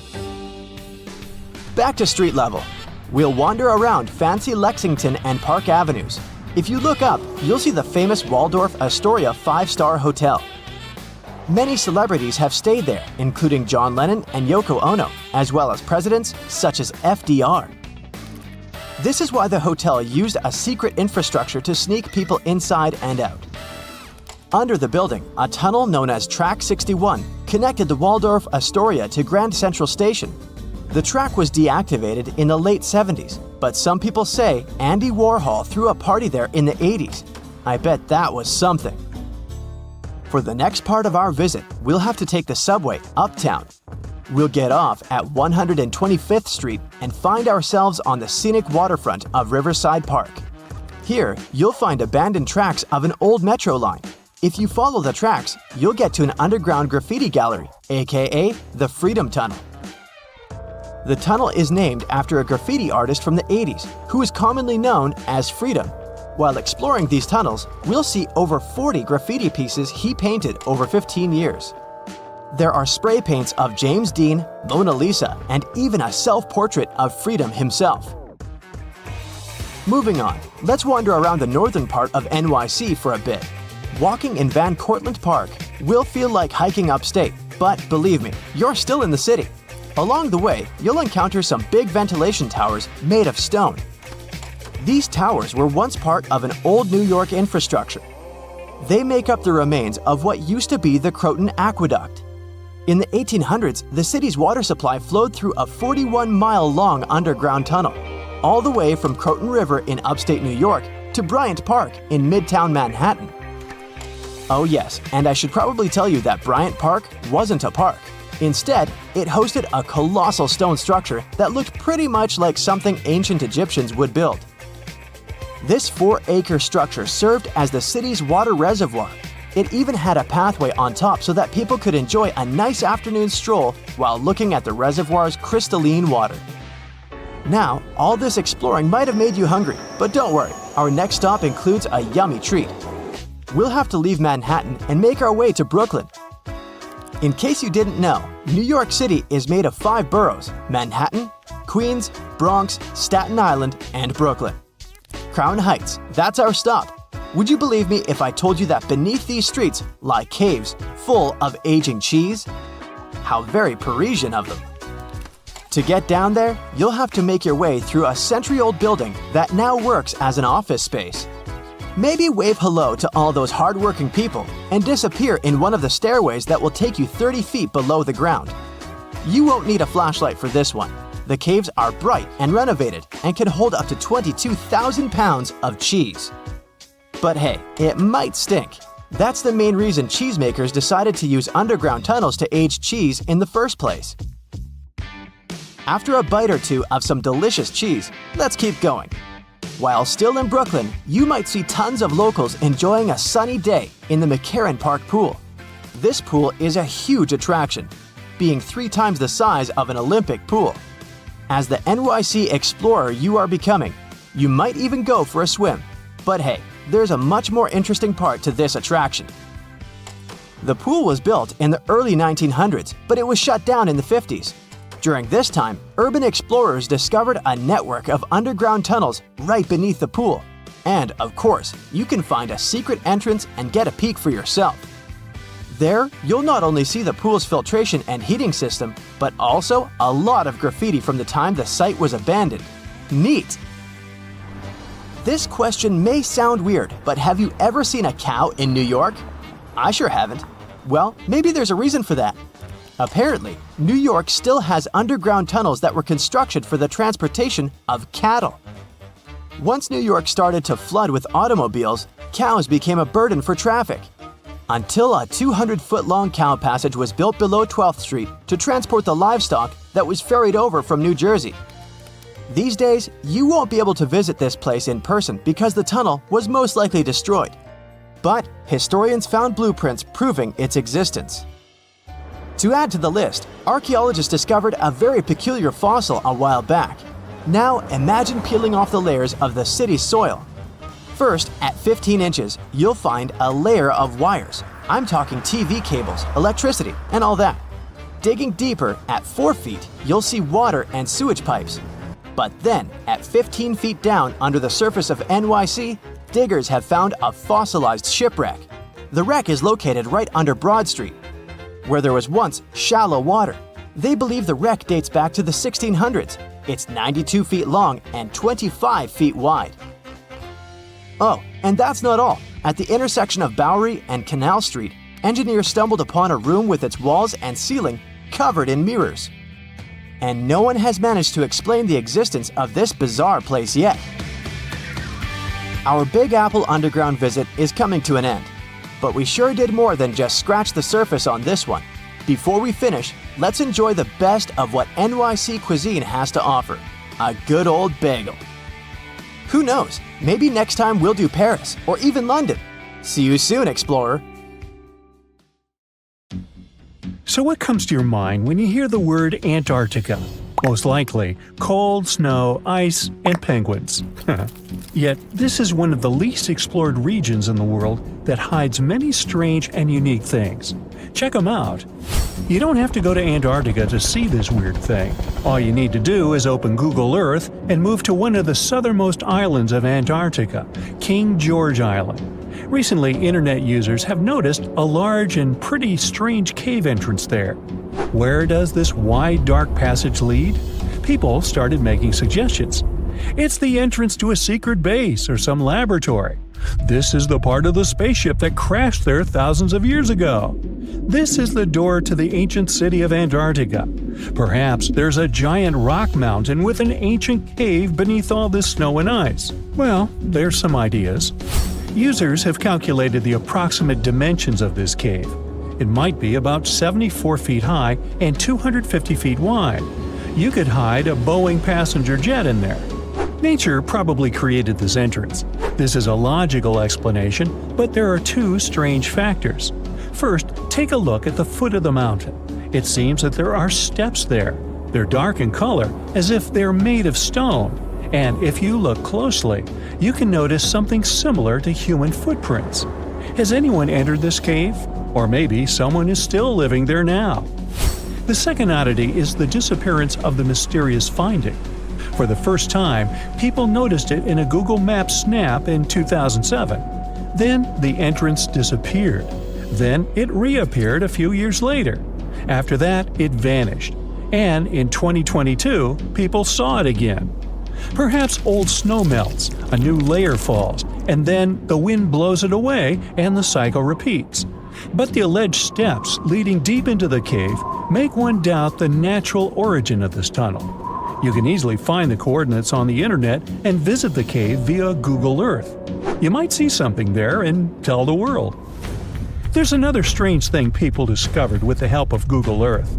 Back to street level. We'll wander around fancy Lexington and Park Avenues. If you look up, you'll see the famous Waldorf Astoria 5-star hotel. Many celebrities have stayed there, including John Lennon and Yoko Ono, as well as presidents such as FDR. This is why the hotel used a secret infrastructure to sneak people inside and out. Under the building, a tunnel known as Track 61 connected the Waldorf Astoria to Grand Central Station. The track was deactivated in the late 70s, but some people say Andy Warhol threw a party there in the 80s. I bet that was something. For the next part of our visit, we'll have to take the subway uptown. We'll get off at 125th Street and find ourselves on the scenic waterfront of Riverside Park. Here, you'll find abandoned tracks of an old metro line. If you follow the tracks, you'll get to an underground graffiti gallery, aka the Freedom Tunnel. The tunnel is named after a graffiti artist from the 80s, who is commonly known as Freedom. While exploring these tunnels, we'll see over 40 graffiti pieces he painted over 15 years. There are spray paints of James Dean, Mona Lisa, and even a self-portrait of Freedom himself. Moving on, let's wander around the northern part of NYC for a bit. Walking in Van Cortlandt Park will feel like hiking upstate, but believe me, you're still in the city. Along the way, you'll encounter some big ventilation towers made of stone. These towers were once part of an old New York infrastructure. They make up the remains of what used to be the Croton Aqueduct. In the 1800s, the city's water supply flowed through a 41-mile-long underground tunnel, all the way from Croton River in upstate New York to Bryant Park in Midtown Manhattan. Oh yes, and I should probably tell you that Bryant Park wasn't a park. Instead, it hosted a colossal stone structure that looked pretty much like something ancient Egyptians would build. This 4-acre structure served as the city's water reservoir. It even had a pathway on top so that people could enjoy a nice afternoon stroll while looking at the reservoir's crystalline water. Now, all this exploring might have made you hungry, but don't worry, our next stop includes a yummy treat. We'll have to leave Manhattan and make our way to Brooklyn. In case you didn't know, New York City is made of 5 boroughs: Manhattan, Queens, Bronx, Staten Island, and Brooklyn. Crown Heights, that's our stop. Would you believe me if I told you that beneath these streets lie caves full of aging cheese? How very Parisian of them. To get down there, you'll have to make your way through a century-old building that now works as an office space. Maybe wave hello to all those hard-working people and disappear in one of the stairways that will take you 30 feet below the ground. You won't need a flashlight for this one. The caves are bright and renovated and can hold up to 22,000 pounds of cheese. But hey, it might stink. That's the main reason cheesemakers decided to use underground tunnels to age cheese in the first place. After a bite or two of some delicious cheese, let's keep going. While still in Brooklyn, you might see tons of locals enjoying a sunny day in the McCarran Park pool. This pool is a huge attraction, being 3 times the size of an Olympic pool. As the NYC explorer you are becoming, you might even go for a swim. But hey, there's a much more interesting part to this attraction. The pool was built in the early 1900s, but it was shut down in the 50s. During this time, urban explorers discovered a network of underground tunnels right beneath the pool. And, of course, you can find a secret entrance and get a peek for yourself. There, you'll not only see the pool's filtration and heating system, but also a lot of graffiti from the time the site was abandoned. Neat! This question may sound weird, but have you ever seen a cow in New York? I sure haven't. Well, maybe there's a reason for that. Apparently, New York still has underground tunnels that were constructed for the transportation of cattle. Once New York started to flood with automobiles, cows became a burden for traffic. Until a 200-foot-long cow passage was built below 12th Street to transport the livestock that was ferried over from New Jersey. These days, you won't be able to visit this place in person because the tunnel was most likely destroyed. But historians found blueprints proving its existence. To add to the list, archaeologists discovered a very peculiar fossil a while back. Now imagine peeling off the layers of the city's soil. First, at 15 inches, you'll find a layer of wires. I'm talking TV cables, electricity, and all that. Digging deeper, at 4 feet, you'll see water and sewage pipes. But then, at 15 feet down under the surface of NYC, diggers have found a fossilized shipwreck. The wreck is located right under Broad Street, where there was once shallow water. They believe the wreck dates back to the 1600s. It's 92 feet long and 25 feet wide. Oh, and that's not all. At the intersection of Bowery and Canal Street, engineers stumbled upon a room with its walls and ceiling covered in mirrors. And no one has managed to explain the existence of this bizarre place yet. Our Big Apple Underground visit is coming to an end. But we sure did more than just scratch the surface on this one. Before we finish, let's enjoy the best of what NYC cuisine has to offer: a good old bagel. Who knows, maybe next time we'll do Paris or even London. See you soon, explorer! So what comes to your mind when you hear the word Antarctica? Most likely, cold, snow, ice, and penguins. Yet, this is one of the least explored regions in the world that hides many strange and unique things. Check them out. You don't have to go to Antarctica to see this weird thing. All you need to do is open Google Earth and move to one of the southernmost islands of Antarctica, King George Island. Recently, internet users have noticed a large and pretty strange cave entrance there. Where does this wide, dark passage lead? People started making suggestions. It's the entrance to a secret base or some laboratory. This is the part of the spaceship that crashed there thousands of years ago. This is the door to the ancient city of Antarctica. Perhaps there's a giant rock mountain with an ancient cave beneath all this snow and ice. Well, there's some ideas. Users have calculated the approximate dimensions of this cave. It might be about 74 feet high and 250 feet wide. You could hide a Boeing passenger jet in there. Nature probably created this entrance. This is a logical explanation, but there are 2 strange factors. First, take a look at the foot of the mountain. It seems that there are steps there. They're dark in color, as if they're made of stone. And if you look closely, you can notice something similar to human footprints. Has anyone entered this cave? Or maybe someone is still living there now. The second oddity is the disappearance of the mysterious finding. For the first time, people noticed it in a Google Maps snap in 2007. Then the entrance disappeared. Then it reappeared a few years later. After that, it vanished. And in 2022, people saw it again. Perhaps old snow melts, a new layer falls, and then the wind blows it away and the cycle repeats. But the alleged steps leading deep into the cave make one doubt the natural origin of this tunnel. You can easily find the coordinates on the internet and visit the cave via Google Earth. You might see something there and tell the world. There's another strange thing people discovered with the help of Google Earth.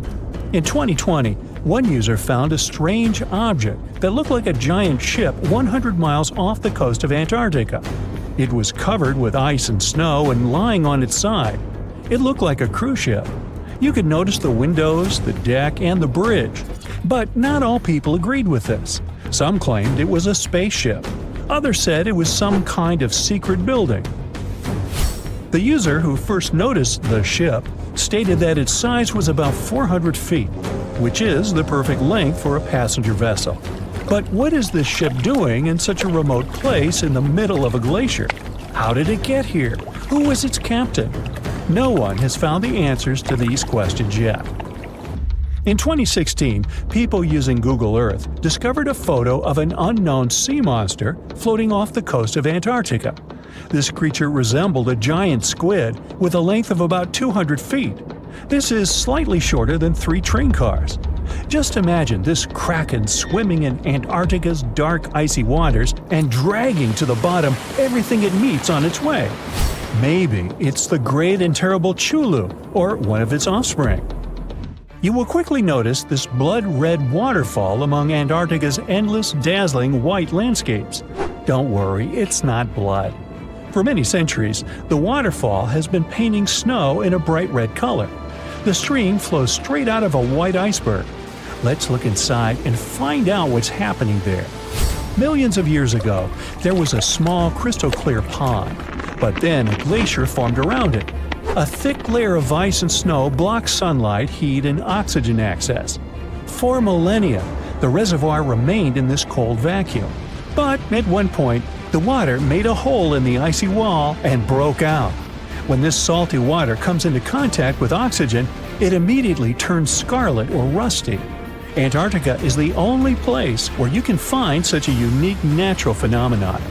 In 2020, one user found a strange object that looked like a giant ship 100 miles off the coast of Antarctica. It was covered with ice and snow and lying on its side. It looked like a cruise ship. You could notice the windows, the deck, and the bridge. But not all people agreed with this. Some claimed it was a spaceship. Others said it was some kind of secret building. The user who first noticed the ship stated that its size was about 400 feet, which is the perfect length for a passenger vessel. But what is this ship doing in such a remote place in the middle of a glacier? How did it get here? Who was its captain? No one has found the answers to these questions yet. In 2016, people using Google Earth discovered a photo of an unknown sea monster floating off the coast of Antarctica. This creature resembled a giant squid with a length of about 200 feet. This is slightly shorter than 3 train cars. Just imagine this kraken swimming in Antarctica's dark, icy waters and dragging to the bottom everything it meets on its way. Maybe it's the great and terrible Chulu, or one of its offspring. You will quickly notice this blood-red waterfall among Antarctica's endless, dazzling white landscapes. Don't worry, it's not blood. For many centuries, the waterfall has been painting snow in a bright red color. The stream flows straight out of a white iceberg. Let's look inside and find out what's happening there. Millions of years ago, there was a small crystal-clear pond, but then a glacier formed around it. A thick layer of ice and snow blocks sunlight, heat, and oxygen access. For millennia, the reservoir remained in this cold vacuum. But at one point, the water made a hole in the icy wall and broke out. When this salty water comes into contact with oxygen, it immediately turns scarlet or rusty. Antarctica is the only place where you can find such a unique natural phenomenon.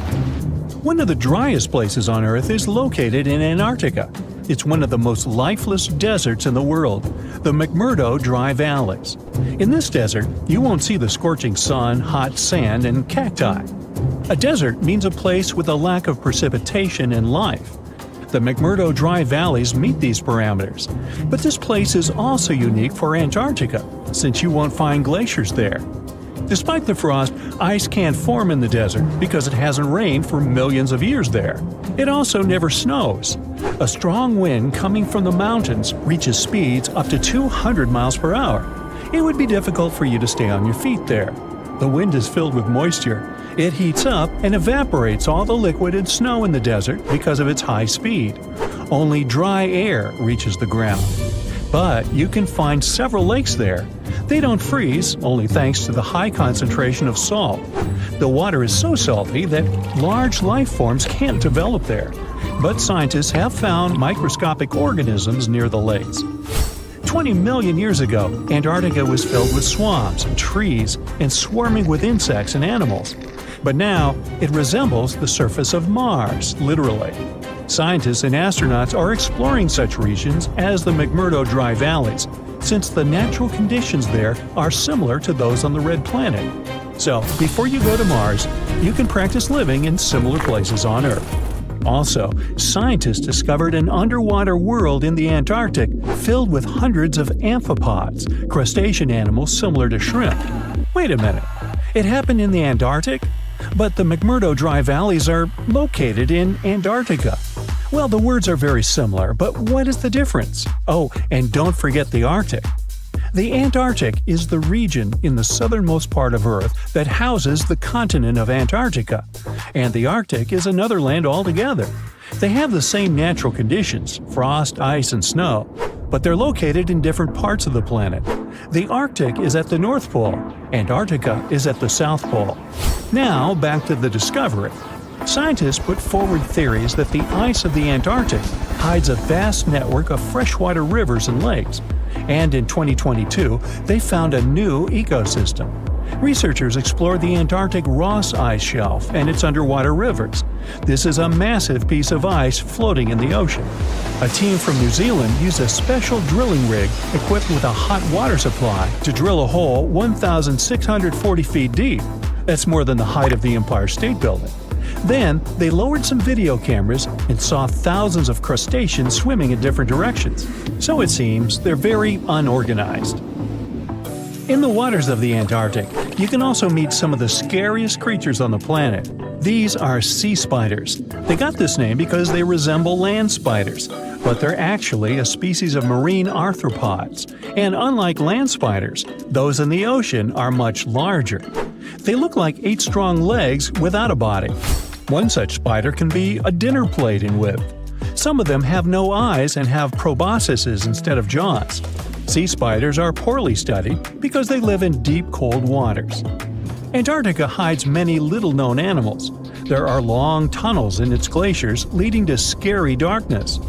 One of the driest places on Earth is located in Antarctica. It's one of the most lifeless deserts in the world, the McMurdo Dry Valleys. In this desert, you won't see the scorching sun, hot sand, and cacti. A desert means a place with a lack of precipitation and life. The McMurdo Dry Valleys meet these parameters. But this place is also unique for Antarctica, since you won't find glaciers there. Despite the frost, ice can't form in the desert because it hasn't rained for millions of years there. It also never snows. A strong wind coming from the mountains reaches speeds up to 200 miles per hour. It would be difficult for you to stay on your feet there. The wind is filled with moisture. It heats up and evaporates all the liquid and snow in the desert because of its high speed. Only dry air reaches the ground. But you can find several lakes there. They don't freeze, only thanks to the high concentration of salt. The water is so salty that large life forms can't develop there. But scientists have found microscopic organisms near the lakes. 20 million years ago, Antarctica was filled with swamps, trees, and swarming with insects and animals. But now, it resembles the surface of Mars, literally. Scientists and astronauts are exploring such regions as the McMurdo Dry Valleys, since the natural conditions there are similar to those on the Red Planet. So, before you go to Mars, you can practice living in similar places on Earth. Also, scientists discovered an underwater world in the Antarctic filled with hundreds of amphipods, crustacean animals similar to shrimp. Wait a minute, it happened in the Antarctic? But the McMurdo Dry Valleys are located in Antarctica. Well, the words are very similar, but what is the difference? Oh, and don't forget the Arctic. The Antarctic is the region in the southernmost part of Earth that houses the continent of Antarctica, and the Arctic is another land altogether. They have the same natural conditions – frost, ice, and snow, but they're located in different parts of the planet. The Arctic is at the North Pole, Antarctica is at the South Pole. Now, back to the discovery. Scientists put forward theories that the ice of the Antarctic hides a vast network of freshwater rivers and lakes, and in 2022, they found a new ecosystem. Researchers explored the Antarctic Ross Ice Shelf and its underwater rivers. This is a massive piece of ice floating in the ocean. A team from New Zealand used a special drilling rig equipped with a hot water supply to drill a hole 1,640 feet deep. That's more than the height of the Empire State Building. Then, they lowered some video cameras and saw thousands of crustaceans swimming in different directions. So it seems they're very unorganized. In the waters of the Antarctic, you can also meet some of the scariest creatures on the planet. These are sea spiders. They got this name because they resemble land spiders, but they're actually a species of marine arthropods. And unlike land spiders, those in the ocean are much larger. They look like 8 strong legs without a body. One such spider can be a dinner plate in width. Some of them have no eyes and have proboscises instead of jaws. Sea spiders are poorly studied because they live in deep, cold waters. Antarctica hides many little-known animals. There are long tunnels in its glaciers leading to scary darkness.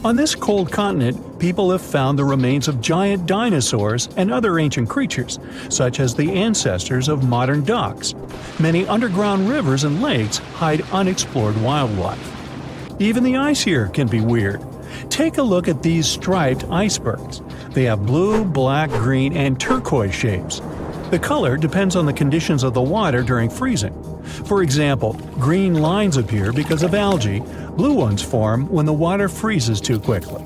On this cold continent, people have found the remains of giant dinosaurs and other ancient creatures, such as the ancestors of modern ducks. Many underground rivers and lakes hide unexplored wildlife. Even the ice here can be weird. Take a look at these striped icebergs. They have blue, black, green, and turquoise shapes. The color depends on the conditions of the water during freezing. For example, green lines appear because of algae, blue ones form when the water freezes too quickly.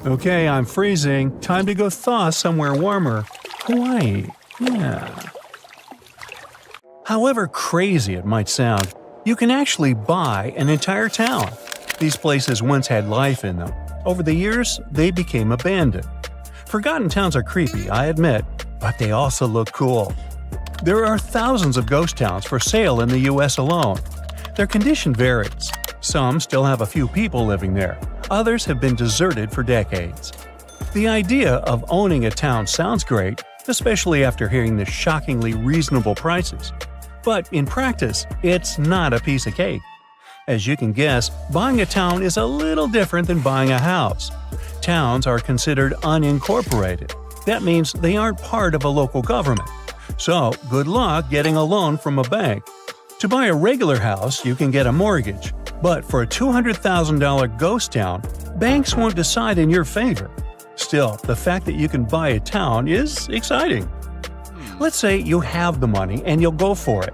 Okay, I'm freezing. Time to go thaw somewhere warmer. Hawaii. Yeah. However crazy it might sound, you can actually buy an entire town. These places once had life in them. Over the years, they became abandoned. Forgotten towns are creepy, I admit, but they also look cool. There are thousands of ghost towns for sale in the US alone. Their condition varies. Some still have a few people living there. Others have been deserted for decades. The idea of owning a town sounds great, especially after hearing the shockingly reasonable prices. But in practice, it's not a piece of cake. As you can guess, buying a town is a little different than buying a house. Towns are considered unincorporated. That means they aren't part of a local government. So, good luck getting a loan from a bank. To buy a regular house, you can get a mortgage. But for a $200,000 ghost town, banks won't decide in your favor. Still, the fact that you can buy a town is exciting. Let's say you have the money and you'll go for it.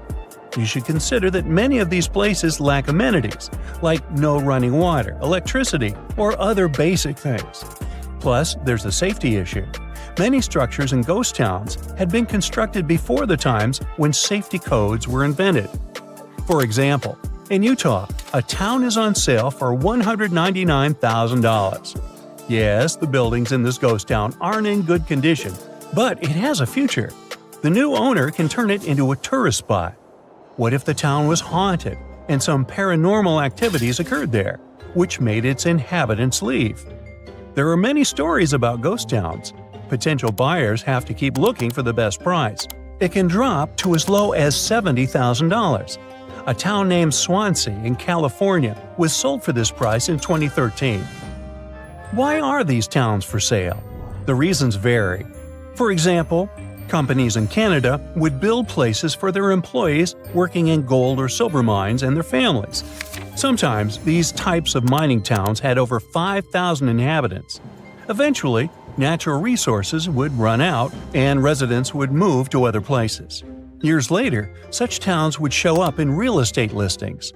You should consider that many of these places lack amenities, like no running water, electricity, or other basic things. Plus, there's a safety issue. Many structures in ghost towns had been constructed before the times when safety codes were invented. For example, in Utah, a town is on sale for $199,000. Yes, the buildings in this ghost town aren't in good condition, but it has a future. The new owner can turn it into a tourist spot. What if the town was haunted and some paranormal activities occurred there, which made its inhabitants leave? There are many stories about ghost towns. Potential buyers have to keep looking for the best price. It can drop to as low as $70,000. A town named Swansea in California was sold for this price in 2013. Why are these towns for sale? The reasons vary. For example, companies in Canada would build places for their employees working in gold or silver mines and their families. Sometimes these types of mining towns had over 5,000 inhabitants. Eventually, natural resources would run out and residents would move to other places. Years later, such towns would show up in real estate listings.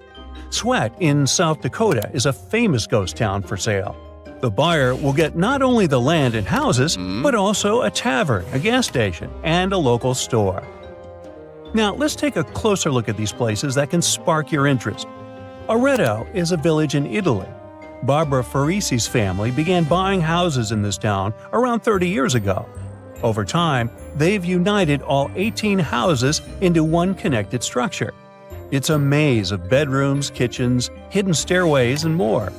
Sweat in South Dakota is a famous ghost town for sale. The buyer will get not only the land and houses, but also a tavern, a gas station, and a local store. Now, let's take a closer look at these places that can spark your interest. Arreto is a village in Italy. Barbara Farisi's family began buying houses in this town around 30 years ago. Over time, they've united all 18 houses into one connected structure. It's a maze of bedrooms, kitchens, hidden stairways, and more.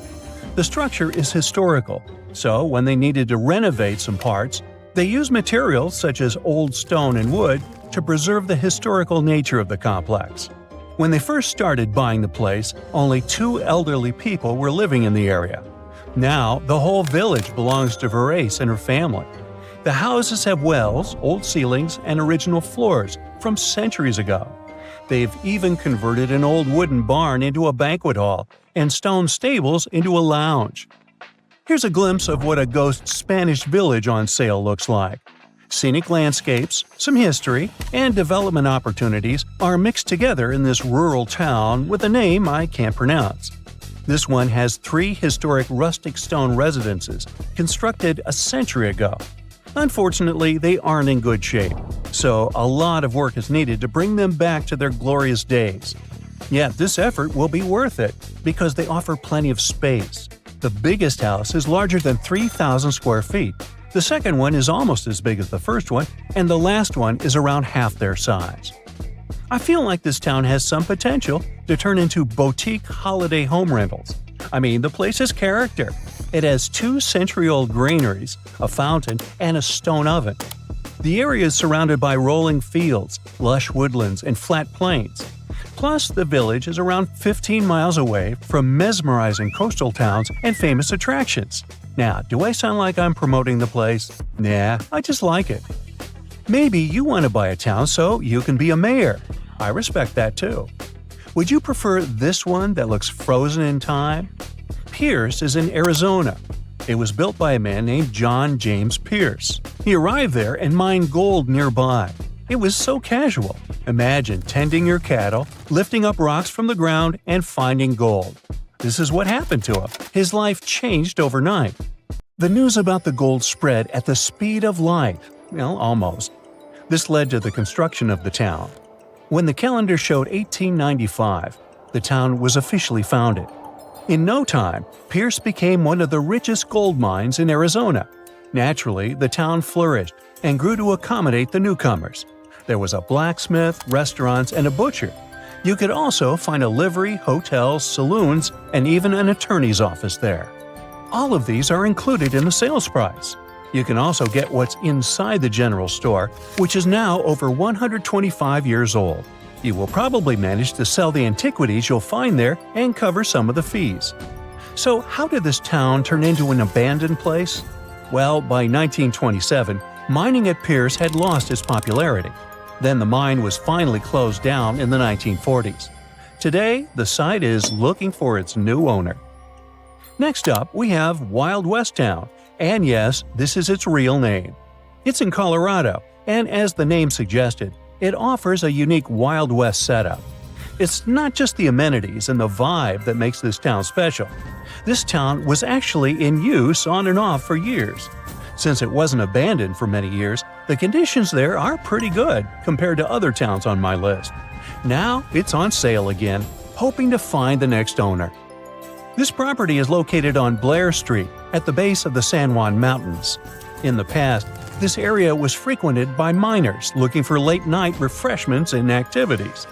The structure is historical, so when they needed to renovate some parts, they used materials such as old stone and wood to preserve the historical nature of the complex. When they first started buying the place, only 2 elderly people were living in the area. Now, the whole village belongs to Verace and her family. The houses have wells, old ceilings, and original floors from centuries ago. They've even converted an old wooden barn into a banquet hall and stone stables into a lounge. Here's a glimpse of what a ghost Spanish village on sale looks like. Scenic landscapes, some history, and development opportunities are mixed together in this rural town with a name I can't pronounce. This one has 3 historic rustic stone residences constructed a century ago. Unfortunately, they aren't in good shape, so a lot of work is needed to bring them back to their glorious days. Yet this effort will be worth it because they offer plenty of space. The biggest house is larger than 3,000 square feet. The second one is almost as big as the first one, and the last one is around half their size. I feel like this town has some potential to turn into boutique holiday home rentals. I mean, the place has character. It has 2 century-old granaries, a fountain, and a stone oven. The area is surrounded by rolling fields, lush woodlands, and flat plains. Plus, the village is around 15 miles away from mesmerizing coastal towns and famous attractions. Now, do I sound like I'm promoting the place? Nah, I just like it. Maybe you want to buy a town so you can be a mayor. I respect that too. Would you prefer this one that looks frozen in time? Pierce is in Arizona. It was built by a man named John James Pierce. He arrived there and mined gold nearby. It was so casual. Imagine tending your cattle, lifting up rocks from the ground, and finding gold. This is what happened to him. His life changed overnight. The news about the gold spread at the speed of light. Well, almost. This led to the construction of the town. When the calendar showed 1895, the town was officially founded. In no time, Pierce became one of the richest gold mines in Arizona. Naturally, the town flourished and grew to accommodate the newcomers. There was a blacksmith, restaurants, and a butcher. You could also find a livery, hotels, saloons, and even an attorney's office there. All of these are included in the sales price. You can also get what's inside the general store, which is now over 125 years old. You will probably manage to sell the antiquities you'll find there and cover some of the fees. So how did this town turn into an abandoned place? Well, by 1927, mining at Pierce had lost its popularity. Then the mine was finally closed down in the 1940s. Today, the site is looking for its new owner. Next up, we have Wild West Town, and yes, this is its real name. It's in Colorado, and as the name suggested, it offers a unique Wild West setup. It's not just the amenities and the vibe that makes this town special. This town was actually in use on and off for years. Since it wasn't abandoned for many years, the conditions there are pretty good compared to other towns on my list. Now it's on sale again, hoping to find the next owner. This property is located on Blair Street at the base of the San Juan Mountains. In the past, this area was frequented by miners looking for late-night refreshments and activities.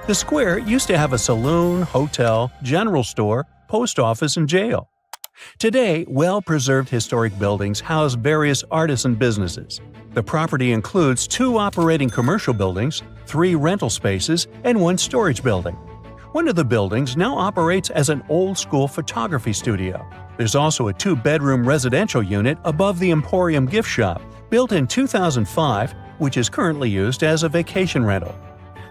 The square used to have a saloon, hotel, general store, post office, and jail. Today, well-preserved historic buildings house various artisan businesses. The property includes 2 operating commercial buildings, 3 rental spaces, and 1 storage building. One of the buildings now operates as an old-school photography studio. There's also a 2-bedroom residential unit above the Emporium gift shop, built in 2005, which is currently used as a vacation rental.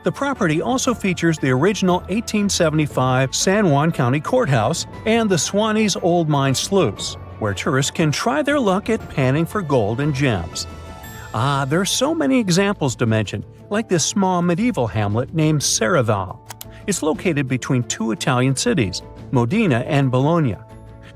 The property also features the original 1875 San Juan County Courthouse and the Swanee's Old Mine Sluice, where tourists can try their luck at panning for gold and gems. There are so many examples to mention, like this small medieval hamlet named Serravalle. It's located between 2 Italian cities, Modena and Bologna.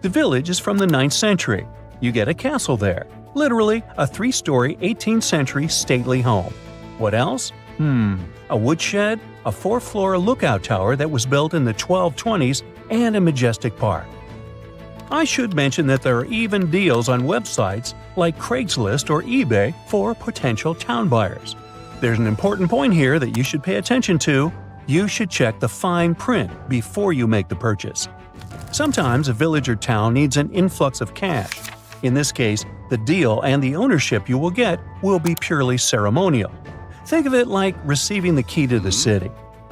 The village is from the 9th century. You get a castle there, literally a 3-story 18th century stately home. What else? A woodshed, a 4-floor lookout tower that was built in the 1220s, and a majestic park. I should mention that there are even deals on websites like Craigslist or eBay for potential town buyers. There's an important point here that you should pay attention to. you should check the fine print before you make the purchase. Sometimes a village or town needs an influx of cash. In this case, the deal and the ownership you will get will be purely ceremonial. Think of it like receiving the key to the city.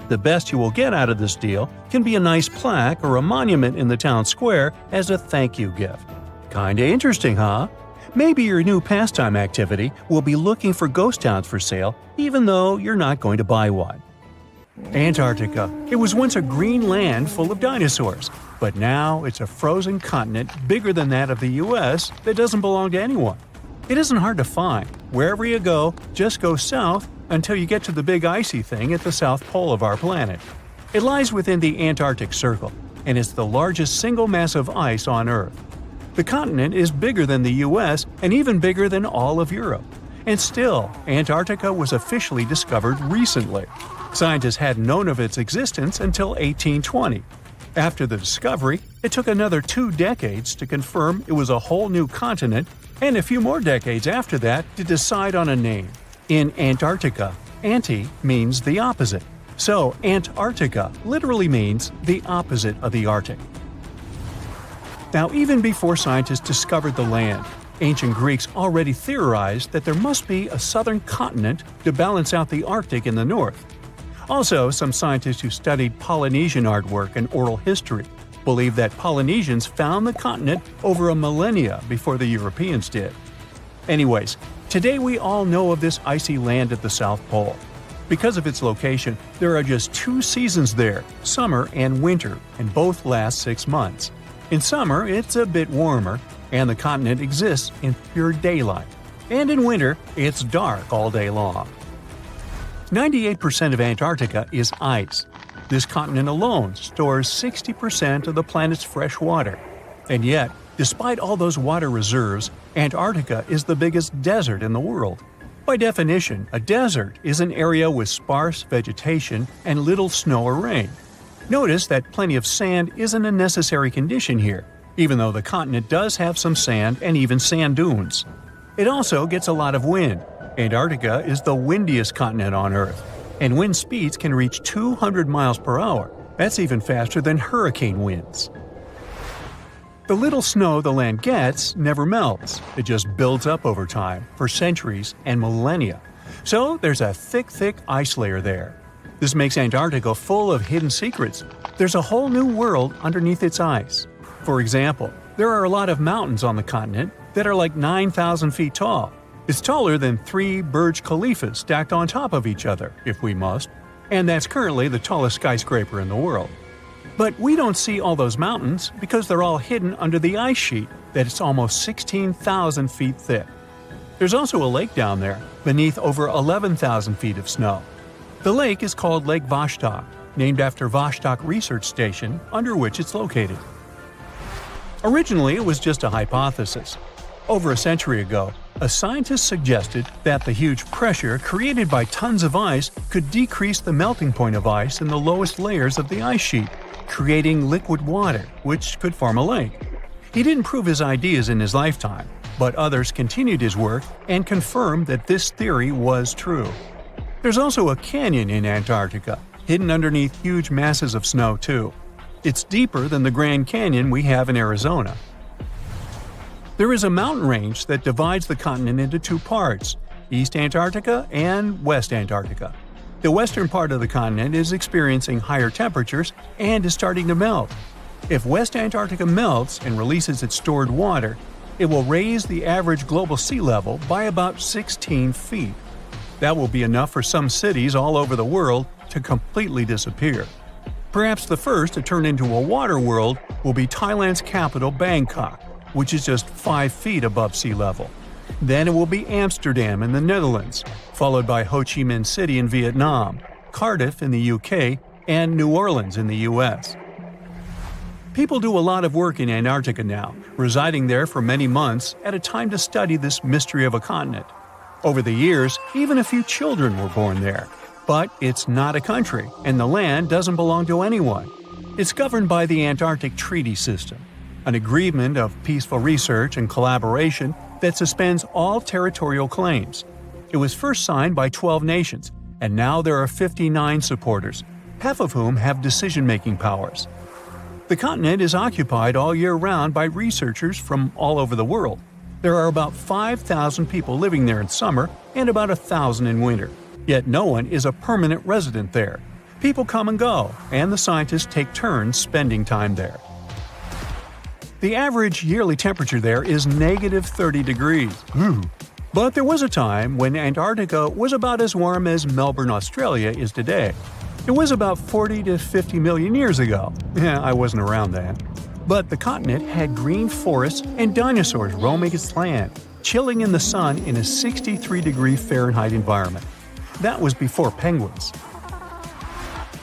The best you will get out of this deal can be a nice plaque or a monument in the town square as a thank you gift. Kinda interesting, huh? Maybe your new pastime activity will be looking for ghost towns for sale even though you're not going to buy one. Antarctica. It was once a green land full of dinosaurs, but now it's a frozen continent bigger than that of the US that doesn't belong to anyone. It isn't hard to find. Wherever you go, just go south until you get to the big icy thing at the south pole of our planet. It lies within the Antarctic Circle, and it's the largest single mass of ice on Earth. The continent is bigger than the US and even bigger than all of Europe. And still, Antarctica was officially discovered recently. Scientists hadn't known of its existence until 1820. After the discovery, it took another 2 decades to confirm it was a whole new continent, and a few more decades after that to decide on a name. In Antarctica, anti means the opposite, so Antarctica literally means the opposite of the Arctic. Now, even before scientists discovered the land, ancient Greeks already theorized that there must be a southern continent to balance out the Arctic in the north. Also, some scientists who studied Polynesian artwork and oral history believe that Polynesians found the continent over a millennia before the Europeans did. Anyways, today we all know of this icy land at the South Pole. Because of its location, there are just 2 seasons there, summer and winter, and both last 6 months. In summer, it's a bit warmer, and the continent exists in pure daylight. And in winter, it's dark all day long. 98% of Antarctica is ice. This continent alone stores 60% of the planet's fresh water. And yet, despite all those water reserves, Antarctica is the biggest desert in the world. By definition, a desert is an area with sparse vegetation and little snow or rain. Notice that plenty of sand isn't a necessary condition here, even though the continent does have some sand and even sand dunes. It also gets a lot of wind. Antarctica is the windiest continent on Earth, and wind speeds can reach 200 miles per hour. That's even faster than hurricane winds. The little snow the land gets never melts. It just builds up over time, for centuries and millennia. So there's a thick ice layer there. This makes Antarctica full of hidden secrets. There's a whole new world underneath its ice. For example, there are a lot of mountains on the continent that are like 9,000 feet tall. It's taller than 3 Burj Khalifas stacked on top of each other, if we must, and that's currently the tallest skyscraper in the world. But we don't see all those mountains because they're all hidden under the ice sheet that is almost 16,000 feet thick. There's also a lake down there, beneath over 11,000 feet of snow. The lake is called Lake Vostok, named after Vostok Research Station, under which it's located. Originally, it was just a hypothesis. Over a century ago, a scientist suggested that the huge pressure created by tons of ice could decrease the melting point of ice in the lowest layers of the ice sheet, creating liquid water, which could form a lake. He didn't prove his ideas in his lifetime, but others continued his work and confirmed that this theory was true. There's also a canyon in Antarctica, hidden underneath huge masses of snow too. It's deeper than the Grand Canyon we have in Arizona. There is a mountain range that divides the continent into 2 parts, East Antarctica and West Antarctica. The western part of the continent is experiencing higher temperatures and is starting to melt. If West Antarctica melts and releases its stored water, it will raise the average global sea level by about 16 feet. That will be enough for some cities all over the world to completely disappear. Perhaps the first to turn into a water world will be Thailand's capital, Bangkok, which is just 5 feet above sea level. Then it will be Amsterdam in the Netherlands, followed by Ho Chi Minh City in Vietnam, Cardiff in the UK, and New Orleans in the US. People do a lot of work in Antarctica now, residing there for many months at a time to study this mystery of a continent. Over the years, even a few children were born there. But it's not a country, and the land doesn't belong to anyone. It's governed by the Antarctic Treaty System, an agreement of peaceful research and collaboration that suspends all territorial claims. It was first signed by 12 nations, and now there are 59 supporters. half of whom have decision-making powers. The continent is occupied all year round by researchers from all over the world. There are about 5,000 people living there in summer and about 1,000 in winter. Yet no one is a permanent resident there. People come and go, and the scientists take turns spending time there. The average yearly temperature there is negative 30 degrees. But there was a time when Antarctica was about as warm as Melbourne, Australia is today. It was about 40 to 50 million years ago. I wasn't around then. But the continent had green forests and dinosaurs roaming its land, chilling in the sun in a 63-degree Fahrenheit environment. That was before penguins.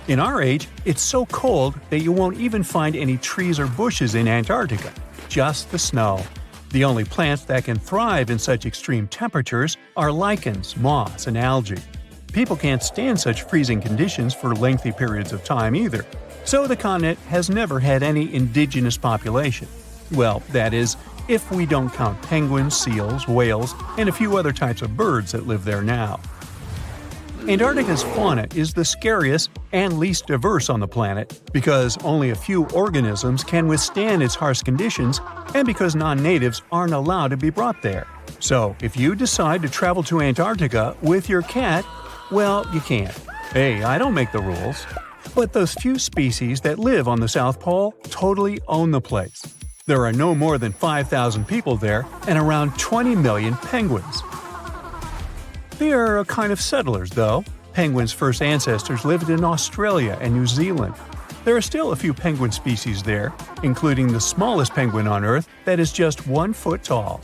In our age, it's so cold that you won't even find any trees or bushes in Antarctica, just the snow. The only plants that can thrive in such extreme temperatures are lichens, moss, and algae. People can't stand such freezing conditions for lengthy periods of time either, so the continent has never had any indigenous population. Well, that is, if we don't count penguins, seals, whales, and a few other types of birds that live there now. Antarctica's fauna is the scariest and least diverse on the planet because only a few organisms can withstand its harsh conditions and because non-natives aren't allowed to be brought there. So, if you decide to travel to Antarctica with your cat, well, you can't. Hey, I don't make the rules. But those few species that live on the South Pole totally own the place. There are no more than 5,000 people there and around 20 million penguins. They are a kind of settlers, though. Penguins' first ancestors lived in Australia and New Zealand. There are still a few penguin species there, including the smallest penguin on Earth that is just 1 foot tall.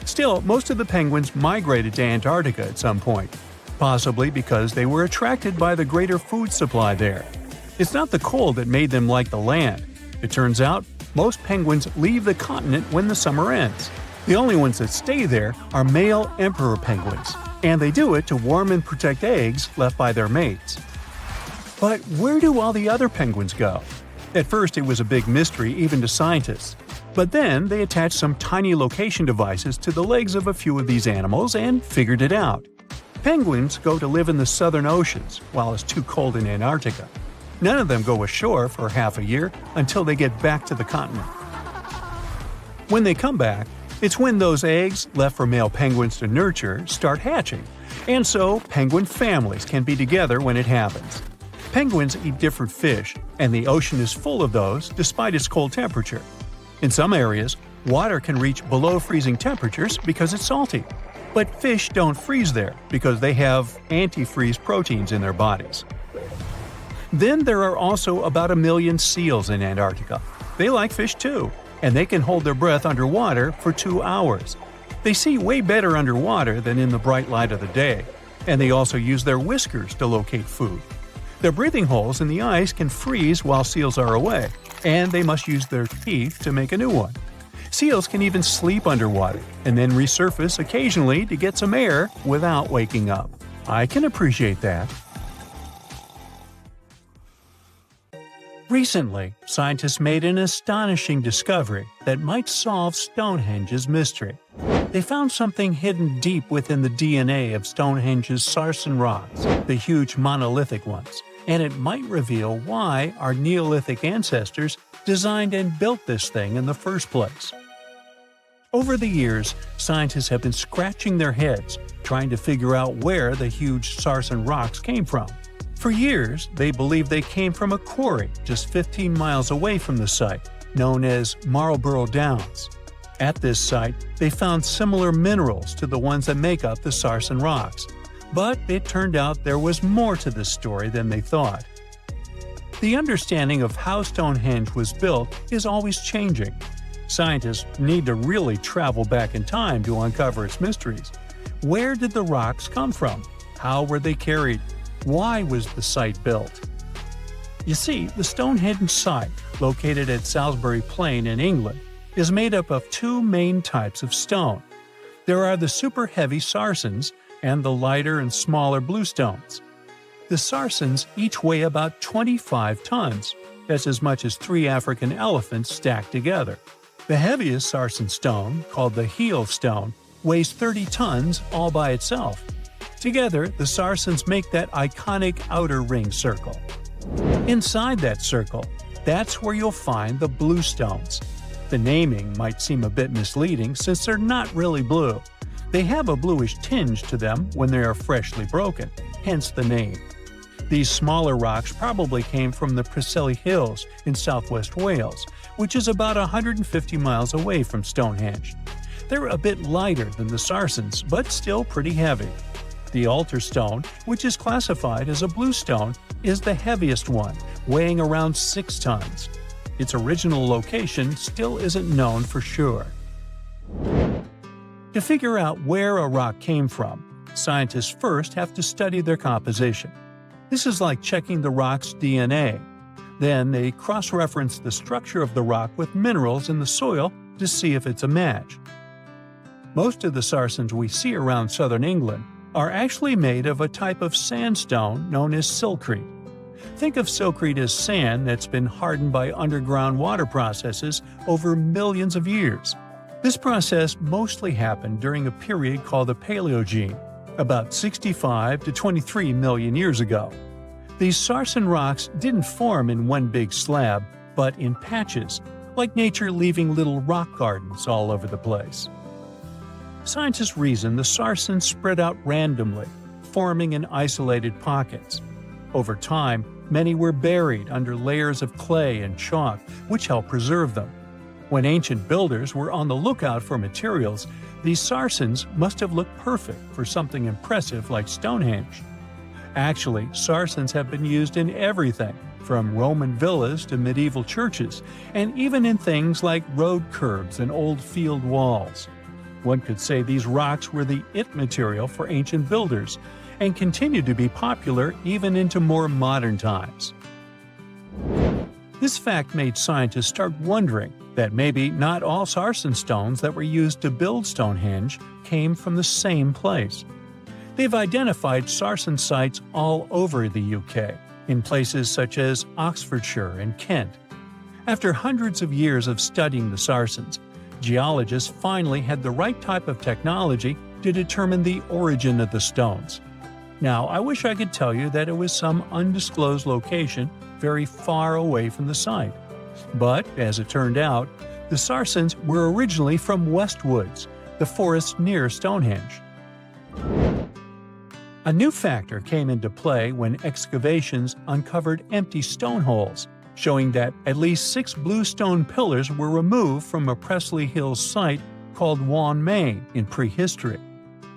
Still, most of the penguins migrated to Antarctica at some point, possibly because they were attracted by the greater food supply there. It's not the cold that made them like the land. It turns out, most penguins leave the continent when the summer ends. The only ones that stay there are male emperor penguins, and they do it to warm and protect eggs left by their mates. But where do all the other penguins go? At first it was a big mystery even to scientists, but then they attached some tiny location devices to the legs of a few of these animals and figured it out. Penguins go to live in the southern oceans while it's too cold in Antarctica. None of them go ashore for half a year until they get back to the continent. When they come back, it's when those eggs, left for male penguins to nurture, start hatching, and so penguin families can be together when it happens. Penguins eat different fish, and the ocean is full of those despite its cold temperature. In some areas, water can reach below freezing temperatures because it's salty. But fish don't freeze there because they have antifreeze proteins in their bodies. Then there are also about 1 million seals in Antarctica. They like fish too, and they can hold their breath underwater for 2 hours. They see way better underwater than in the bright light of the day, and they also use their whiskers to locate food. Their breathing holes in the ice can freeze while seals are away, and they must use their teeth to make a new one. Seals can even sleep underwater and then resurface occasionally to get some air without waking up. I can appreciate that. Recently, scientists made an astonishing discovery that might solve Stonehenge's mystery. They found something hidden deep within the DNA of Stonehenge's sarsen rocks, the huge monolithic ones, and it might reveal why our Neolithic ancestors designed and built this thing in the first place. Over the years, scientists have been scratching their heads, trying to figure out where the huge sarsen rocks came from. For years, they believed they came from a quarry just 15 miles away from the site, known as Marlborough Downs. At this site, they found similar minerals to the ones that make up the sarsen rocks. But it turned out there was more to this story than they thought. The understanding of how Stonehenge was built is always changing. Scientists need to really travel back in time to uncover its mysteries. Where did the rocks come from? How were they carried? Why was the site built? You see, the Stonehenge site, located at Salisbury Plain in England, is made up of 2 main types of stone. There are the super heavy sarsens and the lighter and smaller bluestones. The sarsens each weigh about 25 tons. That's as much as 3 African elephants stacked together. The heaviest sarsen stone, called the heel stone, weighs 30 tons all by itself. Together, the sarsens make that iconic outer ring circle. Inside that circle, that's where you'll find the blue stones. The naming might seem a bit misleading since they're not really blue. They have a bluish tinge to them when they are freshly broken, hence the name. These smaller rocks probably came from the Preseli Hills in southwest Wales, which is about 150 miles away from Stonehenge. They're a bit lighter than the sarsens, but still pretty heavy. The altar stone, which is classified as a blue stone, is the heaviest one, weighing around 6 tons. Its original location still isn't known for sure. To figure out where a rock came from, scientists first have to study their composition. This is like checking the rock's DNA. Then they cross-reference the structure of the rock with minerals in the soil to see if it's a match. Most of the sarsens we see around southern England are actually made of a type of sandstone known as silcrete. Think of silcrete as sand that's been hardened by underground water processes over millions of years. This process mostly happened during a period called the Paleogene, about 65 to 23 million years ago. These sarsen rocks didn't form in one big slab, but in patches, like nature leaving little rock gardens all over the place. Scientists reason the sarsens spread out randomly, forming in isolated pockets. Over time, many were buried under layers of clay and chalk, which helped preserve them. When ancient builders were on the lookout for materials, these sarsens must have looked perfect for something impressive like Stonehenge. Actually, sarsens have been used in everything, from Roman villas to medieval churches, and even in things like road curbs and old field walls. One could say these rocks were the it material for ancient builders, and continue to be popular even into more modern times. This fact made scientists start wondering that maybe not all sarsen stones that were used to build Stonehenge came from the same place. They've identified sarsen sites all over the UK, in places such as Oxfordshire and Kent. After hundreds of years of studying the sarsens, geologists finally had the right type of technology to determine the origin of the stones. Now, I wish I could tell you that it was some undisclosed location very far away from the site. But, as it turned out, the sarsens were originally from Westwoods, the forest near Stonehenge. A new factor came into play when excavations uncovered empty stone holes, showing that at least 6 blue stone pillars were removed from a Preseli Hills site called Wan Main in prehistory.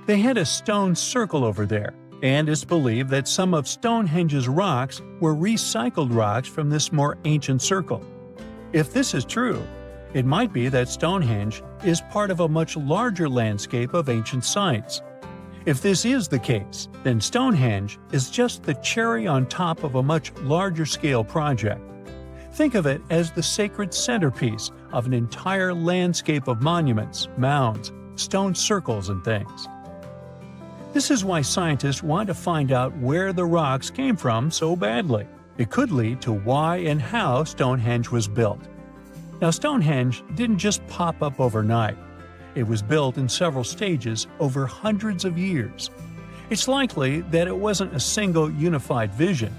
They had a stone circle over there, and it's believed that some of Stonehenge's rocks were recycled rocks from this more ancient circle. If this is true, it might be that Stonehenge is part of a much larger landscape of ancient sites. If this is the case, then Stonehenge is just the cherry on top of a much larger scale project. Think of it as the sacred centerpiece of an entire landscape of monuments, mounds, stone circles, and things. This is why scientists want to find out where the rocks came from so badly. It could lead to why and how Stonehenge was built. Now, Stonehenge didn't just pop up overnight. It was built in several stages over hundreds of years. It's likely that it wasn't a single unified vision,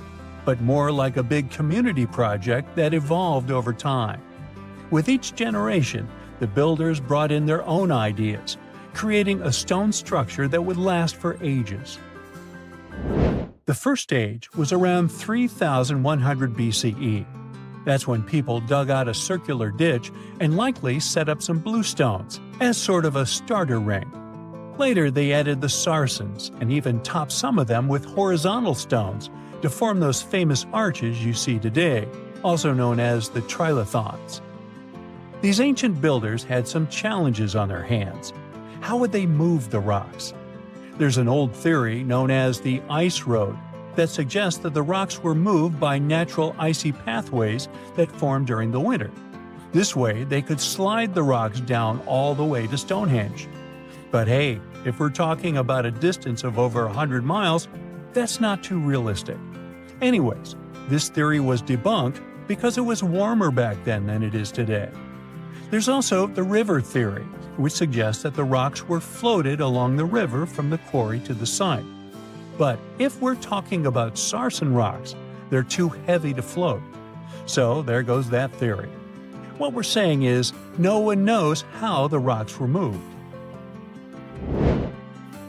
but more like a big community project that evolved over time. With each generation, the builders brought in their own ideas, creating a stone structure that would last for ages. The first stage was around 3100 BCE. That's when people dug out a circular ditch and likely set up some bluestones as sort of a starter ring. Later, they added the sarsens and even topped some of them with horizontal stones to form those famous arches you see today, also known as the trilithons. These ancient builders had some challenges on their hands. How would they move the rocks? There's an old theory known as the ice road that suggests that the rocks were moved by natural icy pathways that formed during the winter. This way, they could slide the rocks down all the way to Stonehenge. But hey, if we're talking about a distance of over 100 miles, that's not too realistic. Anyways, this theory was debunked because it was warmer back then than it is today. There's also the river theory, which suggests that the rocks were floated along the river from the quarry to the site. But if we're talking about sarsen rocks, they're too heavy to float. So there goes that theory. What we're saying is, no one knows how the rocks were moved.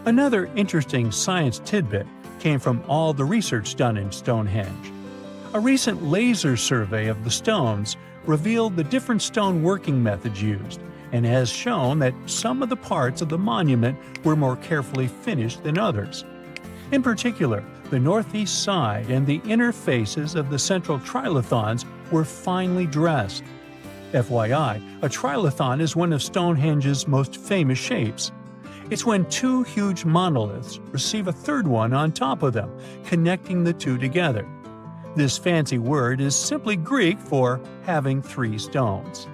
Another interesting science tidbit came from all the research done in Stonehenge. A recent laser survey of the stones revealed the different stone working methods used, and has shown that some of the parts of the monument were more carefully finished than others. In particular, the northeast side and the inner faces of the central trilithons were finely dressed. FYI, a trilithon is one of Stonehenge's most famous shapes. It's when two huge monoliths receive a third one on top of them, connecting the two together. This fancy word is simply Greek for having three stones.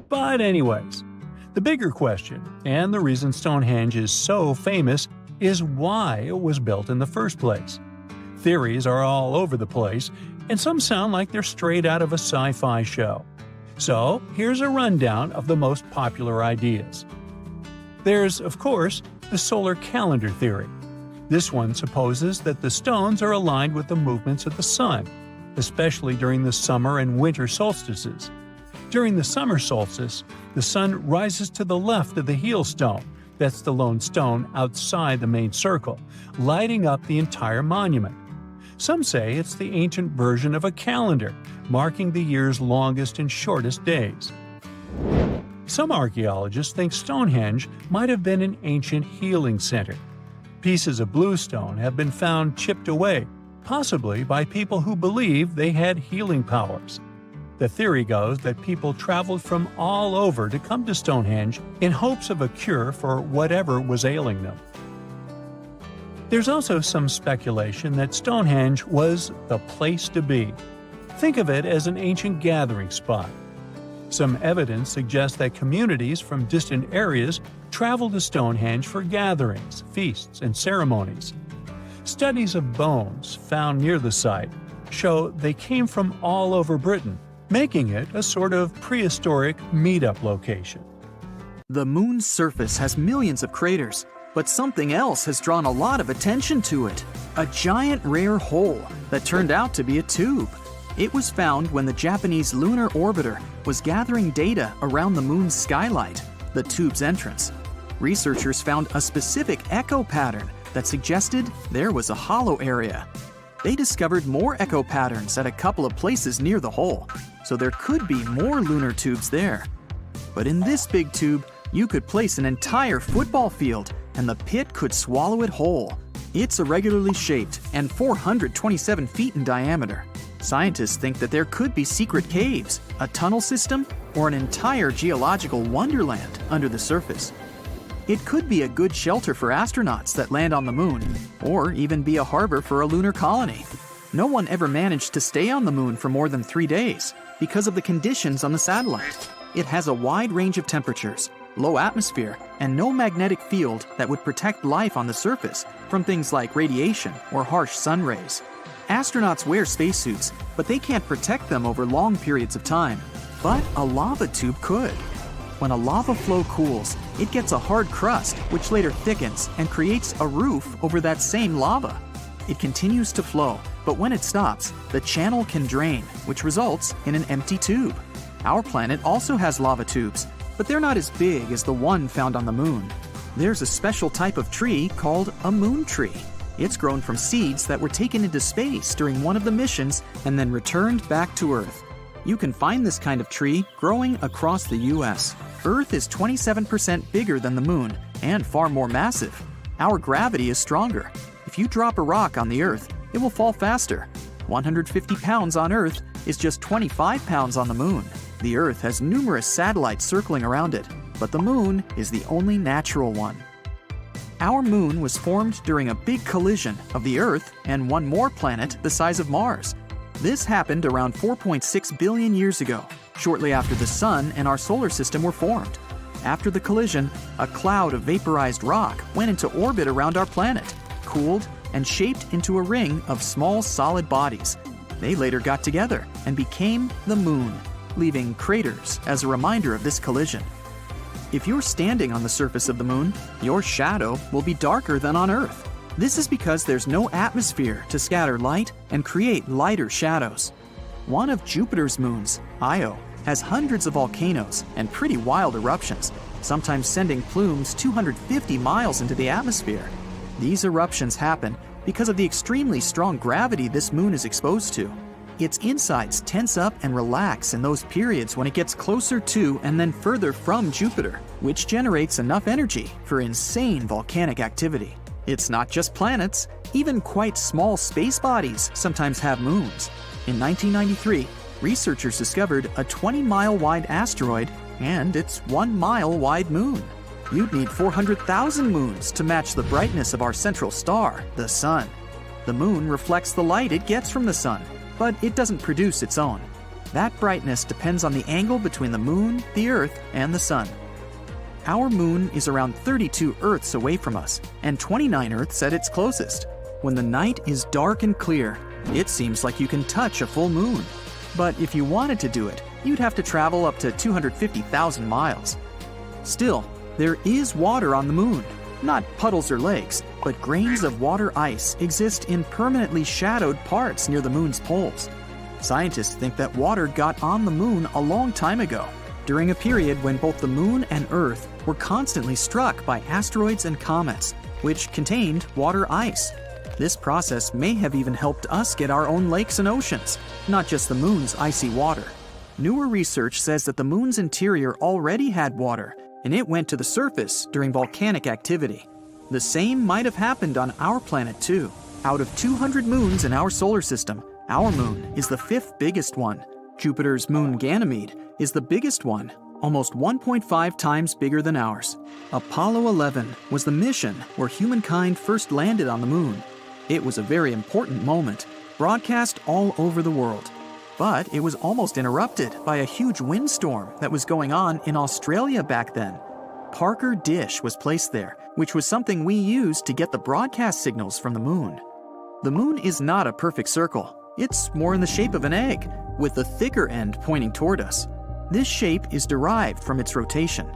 But anyways, the bigger question, and the reason Stonehenge is so famous, is why it was built in the first place. Theories are all over the place, and some sound like they're straight out of a sci-fi show. So here's a rundown of the most popular ideas. There's, of course, the solar calendar theory. This one supposes that the stones are aligned with the movements of the sun, especially during the summer and winter solstices. During the summer solstice, the sun rises to the left of the heel stone, that's the lone stone outside the main circle, lighting up the entire monument. Some say it's the ancient version of a calendar, marking the year's longest and shortest days. Some archaeologists think Stonehenge might have been an ancient healing center. Pieces of bluestone have been found chipped away, possibly by people who believed they had healing powers. The theory goes that people traveled from all over to come to Stonehenge in hopes of a cure for whatever was ailing them. There's also some speculation that Stonehenge was the place to be. Think of it as an ancient gathering spot. Some evidence suggests that communities from distant areas traveled to Stonehenge for gatherings, feasts, and ceremonies. Studies of bones found near the site show they came from all over Britain, making it a sort of prehistoric meetup location. The moon's surface has millions of craters, but something else has drawn a lot of attention to it. A giant rare hole that turned out to be a tube. It was found when the Japanese lunar orbiter was gathering data around the moon's skylight, the tube's entrance. Researchers found a specific echo pattern that suggested there was a hollow area. They discovered more echo patterns at a couple of places near the hole, so there could be more lunar tubes there. But in this big tube, you could place an entire football field and the pit could swallow it whole. It's irregularly shaped and 427 feet in diameter. Scientists think that there could be secret caves, a tunnel system, or an entire geological wonderland under the surface. It could be a good shelter for astronauts that land on the moon, or even be a harbor for a lunar colony. No one ever managed to stay on the moon for more than 3 days because of the conditions on the satellite. It has a wide range of temperatures, low atmosphere, and no magnetic field that would protect life on the surface from things like radiation or harsh sun rays. Astronauts wear spacesuits, but they can't protect them over long periods of time. But a lava tube could. When a lava flow cools, it gets a hard crust, which later thickens and creates a roof over that same lava. It continues to flow, but when it stops, the channel can drain, which results in an empty tube. Our planet also has lava tubes, but they're not as big as the one found on the moon. There's a special type of tree called a moon tree. It's grown from seeds that were taken into space during one of the missions and then returned back to Earth. You can find this kind of tree growing across the US. Earth is 27% bigger than the moon and far more massive. Our gravity is stronger. If you drop a rock on the Earth, it will fall faster. 150 pounds on Earth is just 25 pounds on the moon. The Earth has numerous satellites circling around it, but the moon is the only natural one. Our moon was formed during a big collision of the Earth and one more planet the size of Mars. This happened around 4.6 billion years ago, shortly after the Sun and our solar system were formed. After the collision, a cloud of vaporized rock went into orbit around our planet, cooled, and shaped into a ring of small solid bodies. They later got together and became the moon, leaving craters as a reminder of this collision. If you're standing on the surface of the moon, your shadow will be darker than on Earth. This is because there's no atmosphere to scatter light and create lighter shadows. One of Jupiter's moons, Io, has hundreds of volcanoes and pretty wild eruptions, sometimes sending plumes 250 miles into the atmosphere. These eruptions happen because of the extremely strong gravity this moon is exposed to. Its insides tense up and relax in those periods when it gets closer to and then further from Jupiter, which generates enough energy for insane volcanic activity. It's not just planets, even quite small space bodies sometimes have moons. In 1993, researchers discovered a 20-mile wide asteroid and its 1-mile wide moon. You'd need 400,000 moons to match the brightness of our central star, the Sun. The moon reflects the light it gets from the Sun, but it doesn't produce its own. That brightness depends on the angle between the moon, the Earth, and the Sun. Our moon is around 32 Earths away from us, and 29 Earths at its closest. When the night is dark and clear, it seems like you can touch a full moon. But if you wanted to do it, you'd have to travel up to 250,000 miles. Still, there is water on the moon. Not puddles or lakes, but grains of water ice exist in permanently shadowed parts near the moon's poles. Scientists think that water got on the moon a long time ago, during a period when both the moon and Earth were constantly struck by asteroids and comets, which contained water ice. This process may have even helped us get our own lakes and oceans, not just the moon's icy water. Newer research says that the moon's interior already had water, and it went to the surface during volcanic activity. The same might have happened on our planet too. Out of 200 moons in our solar system, our moon is the 5th biggest one. Jupiter's moon Ganymede is the biggest one, almost 1.5 times bigger than ours. Apollo 11 was the mission where humankind first landed on the moon. It was a very important moment, broadcast all over the world. But it was almost interrupted by a huge windstorm that was going on in Australia back then. Parker Dish was placed there, which was something we used to get the broadcast signals from the moon. The moon is not a perfect circle. It's more in the shape of an egg, with the thicker end pointing toward us. This shape is derived from its rotation.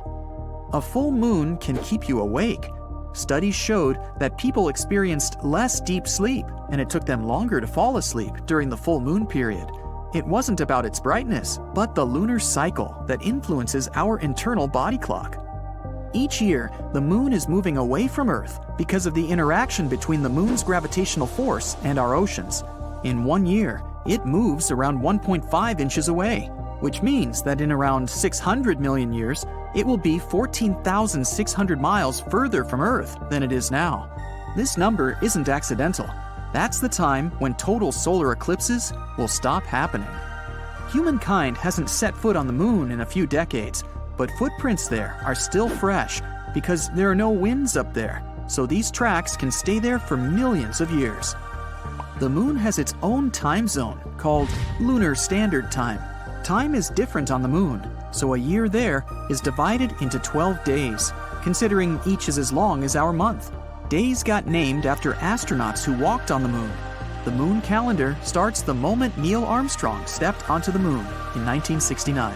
A full moon can keep you awake. Studies showed that people experienced less deep sleep, and it took them longer to fall asleep during the full moon period. It wasn't about its brightness, but the lunar cycle that influences our internal body clock. Each year, the moon is moving away from Earth because of the interaction between the moon's gravitational force and our oceans. In 1 year, it moves around 1.5 inches away, which means that in around 600 million years, it will be 14,600 miles further from Earth than it is now. This number isn't accidental. That's the time when total solar eclipses will stop happening. Humankind hasn't set foot on the moon in a few decades, but footprints there are still fresh because there are no winds up there, so these tracks can stay there for millions of years. The moon has its own time zone called Lunar Standard Time. Time is different on the moon, so a year there is divided into 12 days, considering each is as long as our month. Days got named after astronauts who walked on the moon. The moon calendar starts the moment Neil Armstrong stepped onto the moon in 1969.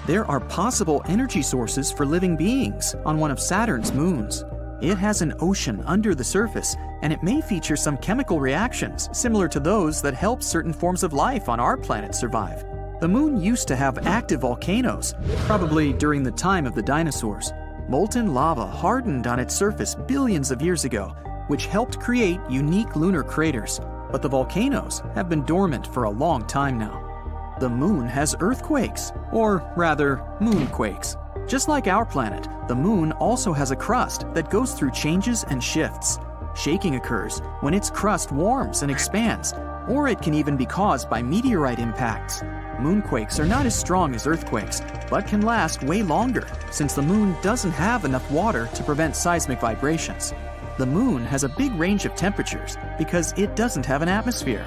There are possible energy sources for living beings on one of Saturn's moons. It has an ocean under the surface, and it may feature some chemical reactions similar to those that help certain forms of life on our planet survive. The moon used to have active volcanoes, probably during the time of the dinosaurs. Molten lava hardened on its surface billions of years ago, which helped create unique lunar craters, but the volcanoes have been dormant for a long time now. The moon has earthquakes, or rather, moonquakes. Just like our planet, the moon also has a crust that goes through changes and shifts. Shaking occurs when its crust warms and expands, or it can even be caused by meteorite impacts. Moonquakes are not as strong as earthquakes, but can last way longer since the moon doesn't have enough water to prevent seismic vibrations. The moon has a big range of temperatures because it doesn't have an atmosphere.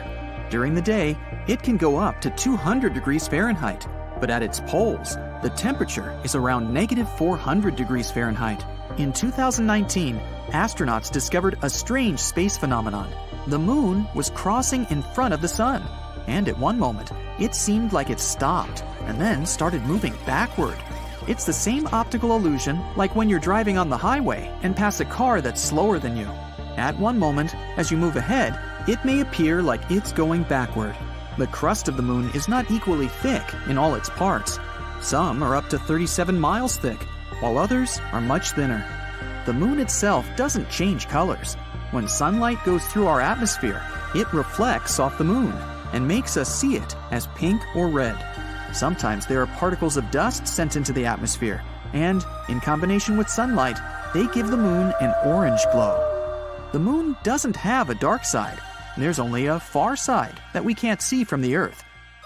During the day, it can go up to 200 degrees Fahrenheit, but at its poles, the temperature is around -400 degrees Fahrenheit. In 2019, astronauts discovered a strange space phenomenon. The moon was crossing in front of the sun, and at one moment, it seemed like it stopped and then started moving backward. It's the same optical illusion like when you're driving on the highway and pass a car that's slower than you. At one moment, as you move ahead, it may appear like it's going backward. The crust of the moon is not equally thick in all its parts. Some are up to 37 miles thick, while others are much thinner. The moon itself doesn't change colors. When sunlight goes through our atmosphere, it reflects off the moon and makes us see it as pink or red. Sometimes there are particles of dust sent into the atmosphere, and, in combination with sunlight, they give the moon an orange glow. The moon doesn't have a dark side. There's only a far side that we can't see from the Earth.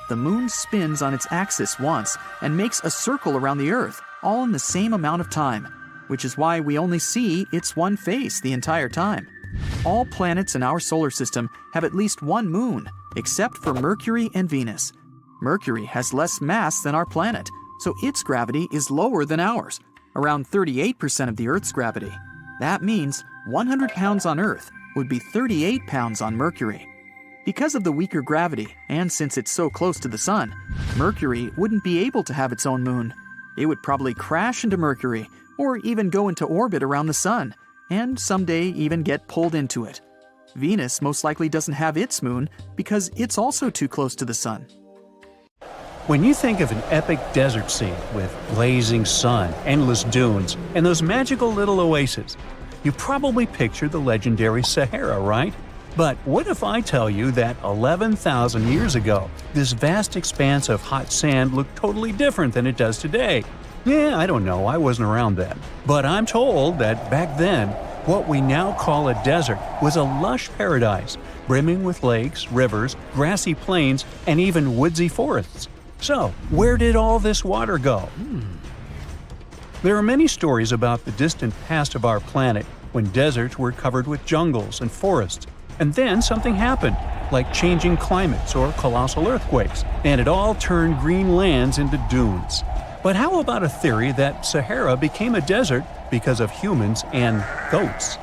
The moon spins on its axis once and makes a circle around the Earth, all in the same amount of time, which is why we only see its one face the entire time. All planets in our solar system have at least one moon, except for Mercury and Venus. Mercury has less mass than our planet, so its gravity is lower than ours, around 38% of the Earth's gravity. That means 100 pounds on Earth would be 38 pounds on Mercury. Because of the weaker gravity, and since it's so close to the Sun, Mercury wouldn't be able to have its own moon. It would probably crash into Mercury, or even go into orbit around the Sun, and someday even get pulled into it. Venus most likely doesn't have its moon because it's also too close to the Sun. When you think of an epic desert scene with blazing sun, endless dunes, and those magical little oases, you probably picture the legendary Sahara, right? But what if I tell you that 11,000 years ago, this vast expanse of hot sand looked totally different than it does today? Yeah, I don't know, I wasn't around then. But I'm told that back then, what we now call a desert was a lush paradise, brimming with lakes, rivers, grassy plains, and even woodsy forests. So, where did all this water go? There are many stories about the distant past of our planet when deserts were covered with jungles and forests, and then something happened, like changing climates or colossal earthquakes, and it all turned green lands into dunes. But how about a theory that Sahara became a desert because of humans and goats?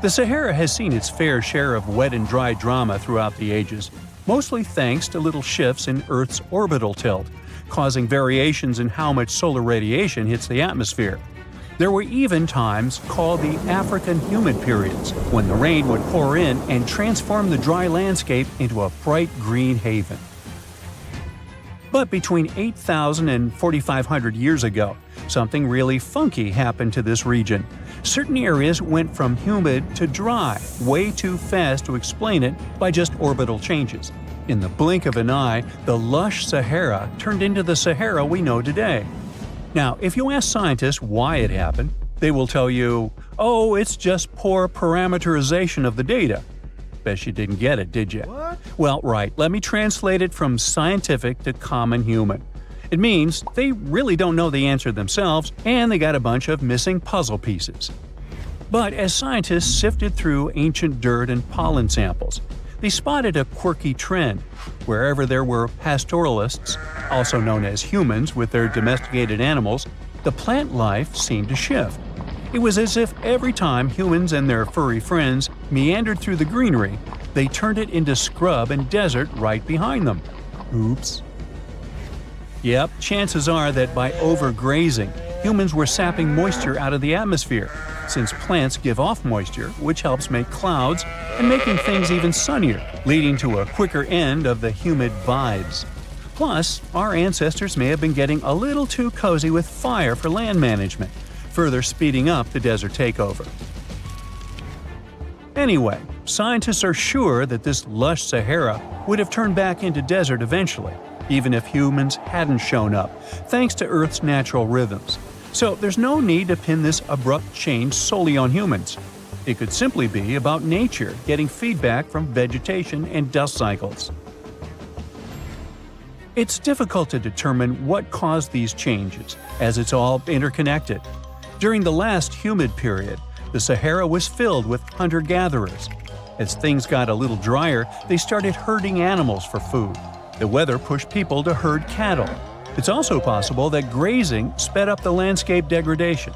The Sahara has seen its fair share of wet and dry drama throughout the ages, mostly thanks to little shifts in Earth's orbital tilt, causing variations in how much solar radiation hits the atmosphere. There were even times called the African humid periods, when the rain would pour in and transform the dry landscape into a bright green haven. But between 8,000 and 4,500 years ago, something really funky happened to this region. Certain areas went from humid to dry way too fast to explain it by just orbital changes. In the blink of an eye, the lush Sahara turned into the Sahara we know today. Now, if you ask scientists why it happened, they will tell you, oh, it's just poor parameterization of the data. Bet you didn't get it, did you? What? Well, right, let me translate it from scientific to common human. It means they really don't know the answer themselves, and they got a bunch of missing puzzle pieces. But as scientists sifted through ancient dirt and pollen samples, they spotted a quirky trend. Wherever there were pastoralists, also known as humans with their domesticated animals, the plant life seemed to shift. It was as if every time humans and their furry friends meandered through the greenery, they turned it into scrub and desert right behind them. Oops. Yep, chances are that by overgrazing, humans were sapping moisture out of the atmosphere, since plants give off moisture, which helps make clouds and making things even sunnier, leading to a quicker end of the humid vibes. Plus, our ancestors may have been getting a little too cozy with fire for land management, further speeding up the desert takeover. Anyway, scientists are sure that this lush Sahara would have turned back into desert eventually, even if humans hadn't shown up, thanks to Earth's natural rhythms. So there's no need to pin this abrupt change solely on humans. It could simply be about nature getting feedback from vegetation and dust cycles. It's difficult to determine what caused these changes, as it's all interconnected. During the last humid period, the Sahara was filled with hunter-gatherers. As things got a little drier, they started herding animals for food. The weather pushed people to herd cattle. It's also possible that grazing sped up the landscape degradation.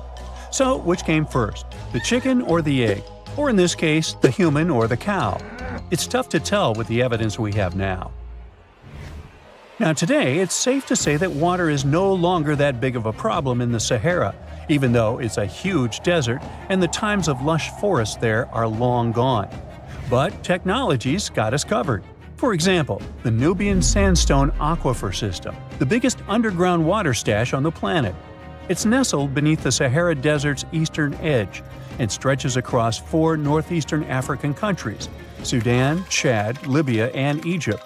So, which came first, the chicken or the egg? Or in this case, the human or the cow? It's tough to tell with the evidence we have now. Now today, it's safe to say that water is no longer that big of a problem in the Sahara, even though it's a huge desert and the times of lush forests there are long gone. But technology's got us covered. For example, the Nubian Sandstone Aquifer System, the biggest underground water stash on the planet. It's nestled beneath the Sahara Desert's eastern edge and stretches across 4 northeastern African countries – Sudan, Chad, Libya, and Egypt,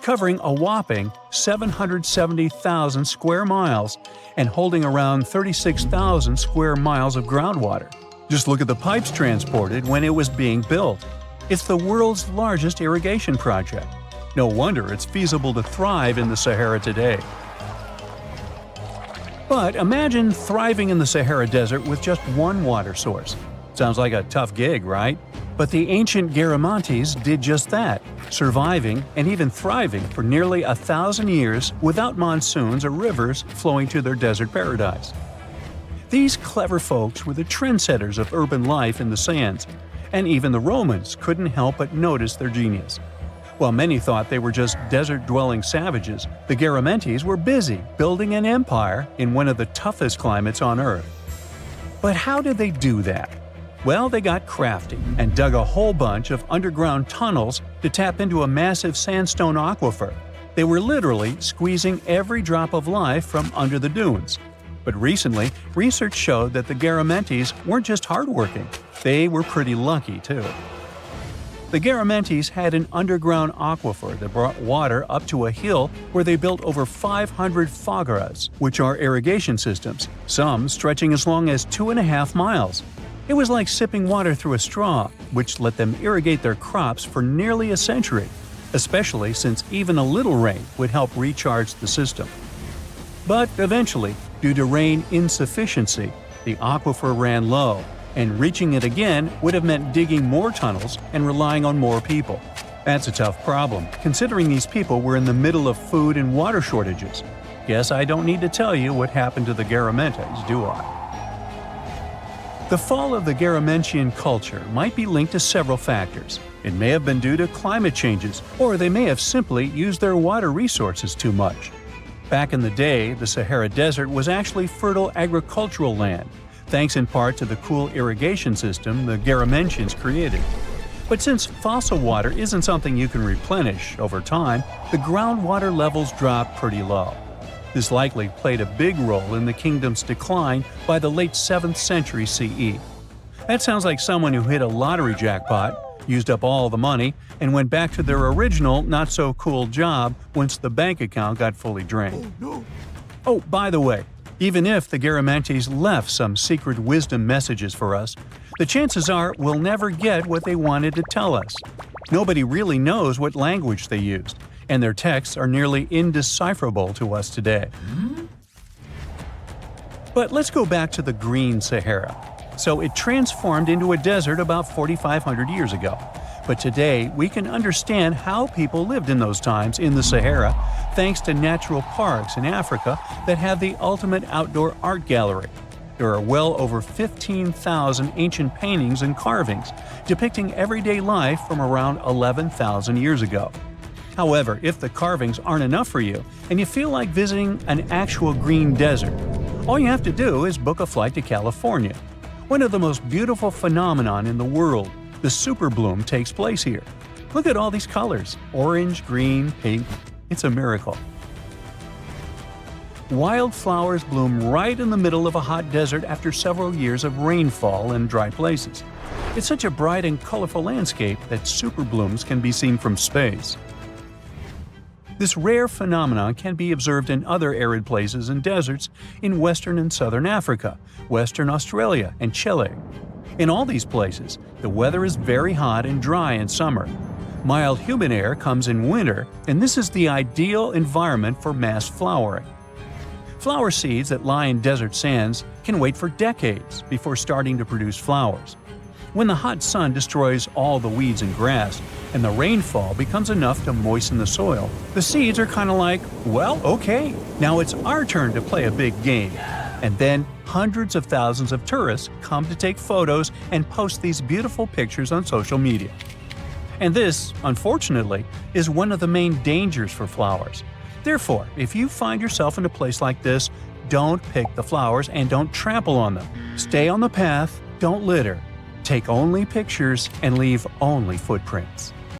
covering a whopping 770,000 square miles and holding around 36,000 square miles of groundwater. Just look at the pipes transported when it was being built. It's the world's largest irrigation project. No wonder it's feasible to thrive in the Sahara today. But imagine thriving in the Sahara Desert with just one water source. Sounds like a tough gig, right? But the ancient Garamantes did just that, surviving and even thriving for nearly 1,000 years without monsoons or rivers flowing to their desert paradise. These clever folks were the trendsetters of urban life in the sands, and even the Romans couldn't help but notice their genius. While many thought they were just desert-dwelling savages, the Garamantes were busy building an empire in one of the toughest climates on Earth. But how did they do that? Well, they got crafty and dug a whole bunch of underground tunnels to tap into a massive sandstone aquifer. They were literally squeezing every drop of life from under the dunes. But recently, research showed that the Garamantes weren't just hardworking, they were pretty lucky too. The Garamantes had an underground aquifer that brought water up to a hill where they built over 500 fagaras, which are irrigation systems, some stretching as long as 2.5 miles. It was like sipping water through a straw, which let them irrigate their crops for nearly a century, especially since even a little rain would help recharge the system. But eventually, due to rain insufficiency, the aquifer ran low, and reaching it again would have meant digging more tunnels and relying on more people. That's a tough problem, considering these people were in the middle of food and water shortages. Guess I don't need to tell you what happened to the Garamantes, do I? The fall of the Garamantian culture might be linked to several factors. It may have been due to climate changes, or they may have simply used their water resources too much. Back in the day, the Sahara Desert was actually fertile agricultural land, thanks in part to the cool irrigation system the Garamantians created. But since fossil water isn't something you can replenish over time, the groundwater levels dropped pretty low. This likely played a big role in the kingdom's decline by the late 7th century CE. That sounds like someone who hit a lottery jackpot, used up all the money, and went back to their original not-so-cool job once the bank account got fully drained. Oh, by the way, even if the Garamantes left some secret wisdom messages for us, the chances are we'll never get what they wanted to tell us. Nobody really knows what language they used, and their texts are nearly indecipherable to us today. But let's go back to the Green Sahara. So it transformed into a desert about 4,500 years ago. But today, we can understand how people lived in those times in the Sahara thanks to natural parks in Africa that have the ultimate outdoor art gallery. There are well over 15,000 ancient paintings and carvings depicting everyday life from around 11,000 years ago. However, if the carvings aren't enough for you and you feel like visiting an actual green desert, all you have to do is book a flight to California. One of the most beautiful phenomenon in the world, the superbloom, takes place here. Look at all these colors – orange, green, pink. It's a miracle. Wildflowers bloom right in the middle of a hot desert after several years of rainfall in dry places. It's such a bright and colorful landscape that superblooms can be seen from space. This rare phenomenon can be observed in other arid places and deserts in western and southern Africa, Western Australia, and Chile. In all these places, the weather is very hot and dry in summer. Mild humid air comes in winter, and this is the ideal environment for mass flowering. Flower seeds that lie in desert sands can wait for decades before starting to produce flowers. When the hot sun destroys all the weeds and grass, and the rainfall becomes enough to moisten the soil, the seeds are kind of like, well, okay, now it's our turn to play a big game. And then hundreds of thousands of tourists come to take photos and post these beautiful pictures on social media. And this, unfortunately, is one of the main dangers for flowers. Therefore, if you find yourself in a place like this, don't pick the flowers and don't trample on them. Stay on the path, don't litter. Take only pictures and leave only footprints.